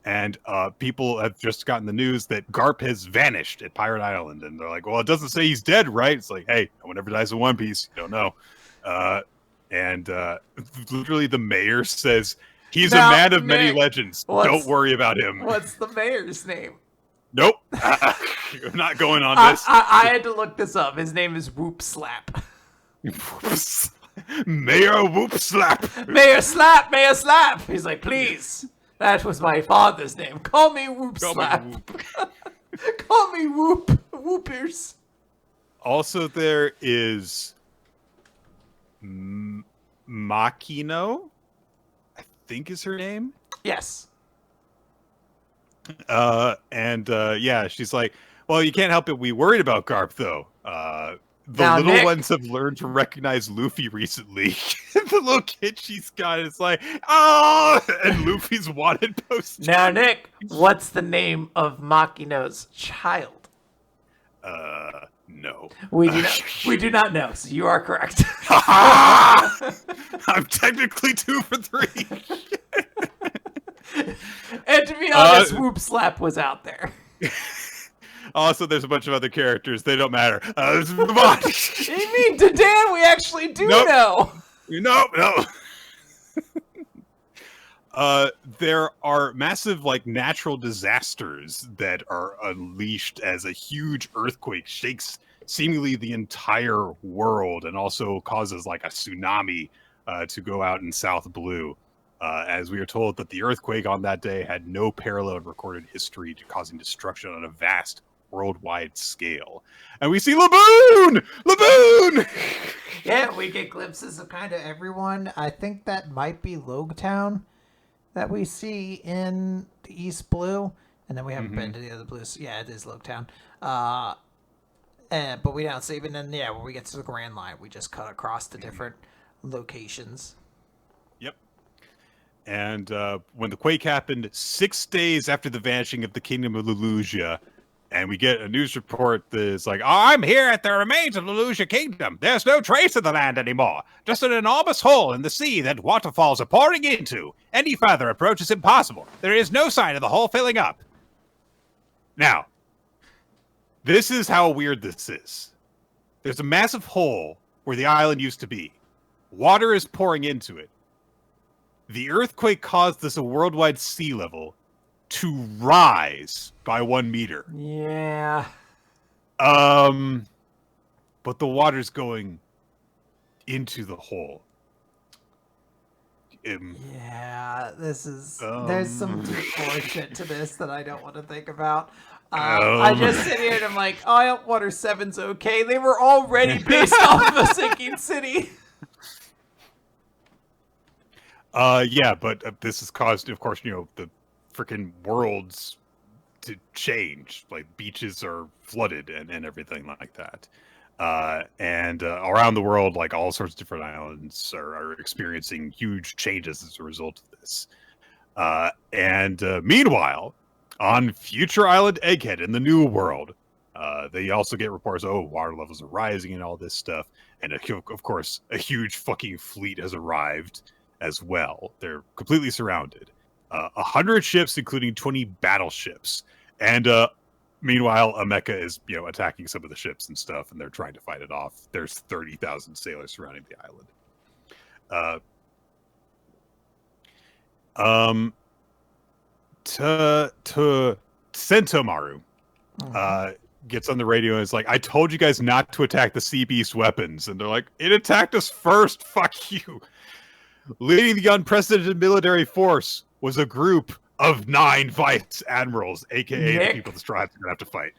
And people have just gotten the news that Garp has vanished at Pirate Island. And they're like, well, it doesn't say he's dead, right? It's like, hey, no one ever dies in One Piece. You don't know. And literally the mayor says, he's Now, a man of Nick, many legends. Don't worry about him. What's the mayor's name? Nope. I'm not going on this. I had to look this up. His name is Woop Slap. Mayor Woop Slap. Mayor Slap, Mayor Slap. He's like, please. That was my father's name. Call me Woop Slap. Call me Woop. Woopers. Also, there is Makino, I think is her name. Yes. Yeah, she's like, well, you can't help it. We worried about Garp, though. The Now, little Nick, ones have learned to recognize Luffy recently. The little kid she's got is like, oh, and Luffy's wanted poster. Now, Nick, what's the name of Makino's child? No. We do not know, so you are correct. I'm technically 2 for 3. And to be honest, Woop Slap was out there. Also, there's a bunch of other characters. They don't matter. Let's move on. You mean to Dan? We actually do know. No. There are massive, like, natural disasters that are unleashed as a huge earthquake shakes seemingly the entire world and also causes, like, a tsunami to go out in South Blue. As we are told that the earthquake on that day had no parallel in recorded history, causing destruction on a vast worldwide scale. And we see Laboon! Yeah, we get glimpses of kind of everyone. I think that might be Logtown that we see in the East Blue. And then we haven't been to the other blues. Yeah, it is Logtown. But we don't see, even then, when we get to the Grand Line, we just cut across the different locations. Yep. And when the quake happened 6 days after the vanishing of the Kingdom of Lelusia, and we get a news report that's like, I'm here at the remains of Lelusia Kingdom. There's no trace of the land anymore. Just an enormous hole in the sea that waterfalls are pouring into. Any further approach is impossible. There is no sign of the hole filling up. Now, this is how weird this is. There's a massive hole where the island used to be. Water is pouring into it. The earthquake caused this worldwide sea level to rise by 1 meter. Yeah. But the water's going into the hole. Yeah, this is... there's some deep bullshit to this that I don't want to think about. I just sit here and I'm like, oh, I hope Water 7's okay. They were already based off of a sinking city. Yeah, but this has caused, of course, the freaking worlds to change. Like, beaches are flooded and everything like that. And around the world, like, all sorts of different islands are experiencing huge changes as a result of this. Meanwhile, on future Island Egghead in the New World, they also get reports, water levels are rising and all this stuff. And, of course, a huge fucking fleet has arrived. as well. They're completely surrounded. 100 ships, including 20 battleships. And meanwhile, a mecha is, attacking some of the ships and stuff, and they're trying to fight it off. There's 30,000 sailors surrounding the island. Sentomaru gets on the radio and is like, I told you guys not to attack the sea beast weapons. And they're like, it attacked us first. Fuck you. Leading the unprecedented military force was a group of 9 vice admirals, aka the people the Straw Hats are gonna have to fight.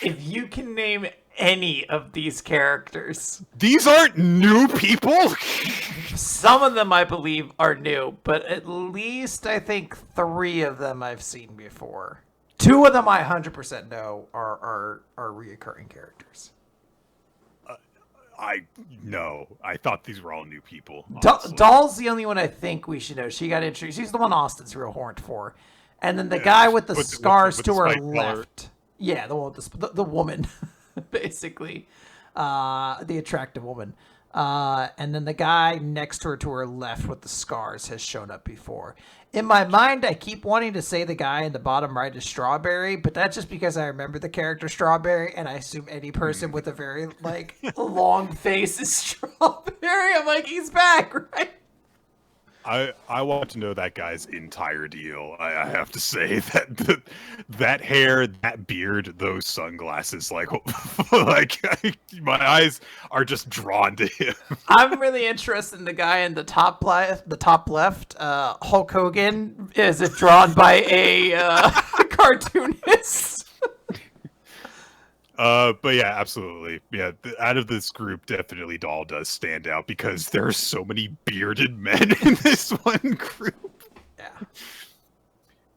If you can name any of these characters, these aren't new people. Some of them I believe are new, but at least I think 3 of them I've seen before. 2 of them I 100% know are reoccurring characters. I thought these were all new people. Doll's the only one I think we should know. She got introduced. She's the one Austin's real horned for. And then the guy with the scars to her left. Yeah, the one with the woman, basically. The attractive woman. And then the guy next to her left with the scars has shown up before. In my mind, I keep wanting to say the guy in the bottom right is Strawberry, but that's just because I remember the character Strawberry, and I assume any person with a very, long face is Strawberry. I'm like, he's back, right? I want to know that guy's entire deal. I have to say that hair, that beard, those sunglasses, my eyes are just drawn to him. I'm really interested in the guy in the top left. Hulk Hogan, is it drawn by a cartoonist? But yeah, absolutely. Yeah, out of this group, definitely Doll does stand out because there are so many bearded men in this one group.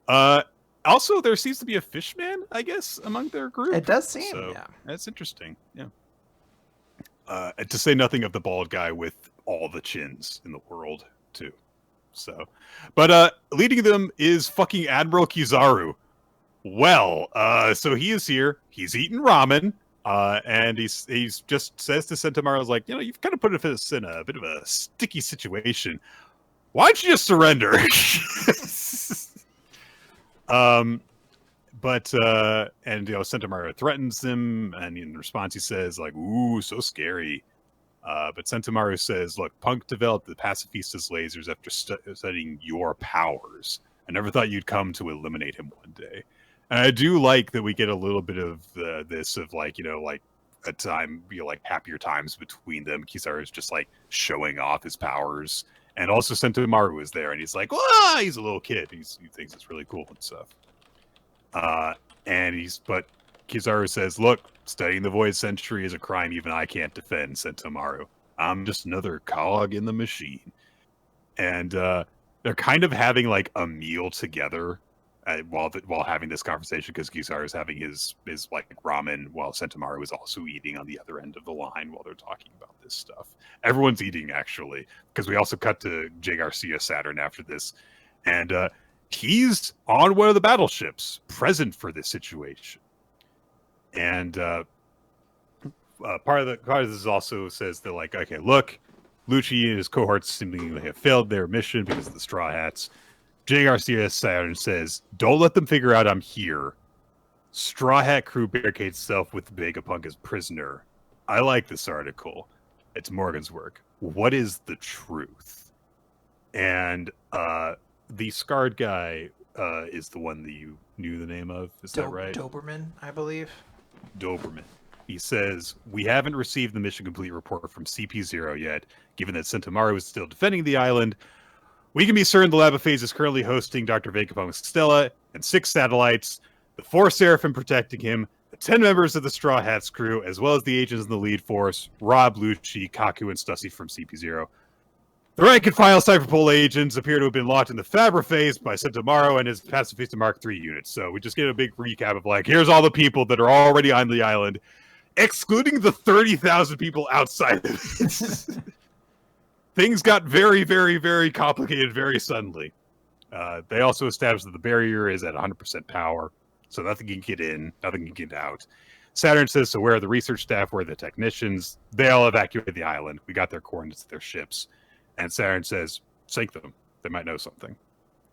Yeah. Also, there seems to be a fishman, I guess, among their group. It does seem, so, yeah. That's interesting, yeah. And to say nothing of the bald guy with all the chins in the world, too. So, but leading them is fucking Admiral Kizaru. Well, so he is here. He's eating ramen, and he's just says to Sentomaru, like, you've kind of put us in a bit of a sticky situation. Why don't you just surrender? And Sentomaru threatens him, and in response he says, like, ooh, so scary. But Sentomaru says, look, Punk developed the Pacifista's lasers after studying your powers. I never thought you'd come to eliminate him one day. And I do like that we get a little bit of this of a time, happier times between them. Kizaru's just showing off his powers. And also Sentomaru is there and he's like, ah, he's a little kid. He thinks it's really cool and stuff. But Kizaru says, look, studying the Void Century is a crime even I can't defend, Sentomaru. I'm just another cog in the machine. And they're kind of having a meal together. While having this conversation, because Kizaru is having his ramen while Sentomaru is also eating on the other end of the line while they're talking about this stuff. Everyone's eating, actually, because we also cut to Jay Garcia Saturn after this, and he's on one of the battleships, present for this situation. And part of this also says they're like, okay, look, Lucci and his cohorts seemingly have failed their mission because of the Straw Hats. Jay Garcia Saturn says, don't let them figure out I'm here. Straw Hat crew barricades itself with Vegapunk as prisoner. I like this article. It's Morgan's work. What is the truth? And the scarred guy is the one that you knew the name of. Is that right? Doberman, I believe. Doberman. He says, we haven't received the mission complete report from CP0 yet, given that Sentomaru is still defending the island. We can be certain the lab phase is currently hosting Dr. Vegapunk's Stella and 6 satellites, the 4 Seraphim protecting him, the 10 members of the Straw Hats crew, as well as the agents in the lead force, Rob, Lucci, Kaku, and Stussy from CP0. The rank and file Cypherpole agents appear to have been locked in the Fabra phase by Sentomaru and his Pacifista Mark III units. So we just get a big recap of here's all the people that are already on the island, excluding the 30,000 people outside of it. Things got very, very, very complicated very suddenly. They also established that the barrier is at 100% power, so nothing can get in, nothing can get out. Saturn says, so where are the research staff, where are the technicians? They all evacuated the island. We got their coordinates to their ships. And Saturn says, sink them. They might know something.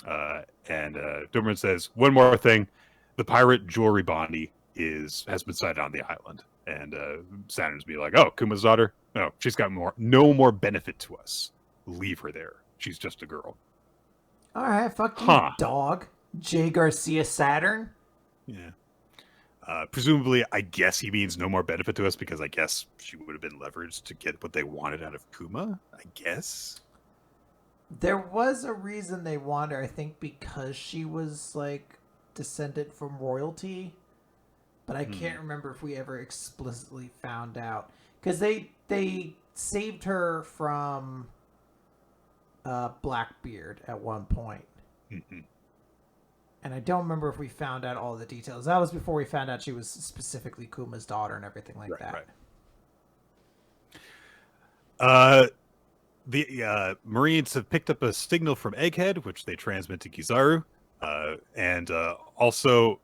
And Doberman says, one more thing. The pirate jewelry Bonnie has been sighted on the island. And Saturn's be like, oh, Kuma's daughter? No, she's got no more benefit to us. Leave her there. She's just a girl. All right, fuck you, dog. J. Garcia Saturn. Yeah. Presumably, I guess he means no more benefit to us because I guess she would have been leveraged to get what they wanted out of Kuma, I guess. There was a reason they wanted her, I think because she was, like, descended from royalty. But I can't remember if we ever explicitly found out. Because they saved her from Blackbeard at one point. Mm-hmm. And I don't remember if we found out all the details. That was before we found out she was specifically Kuma's daughter and everything like that. Right. The Marines have picked up a signal from Egghead, which they transmit to Kizaru. And also,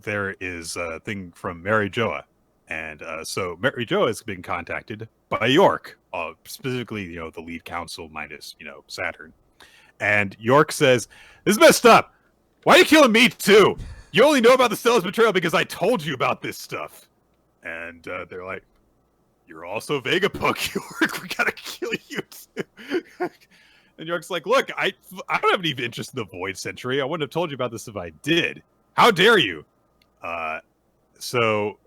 there is a thing from Mary Joa. And so Mary Joa has been contacted by York, specifically, the lead council minus, Saturn. And York says, this is messed up. Why are you killing me too? You only know about the Stella's betrayal because I told you about this stuff. And they're like, you're also Vegapunk, York. We gotta kill you too. And York's like, look, I don't have any interest in the Void Century. I wouldn't have told you about this if I did. How dare you? So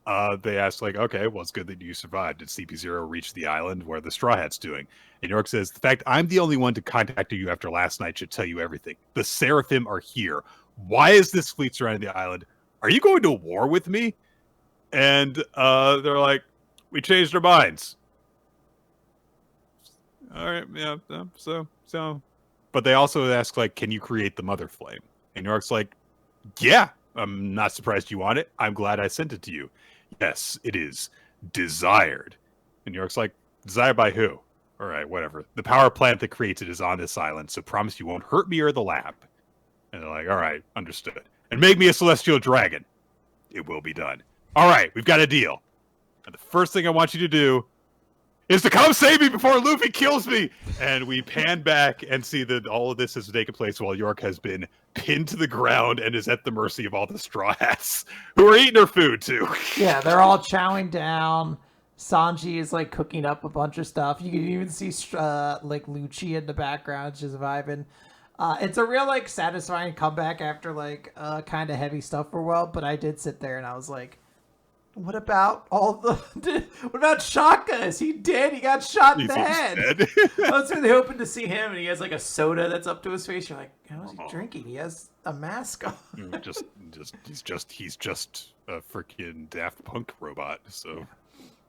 they asked, like, okay, well, it's good that you survived. Did CP0 reach the island where the Straw Hat's doing? And York says, the fact I'm the only one to contact you after last night should tell you everything. The Seraphim are here. Why is this fleet surrounding the island? Are you going to war with me? And they're like, we changed our minds. All right, yeah, so. But they also ask, like, can you create the Mother Flame? And York's like, yeah, I'm not surprised you want it. I'm glad I sent it to you. Yes, it is desired. And York's like, desired by who? All right, whatever. The power plant that creates it is on this island, so promise you won't hurt me or the lab. And they're like, all right, understood. And make me a celestial dragon. It will be done. All right, we've got a deal. And the first thing I want you to do is to come save me before Luffy kills me. And we pan back and see that all of this has taken place while York has been pinned to the ground and is at the mercy of all the Straw Hats, who are eating her food too. Yeah, they're all chowing down. Sanji is like cooking up a bunch of stuff. You can even see like Lucci in the background just vibing. It's a real like satisfying comeback after like kind of heavy stuff for a while. But I did sit there and I was like, what about what about Shaka? Is he dead? He got shot in the head. I was really hoping to see him, and he has like a soda that's up to his face. You're like, how is he drinking? He has a mask on. He's just a freaking Daft Punk robot. So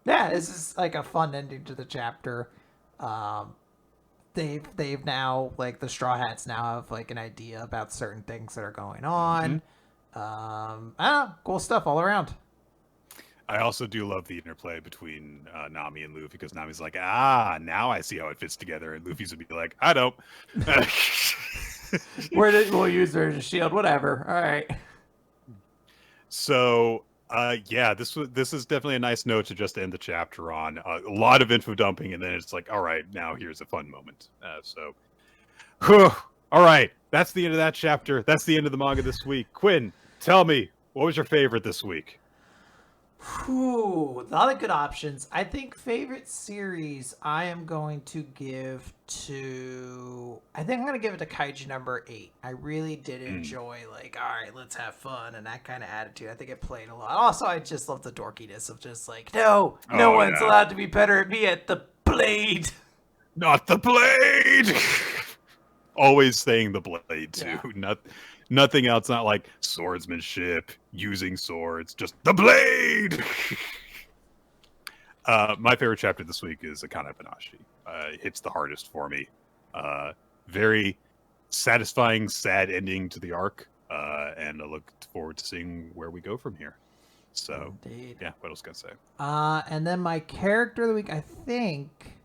yeah, this is like a fun ending to the chapter. They've now, like, the Straw Hats now have like an idea about certain things that are going on. Cool stuff all around. I also do love the interplay between Nami and Luffy, because Nami's like, now I see how it fits together, and Luffy's would be like, I don't. We'll use her as a shield, whatever. All right. So, yeah, this is definitely a nice note to just end the chapter on. A lot of info dumping, and then it's like, all right, now here's a fun moment. All right, that's the end of that chapter. That's the end of the manga this week. Quinn, tell me, what was your favorite this week? Whew, a lot of good options. I think favorite series I am going to give to... I think I'm going to give it to Kaiju number 8. I really did enjoy, like, all right, let's have fun, and that kind of attitude. I think it played a lot. Also, I just love the dorkiness of just like, no one's allowed to be better at me at the blade. Not the blade! Always saying the blade, too. Yeah. Nothing else, not like swordsmanship, using swords, just the blade! My favorite chapter this week is Akane-banashi. It hits the hardest for me. Very satisfying, sad ending to the arc, and I look forward to seeing where we go from here. So, indeed. Yeah, what else can I say? And then my character of the week, I think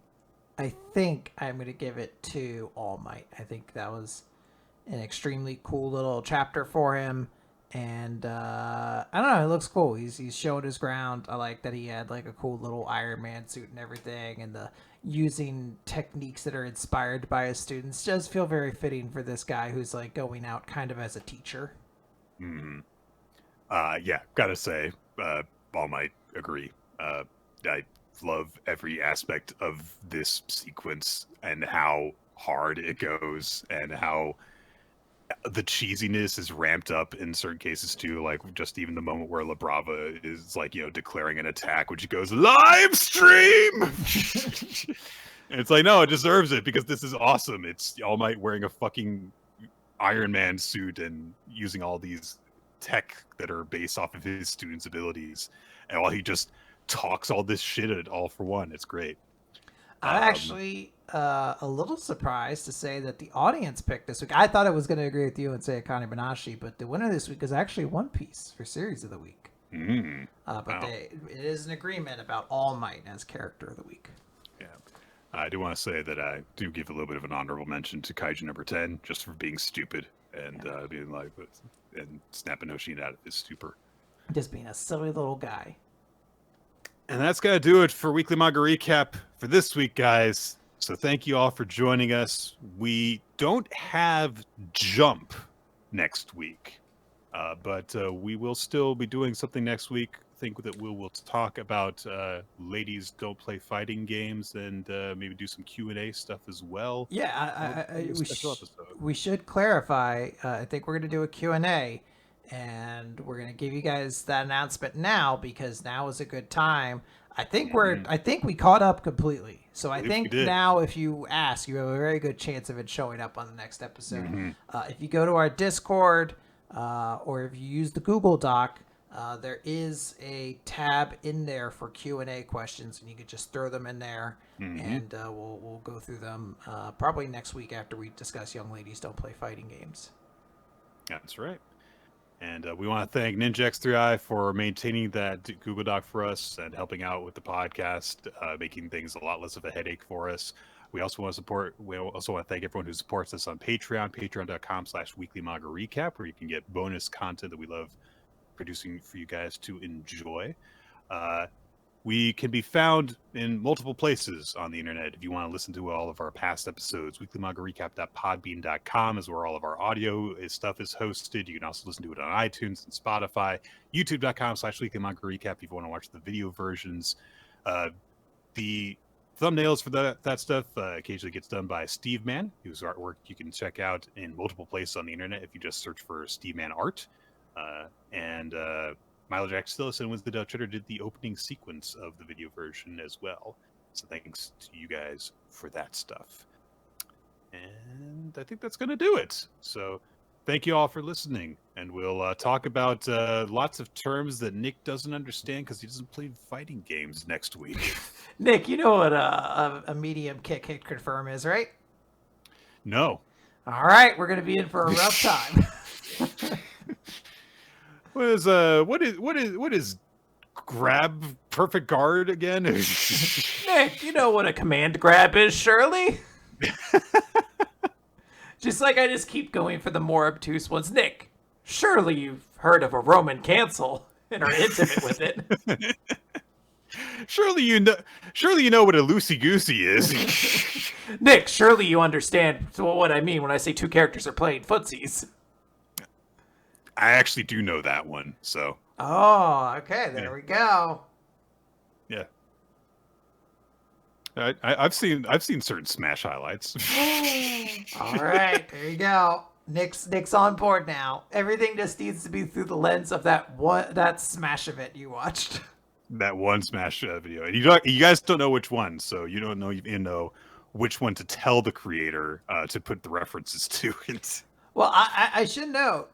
I'm going to give it to All Might. I think that was an extremely cool little chapter for him, And I don't know, it looks cool. He's showing his ground. I like that he had like a cool little Iron Man suit and everything, and the using techniques that are inspired by his students does feel very fitting for this guy who's like going out kind of as a teacher. Mm-hmm. Yeah, gotta say, All Might agree. I love every aspect of this sequence and how hard it goes and how the cheesiness is ramped up in certain cases too, like just even the moment where La Brava is like, declaring an attack, which goes live stream. And it's like, no, it deserves it because this is awesome. It's All Might wearing a fucking Iron Man suit and using all these tech that are based off of his students' abilities, and while he just talks all this shit at all for one, it's great. I'm actually a little surprised to say that the audience picked this week. I thought it was going to agree with you and say Akane-banashi, but the winner this week is actually One Piece for Series of the Week. But wow. it is an agreement about All Might as Character of the Week. Yeah. I do want to say that I do give a little bit of an honorable mention to Kaiju number 10, just for being stupid and being like, and snapping Hoshino out of his stupor. Just being a silly little guy. And that's going to do it for Weekly Manga Recap for this week, guys. So thank you all for joining us. We don't have Jump next week, but we will still be doing something next week. I think that we'll talk about ladies don't play fighting games and maybe do some Q&A stuff as well. Yeah, we should clarify. I think we're going to do a Q&A. And we're gonna give you guys that announcement now because now is a good time. I think we caught up completely. So I think now if you ask, you have a very good chance of it showing up on the next episode. If you go to our Discord or if you use the Google Doc, there is a tab in there for Q&A questions, and you can just throw them in there, and we'll go through them probably next week after we discuss Young Ladies Don't Play Fighting Games. That's right. And we want to thank NinjaX3i for maintaining that Google Doc for us and helping out with the podcast, making things a lot less of a headache for us. We also want to thank everyone who supports us on Patreon, patreon.com/weeklymanga recap, where you can get bonus content that we love producing for you guys to enjoy. We can be found in multiple places on the internet. If you want to listen to all of our past episodes, weeklymangarecap.podbean.com is where all of our audio stuff is hosted. You can also listen to it on iTunes and Spotify. YouTube.com/weeklymangarecap if you want to watch the video versions. The thumbnails for that stuff occasionally gets done by Steve Man, whose artwork you can check out in multiple places on the internet if you just search for Steve Man Art. Milo Jack Stillison with the Dutch Twitter did the opening sequence of the video version as well. So thanks to you guys for that stuff. And I think that's going to do it. So thank you all for listening. And we'll talk about lots of terms that Nick doesn't understand because he doesn't play fighting games next week. Nick, you know what a medium kick hit confirm is, right? No. All right, we're going to be in for a rough time. What is grab perfect guard again? Nick, you know what a command grab is, surely? Just like I just keep going for the more obtuse ones. Nick, surely you've heard of a Roman cancel and are intimate with it. Surely you know what a loosey-goosey is. Nick, surely you understand what I mean when I say two characters are playing footsies. I actually do know that one, so. Oh, okay, there we go. Yeah. I've seen certain Smash highlights. All right, there you go. Nick's on board now. Everything just needs to be through the lens of that Smash event you watched. That one Smash video, and you guys don't know which one, so you don't know which one to tell the creator to put the references to it. Well, I should note,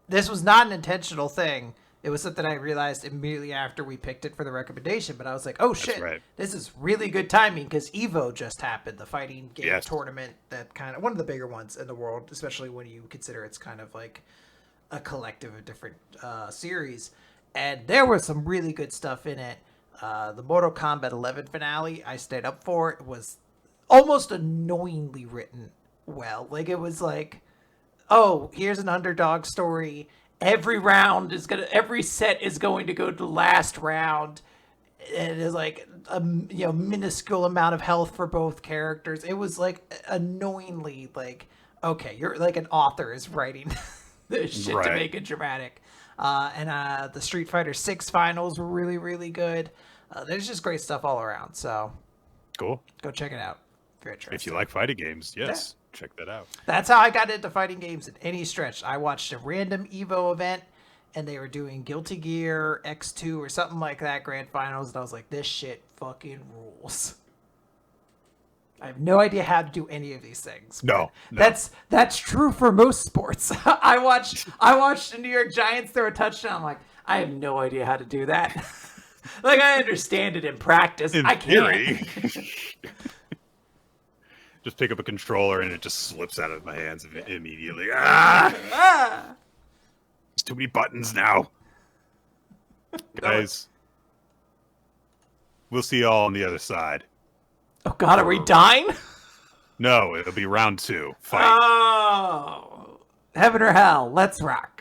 this was not an intentional thing. It was something I realized immediately after we picked it for the recommendation, but I was like, oh shit, right. This is really good timing because EVO just happened, the fighting game tournament, that kind of one of the bigger ones in the world, especially when you consider it's kind of like a collective of different series. And there was some really good stuff in it. The Mortal Kombat 11 finale I stayed up for. It was almost annoyingly written well. Like, it was like, oh, here's an underdog story, every set is going to go to the last round. It is like a minuscule amount of health for both characters. It was like annoyingly like, okay, you're like an author is writing this shit to make it dramatic. And the Street Fighter 6 finals were really, really good. There's just great stuff all around. So cool. Go check it out if you're interested. If you like fighting games, yes, check that out. That's how I got into fighting games in any stretch. I watched a random Evo event, and they were doing Guilty Gear X2 or something like that, Grand Finals, and I was like, this shit fucking rules. I have no idea how to do any of these things. No. That's true for most sports. I watched the New York Giants throw a touchdown. I'm like, I have no idea how to do that. Like, I understand it in practice. I can't. Just pick up a controller and it just slips out of my hands immediately. There's too many buttons now. Guys, we'll see y'all on the other side. Oh God, are we dying? No, it'll be round 2. Fight. Oh, heaven or hell? Let's rock.